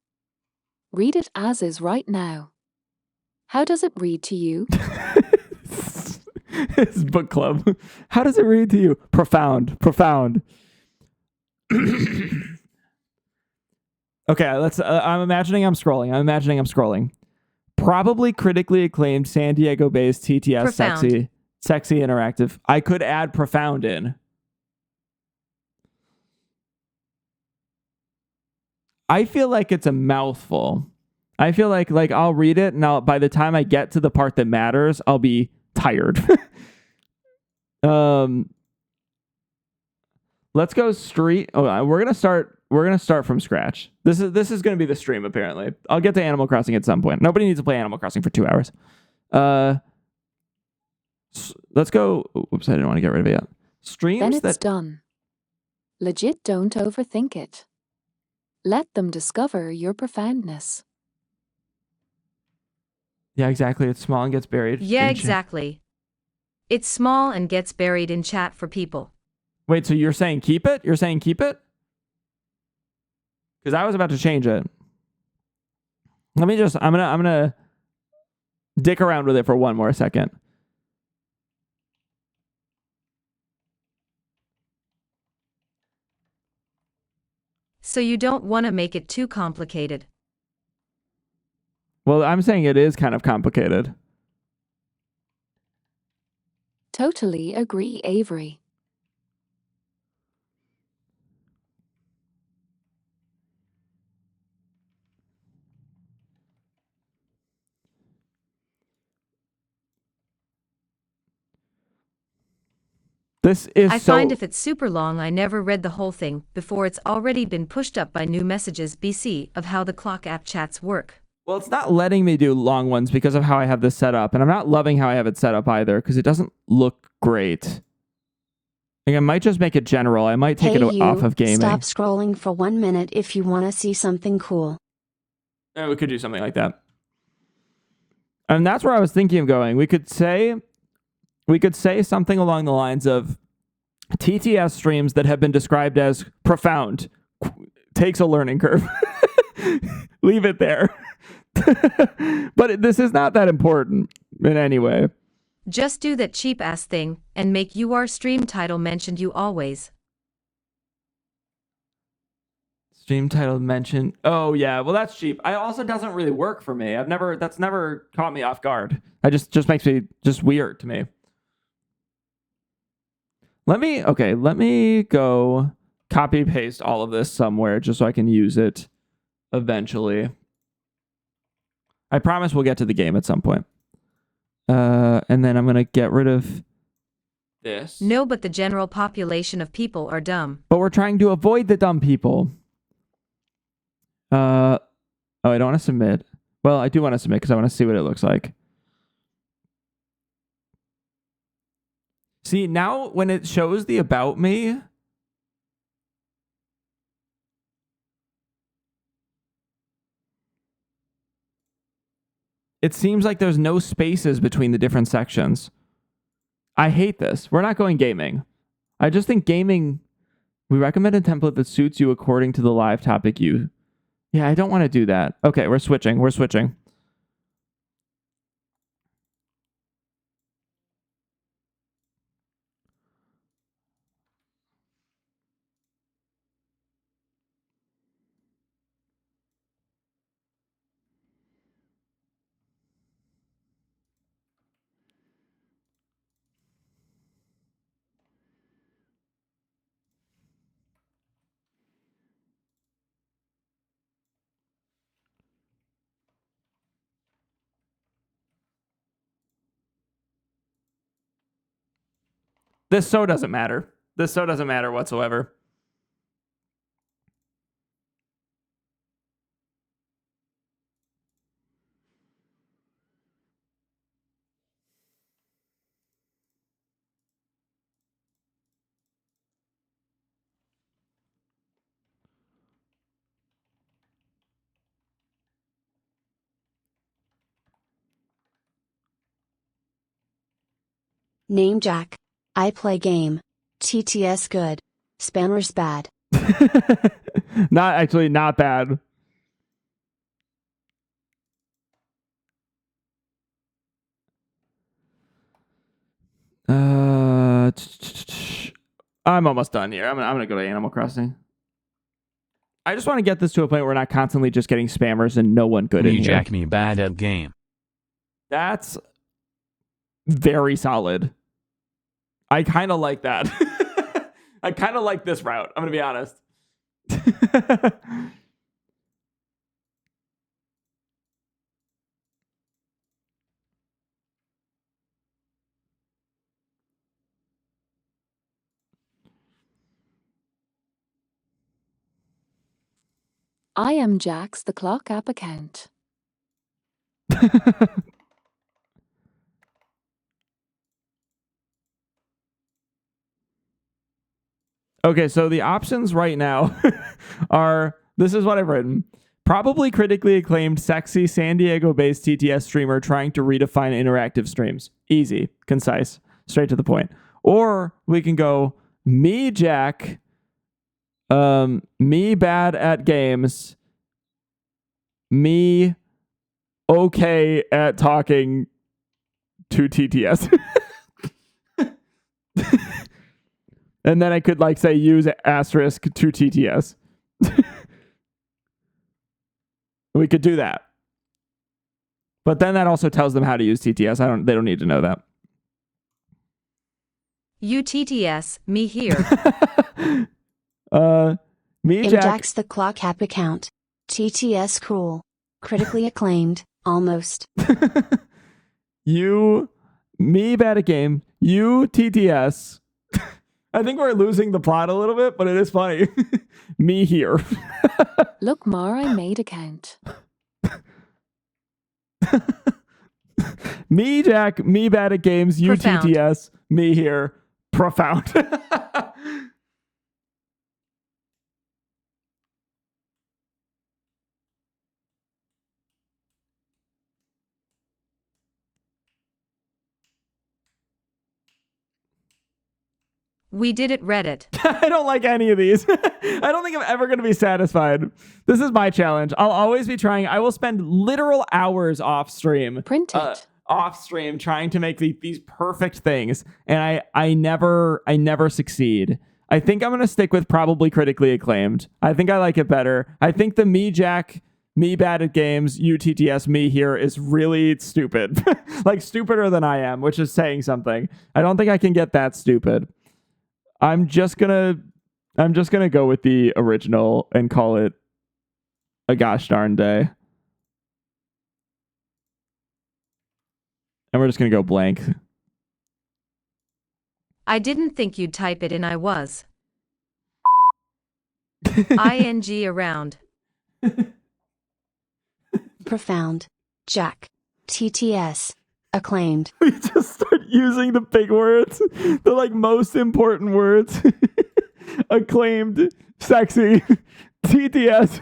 read it as is right now. How does it read to you? It's book club. How does it read to you? Profound. Profound. Okay, I'm imagining I'm scrolling. Probably critically acclaimed San Diego-based TTS Profound. sexy interactive. I could add profound in. I feel like it's a mouthful. I feel like I'll read it and by the time I get to the part that matters, I'll be tired. Let's go street. Oh, we're gonna start from scratch. This is gonna be the stream apparently. I'll get to Animal Crossing at some point. Nobody needs to play Animal Crossing for 2 hours. Let's go. Oops, I didn't want to get rid of it yet. Streams Then it's done. Legit, don't overthink it. Let them discover your profoundness. Yeah, exactly. It's small and gets buried. Yeah, exactly. It's small and gets buried in chat for people. Wait, so you're saying keep it? You're saying keep it? Because I was about to change it. I'm gonna dick around with it for one more second. So you don't want to make it too complicated. Well, I'm saying it is kind of complicated. Totally agree, Avery. I find if it's super long, I never read the whole thing before it's already been pushed up by new messages BC of how the clock app chats work. Well, it's not letting me do long ones because of how I have this set up. And I'm not loving how I have it set up either because it doesn't look great. I might just make it general. I might take it off of gaming. Stop scrolling for 1 minute if you want to see something cool. Yeah, we could do something like that. And that's where I was thinking of going. We could say something along the lines of TTS streams that have been described as profound takes a learning curve. Leave it there. But this is not that important in any way. Just do that cheap ass thing and make your stream title mentioned you always. Stream title mentioned. Oh yeah, well that's cheap. I also doesn't really work for me. That's never caught me off guard. I just makes me just weird to me. Let me go copy paste all of this somewhere just so I can use it eventually. I promise we'll get to the game at some point. And then I'm going to get rid of this. No, but the general population of people are dumb. But we're trying to avoid the dumb people. I don't want to submit. Well, I do want to submit because I want to see what it looks like. See, now when it shows the about me, it seems like there's no spaces between the different sections. I hate this. We're not going gaming. I just think gaming, we recommend a template that suits you according to the live topic you... Yeah, I don't want to do that. Okay, we're switching. This so doesn't matter. This so doesn't matter whatsoever. Name Jack. I play game. TTS good. Spammers bad. Not bad. I'm almost done here. I'm gonna go to Animal Crossing. I just want to get this to a point where we're not constantly just getting spammers and no one good in here. Jack me bad at game. That's very solid. I kind of like that. I kind of like this route. I'm going to be honest. I am Jax, the clock app account. Okay, so the options right now are, this is what I've written. Probably critically acclaimed, sexy, San Diego-based TTS streamer trying to redefine interactive streams. Easy, concise, straight to the point. Or we can go, me, Jack, me bad at games, me okay at talking to TTS. And then I could like say use asterisk to TTS. We could do that. But then that also tells them how to use TTS. They don't need to know that. You TTS, me here. Me Jack. Jax the clock app account. TTS cool. Critically acclaimed, almost. You, me bad at game. You TTS. I think we're losing the plot a little bit, but it is funny. Me here. Look, Mar, I made account. Me Jack, me bad at games. You Profound. TTS. Me here. Profound. We did it, Reddit. I don't like any of these. I don't think I'm ever going to be satisfied. This is my challenge. I'll always be trying. I will spend literal hours off stream. Print it. Off stream trying to make these perfect things. And I never succeed. I think I'm going to stick with probably critically acclaimed. I think I like it better. I think the me Jack, me bad at games, you TTS, me here is really stupid. Like stupider than I am, which is saying something. I don't think I can get that stupid. I'm just gonna go with the original and call it a gosh darn day. And we're just gonna go blank. I didn't think you'd type it in. I was. ING around. Profound. Jack. TTS. Acclaimed. We just start using the big words, the like most important words. Acclaimed, sexy, TTS.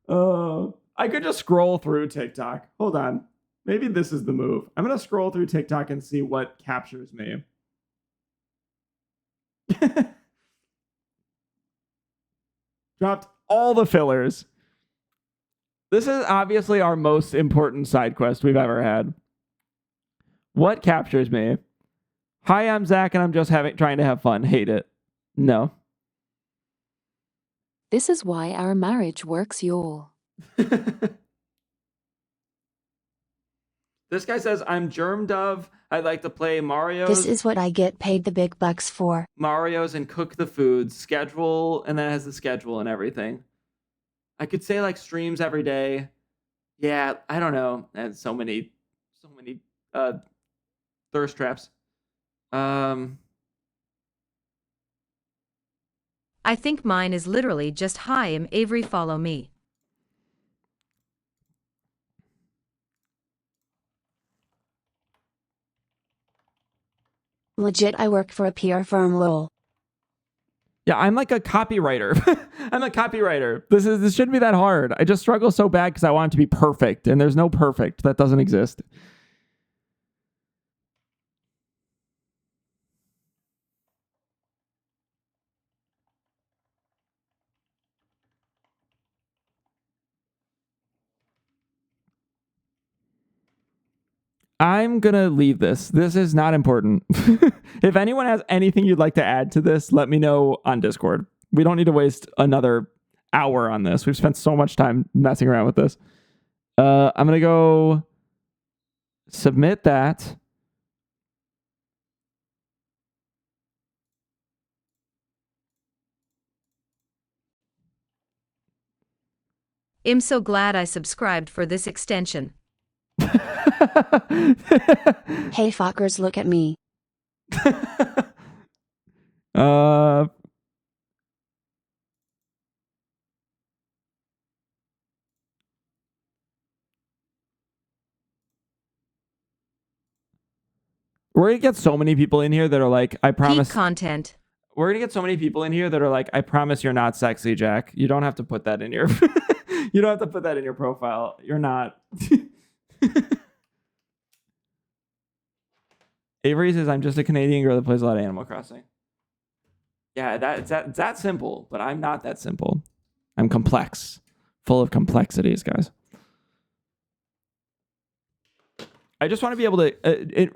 I could just scroll through TikTok. Hold on. Maybe this is the move. I'm going to scroll through TikTok and see what captures me. Dropped all the fillers. This is obviously our most important side quest we've ever had. What captures me? Hi, I'm Zach, and I'm just trying to have fun. Hate it. No. This is why our marriage works, y'all. This guy says, I'm Germ Dove. I'd like to play Mario's. This is what I get paid the big bucks for. Mario's and cook the foods. Schedule, and then it has the schedule and everything. I could say like streams every day. Yeah, I don't know. And so many thirst traps. I think mine is literally just hi, I'm Avery, follow me. Legit, I work for a PR firm, lol. Yeah, I'm like a copywriter. I'm a copywriter. This shouldn't be that hard. I just struggle so bad because I want it to be perfect, and there's no perfect. That doesn't exist. I'm going to leave this. This is not important. If anyone has anything you'd like to add to this, let me know on Discord. We don't need to waste another hour on this. We've spent so much time messing around with this. I'm going to go submit that. I'm so glad I subscribed for this extension. Hey fuckers, look at me. We're gonna get so many people in here that are like, I promise. Peak content. We're gonna get so many people in here that are like, I promise you're not sexy, Jack. You don't have to put that in your you don't have to put that in your profile. You're not. Avery says, I'm just a Canadian girl that plays a lot of Animal Crossing. Yeah, it's that simple, but I'm not that simple. I'm complex. Full of complexities, guys. I just want to be able to...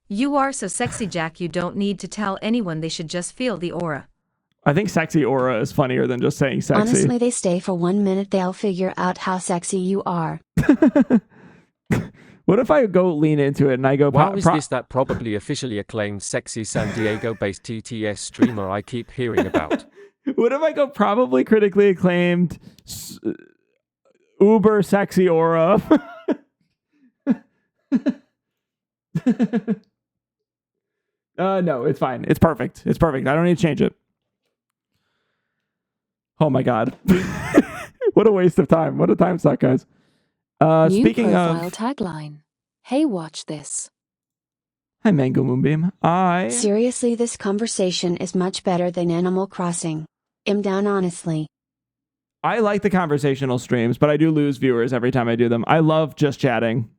You are so sexy, Jack, you don't need to tell anyone. They should just feel the aura. I think sexy aura is funnier than just saying sexy. Honestly, they stay for 1 minute, they'll figure out how sexy you are. What if I go lean into it and I go... Wow, is this that probably officially acclaimed sexy San Diego-based TTS streamer I keep hearing about? What if I go probably critically acclaimed uber sexy aura? No, it's fine. It's perfect. It's perfect. I don't need to change it. Oh my god. What a waste of time. What a time suck, guys. New Speaking profile of... tagline. Hey, watch this. Hi, Mango Moonbeam. Seriously, this conversation is much better than Animal Crossing. I'm down, honestly. I like the conversational streams, but I do lose viewers every time I do them. I love just chatting.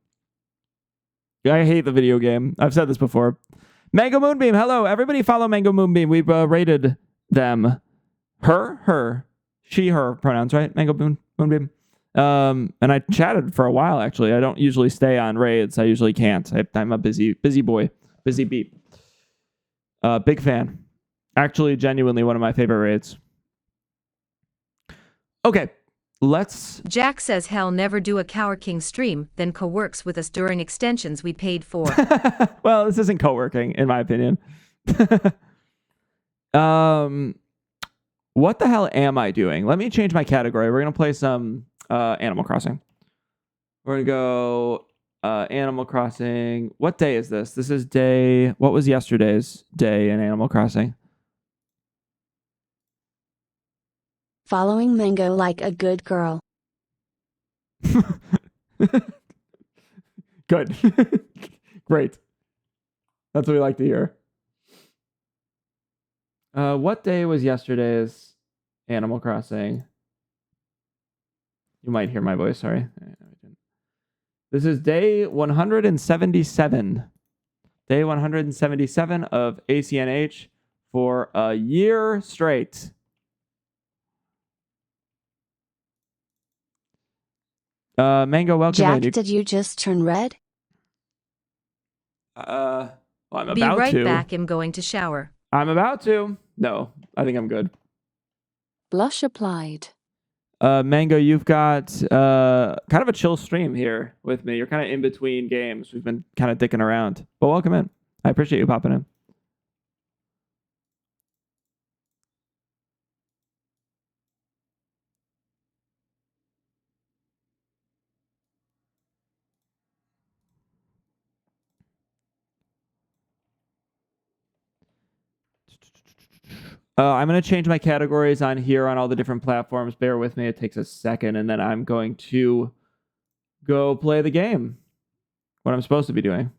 I hate the video game. I've said this before. Mango Moonbeam, hello. Everybody follow Mango Moonbeam. We've rated them. Her, she, her pronouns, right? Mango Moonbeam. And I chatted for a while, actually. I don't usually stay on raids. I usually can't. I'm a busy boy. Busy beat. Big fan. Actually, genuinely one of my favorite raids. Okay, let's... Jack says he'll never do a Cower King stream, then co-works with us during extensions we paid for. Well, this isn't co-working, in my opinion. What the hell am I doing? Let me change my category. We're going to play some Animal Crossing. We're going to go Animal Crossing. What day is this? This is day... What was yesterday's day in Animal Crossing? Following Mango like a good girl. Good. Great. That's what we like to hear. What day was yesterday's Animal Crossing? You might hear my voice, sorry. This is day 177. Day 177 of ACNH for a year straight. Mango, welcome Jack, in. did you just turn red? Well, I'm Be about right to. back. I'm going to shower. I'm about to. No, I think I'm good. Blush applied. Mango, you've got kind of a chill stream here with me. You're kind of in between games. We've been kind of dicking around. But welcome in. I appreciate you popping in. I'm going to change my categories on here on all the different platforms. Bear with me. It takes a second, and then I'm going to go play the game. What I'm supposed to be doing.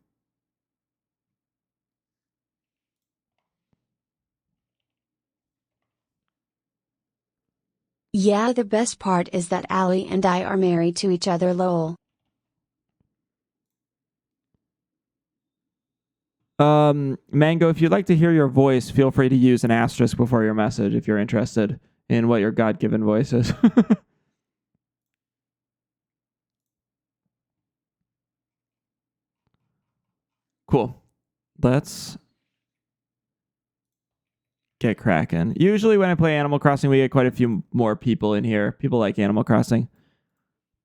Yeah, the best part is that Allie and I are married to each other, lol. Mango, if you'd like to hear your voice, feel free to use an asterisk before your message if you're interested in what your God-given voice is. Cool. Let's get cracking. Usually when I play Animal Crossing, we get quite a few more people in here. People like Animal Crossing.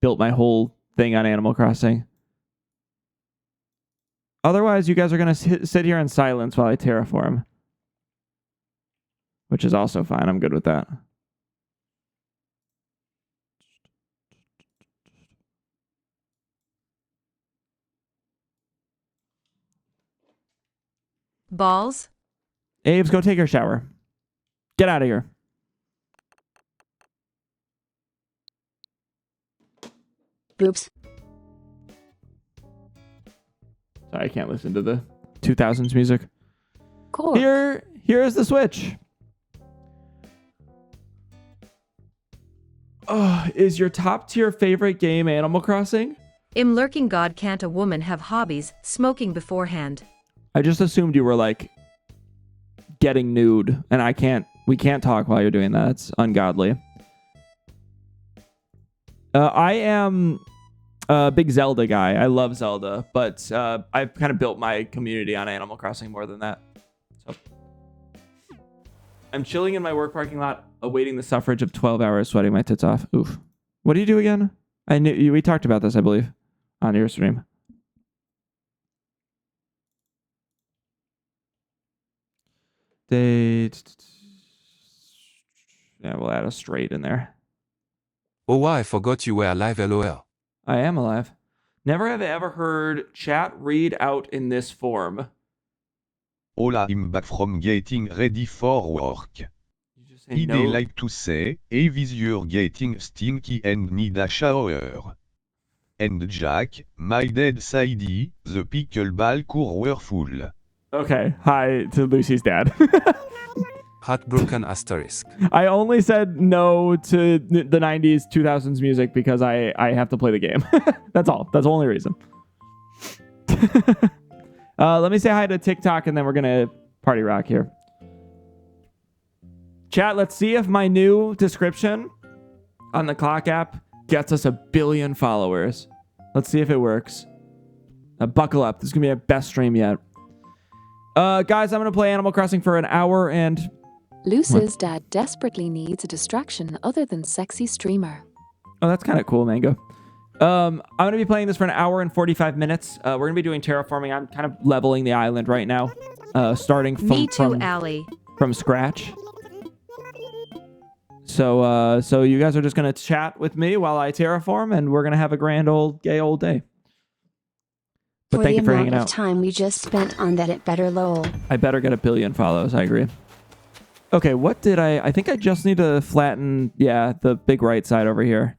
Built my whole thing on Animal Crossing. Otherwise, you guys are going to sit here in silence while I terraform. Which is also fine. I'm good with that. Balls? Aves, go take your shower. Get out of here. Oops. Sorry, I can't listen to the 2000s music. Cool. Here is the Switch. Is your top tier favorite game Animal Crossing? Im lurking god, can't a woman have hobbies, smoking beforehand. I just assumed you were like getting nude, and we can't talk while you're doing that. It's ungodly. I am a big Zelda guy. I love Zelda, but I've kind of built my community on Animal Crossing more than that. So I'm chilling in my work parking lot, awaiting the suffrage of 12 hours, sweating my tits off. Oof. What do you do again? We talked about this, I believe, on your stream. Yeah, we'll add a straight in there. Oh, I forgot you were alive, LOL. I am alive. Never have I ever heard chat read out in this form. Hola, I'm back from getting ready for work. I'd like to say, is you're getting stinky and need a shower. And Jack, my dad said the pickleball court were full. Okay, hi to Lucy's dad. Heartbroken asterisk. I only said no to the 90s, 2000s music because I have to play the game. That's all. That's the only reason. Let me say hi to TikTok and then we're going to party rock here. Chat, let's see if my new description on the clock app gets us 1 billion followers. Let's see if it works. Buckle up. This is going to be our best stream yet. Guys, I'm going to play Animal Crossing for an hour and... Luce's dad desperately needs a distraction other than sexy streamer. Oh, that's kind of cool, Mango. I'm going to be playing this for an hour and 45 minutes. We're going to be doing terraforming. I'm kind of leveling the island right now. Starting from scratch. So you guys are just going to chat with me while I terraform, and we're going to have a grand old gay old day. But thank you for hanging out. For the amount of time we just spent on that, it better lol. I better get 1 billion follows. I agree. Okay, what did I think I just need to flatten, the big right side over here.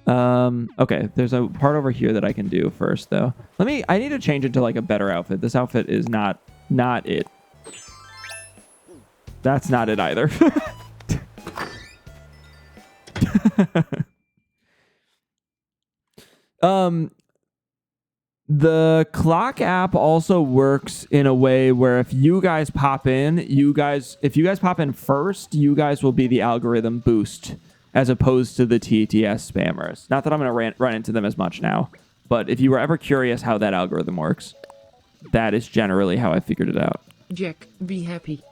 Okay, there's a part over here that I can do first, though. I need to change it to, like, a better outfit. This outfit is not it. That's not it either. The clock app also works in a way where if you guys pop in, if you guys pop in first, you guys will be the algorithm boost as opposed to the TTS spammers. Not that I'm going to run into them as much now, but if you were ever curious how that algorithm works, that is generally how I figured it out. Jack, be happy.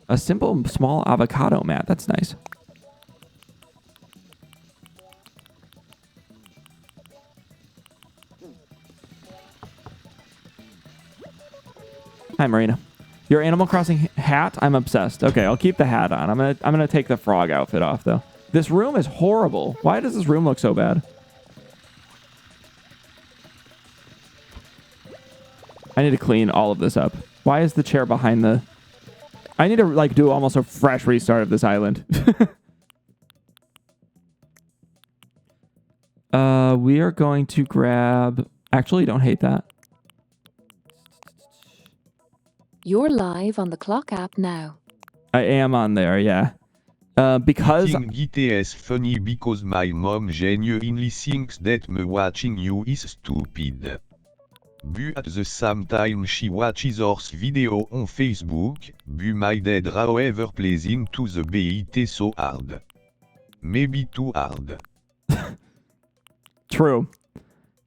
A simple, small avocado mat. That's nice. Hi, Marina. Your Animal Crossing hat? I'm obsessed. Okay, I'll keep the hat on. I'm gonna take the frog outfit off, though. This room is horrible. Why does this room look so bad? I need to clean all of this up. Why is the chair behind the... I need to, like, do almost a fresh restart of this island. We are going to grab... Actually, don't hate that. You're live on the clock app now. I am on there, yeah. Because... It is funny because my mom genuinely thinks that me watching you is stupid. But at the same time she watches our video on Facebook, but my dad however plays into the bit so hard. Maybe too hard. True.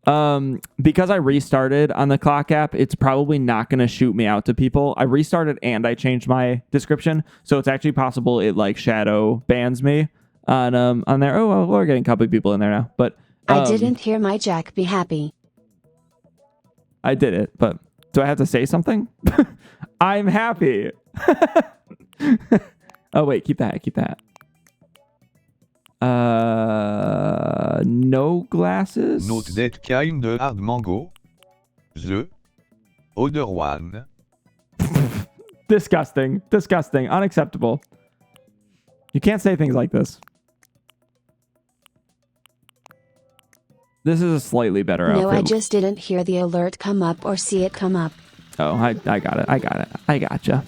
Because I restarted on the clock app, it's probably not going to shoot me out to people. I restarted and I changed my description, so it's actually possible it like shadow bans me on there. Oh, well, we're getting a couple of people in there now, but I didn't hear my Jack be happy. I did it, but do I have to say something? I'm happy. Oh wait, keep that. No glasses. Not that kind of hard mango. The other one. Disgusting. Unacceptable. You can't say things like this. This is a slightly better outfit. No, I just didn't hear the alert come up or see it come up. Oh, I got it. I got it. I gotcha.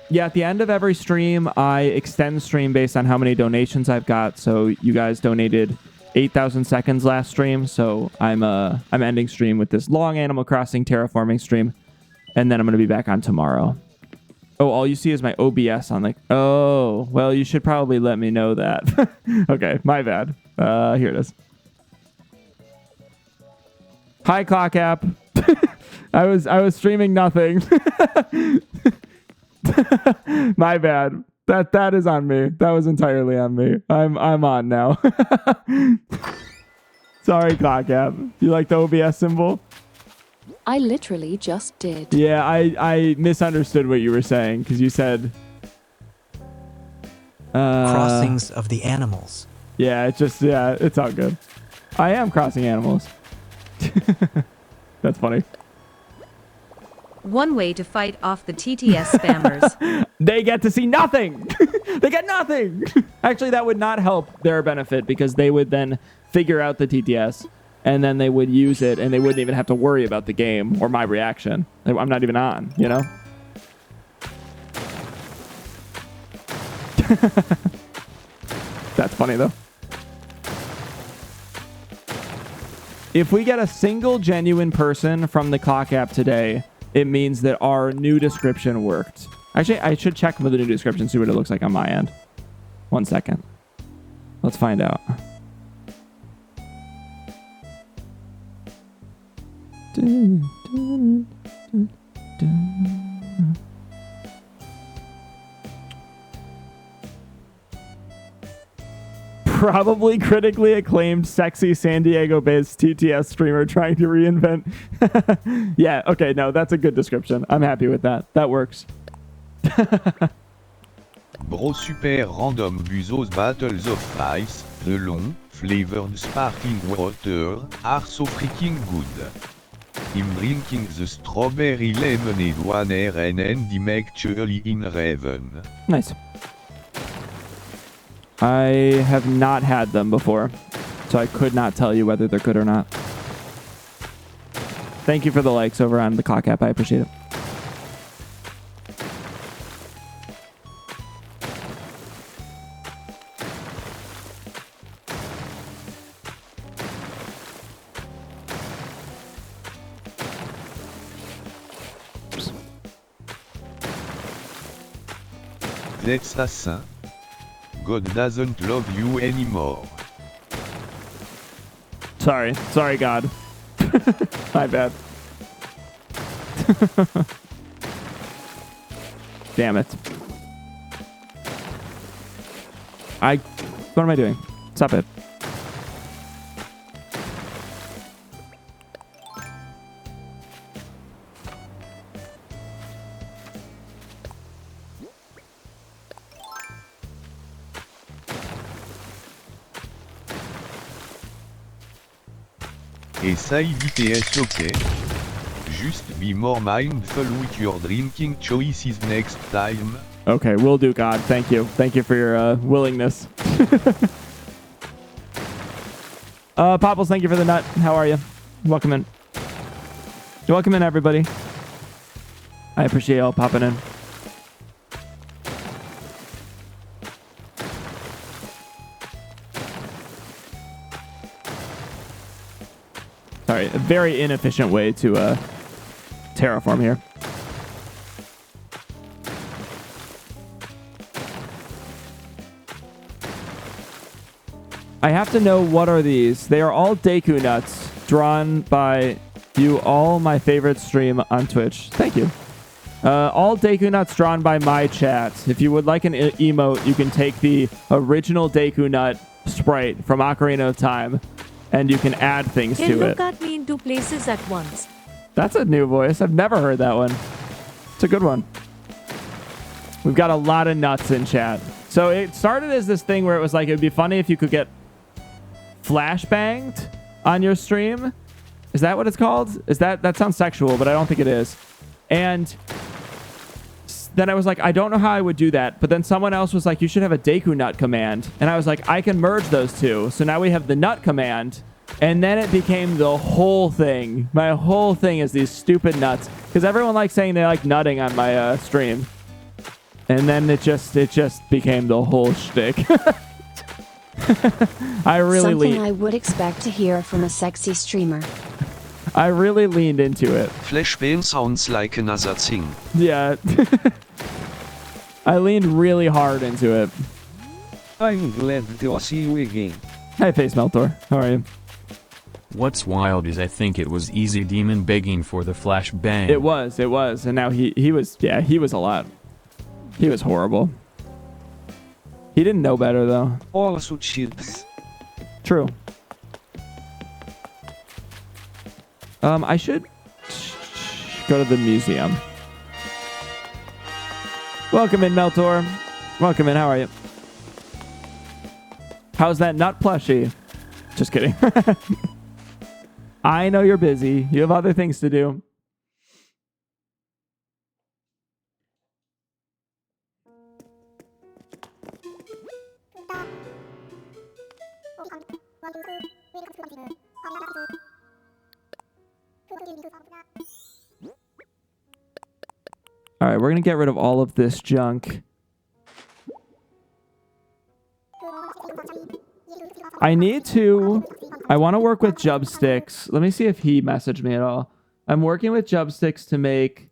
Yeah, at the end of every stream, I extend stream based on how many donations I've got. So you guys donated 8,000 seconds last stream. So I'm ending stream with this long Animal Crossing terraforming stream. And then I'm going to be back on tomorrow. Oh, all you see is my OBS on like, oh, well, you should probably let me know that. Okay, my bad. Here it is. Hi, Clock App. I was streaming nothing. My bad. That is on me. That was entirely on me. I'm on now. Sorry, Clock App. You like the OBS symbol? I literally just did. Yeah, I misunderstood what you were saying because you said Crossings of the animals. Yeah, it's all good. I am crossing animals. That's funny. One way to fight off the TTS spammers. They get to see nothing. They get nothing. Actually, that would not help their benefit because they would then figure out the TTS and then they would use it and they wouldn't even have to worry about the game or my reaction. I'm not even on, you know? That's funny though. If we get a single genuine person from the Clock App today, it means that our new description worked. Actually, I should check with the new description, see what it looks like on my end. 1 second. Let's find out. Probably critically acclaimed, sexy San Diego-based TTS streamer trying to reinvent. Yeah, okay, no, that's a good description. I'm happy with that. That works. Bro super random Buzos Battles of Ice, the long, flavored sparkling water, are so freaking good. I'm drinking the strawberry lemonade one and I'm actually in heaven. Nice. I have not had them before, so I could not tell you whether they're good or not. Thank you for the likes over on the Clock App. I appreciate it. That's assassin. God doesn't love you anymore. Sorry, God. My bad. Damn it. What am I doing? Stop it. Et ça IDTS ok. Just be more mindful with your drinking choices next time. Okay, will do, God. Thank you. Thank you for your willingness. Popples, thank you for the nut. How are you? Welcome in. Welcome in, everybody. I appreciate y'all popping in. Sorry, a very inefficient way to terraform here. I have to know, what are these? They are all Deku nuts drawn by you, all my favorite stream on Twitch. Thank you. All Deku nuts drawn by my chat. If you would like an emote, you can take the original Deku nut sprite from Ocarina of Time and you can add things to it. Look at me in two places at once. That's a new voice. I've never heard that one. It's a good one. We've got a lot of nuts in chat. So it started as this thing where it was like, it would be funny if you could get flashbanged on your stream. Is that what it's called? That sounds sexual, but I don't think it is. And then I was like, I don't know how I would do that. But then someone else was like, you should have a Deku Nut command. And I was like, I can merge those two. So now we have the Nut command And then it became the whole thing. My whole thing is these stupid nuts. Because everyone likes saying they like nutting on my stream. And then it just became the whole shtick. Something I would expect to hear from a sexy streamer. I really leaned into it. Flashbang sounds like another thing. Yeah. I leaned really hard into it. I'm glad to see you again. Hi, Face Meltor. How are you? What's wild is I think it was Easy Demon begging for the flashbang. It was. And now he was a lot. He was horrible. He didn't know better, though. Also chips. True. I should go to the museum. Welcome in, Meltor. Welcome in. How are you? How's that nut plushie? Just kidding. I know you're busy. You have other things to do. All right, we're going to get rid of all of this junk. I want to work with Jubsticks. Let me see if he messaged me at all. I'm working with Jubsticks to make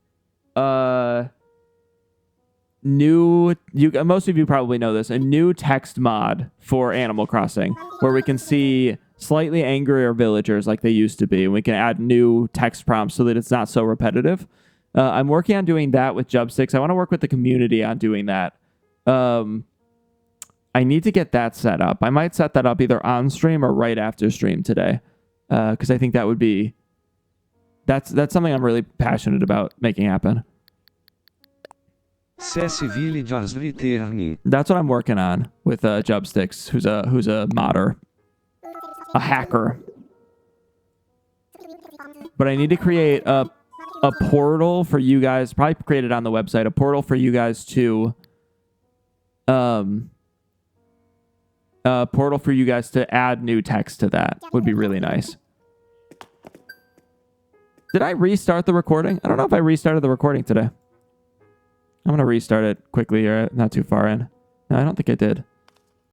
most of you probably know this, a new text mod for Animal Crossing where we can see slightly angrier villagers like they used to be. And we can add new text prompts so that it's not so repetitive. I'm working on doing that with Jubsticks. I want to work with the community on doing that. I need to get that set up. I might set that up either on stream or right after stream today. Because I think that would be... That's something I'm really passionate about making happen. Sassy villagers returning. That's what I'm working on with Jubsticks, who's a modder. A hacker. But I need to create a portal for you guys, probably create it on the website, a portal for you guys to add new text to that. Would be really nice. Did I restart the recording? I don't know if I restarted the recording today. I'm going to restart it quickly here, not too far in. No, I don't think I did.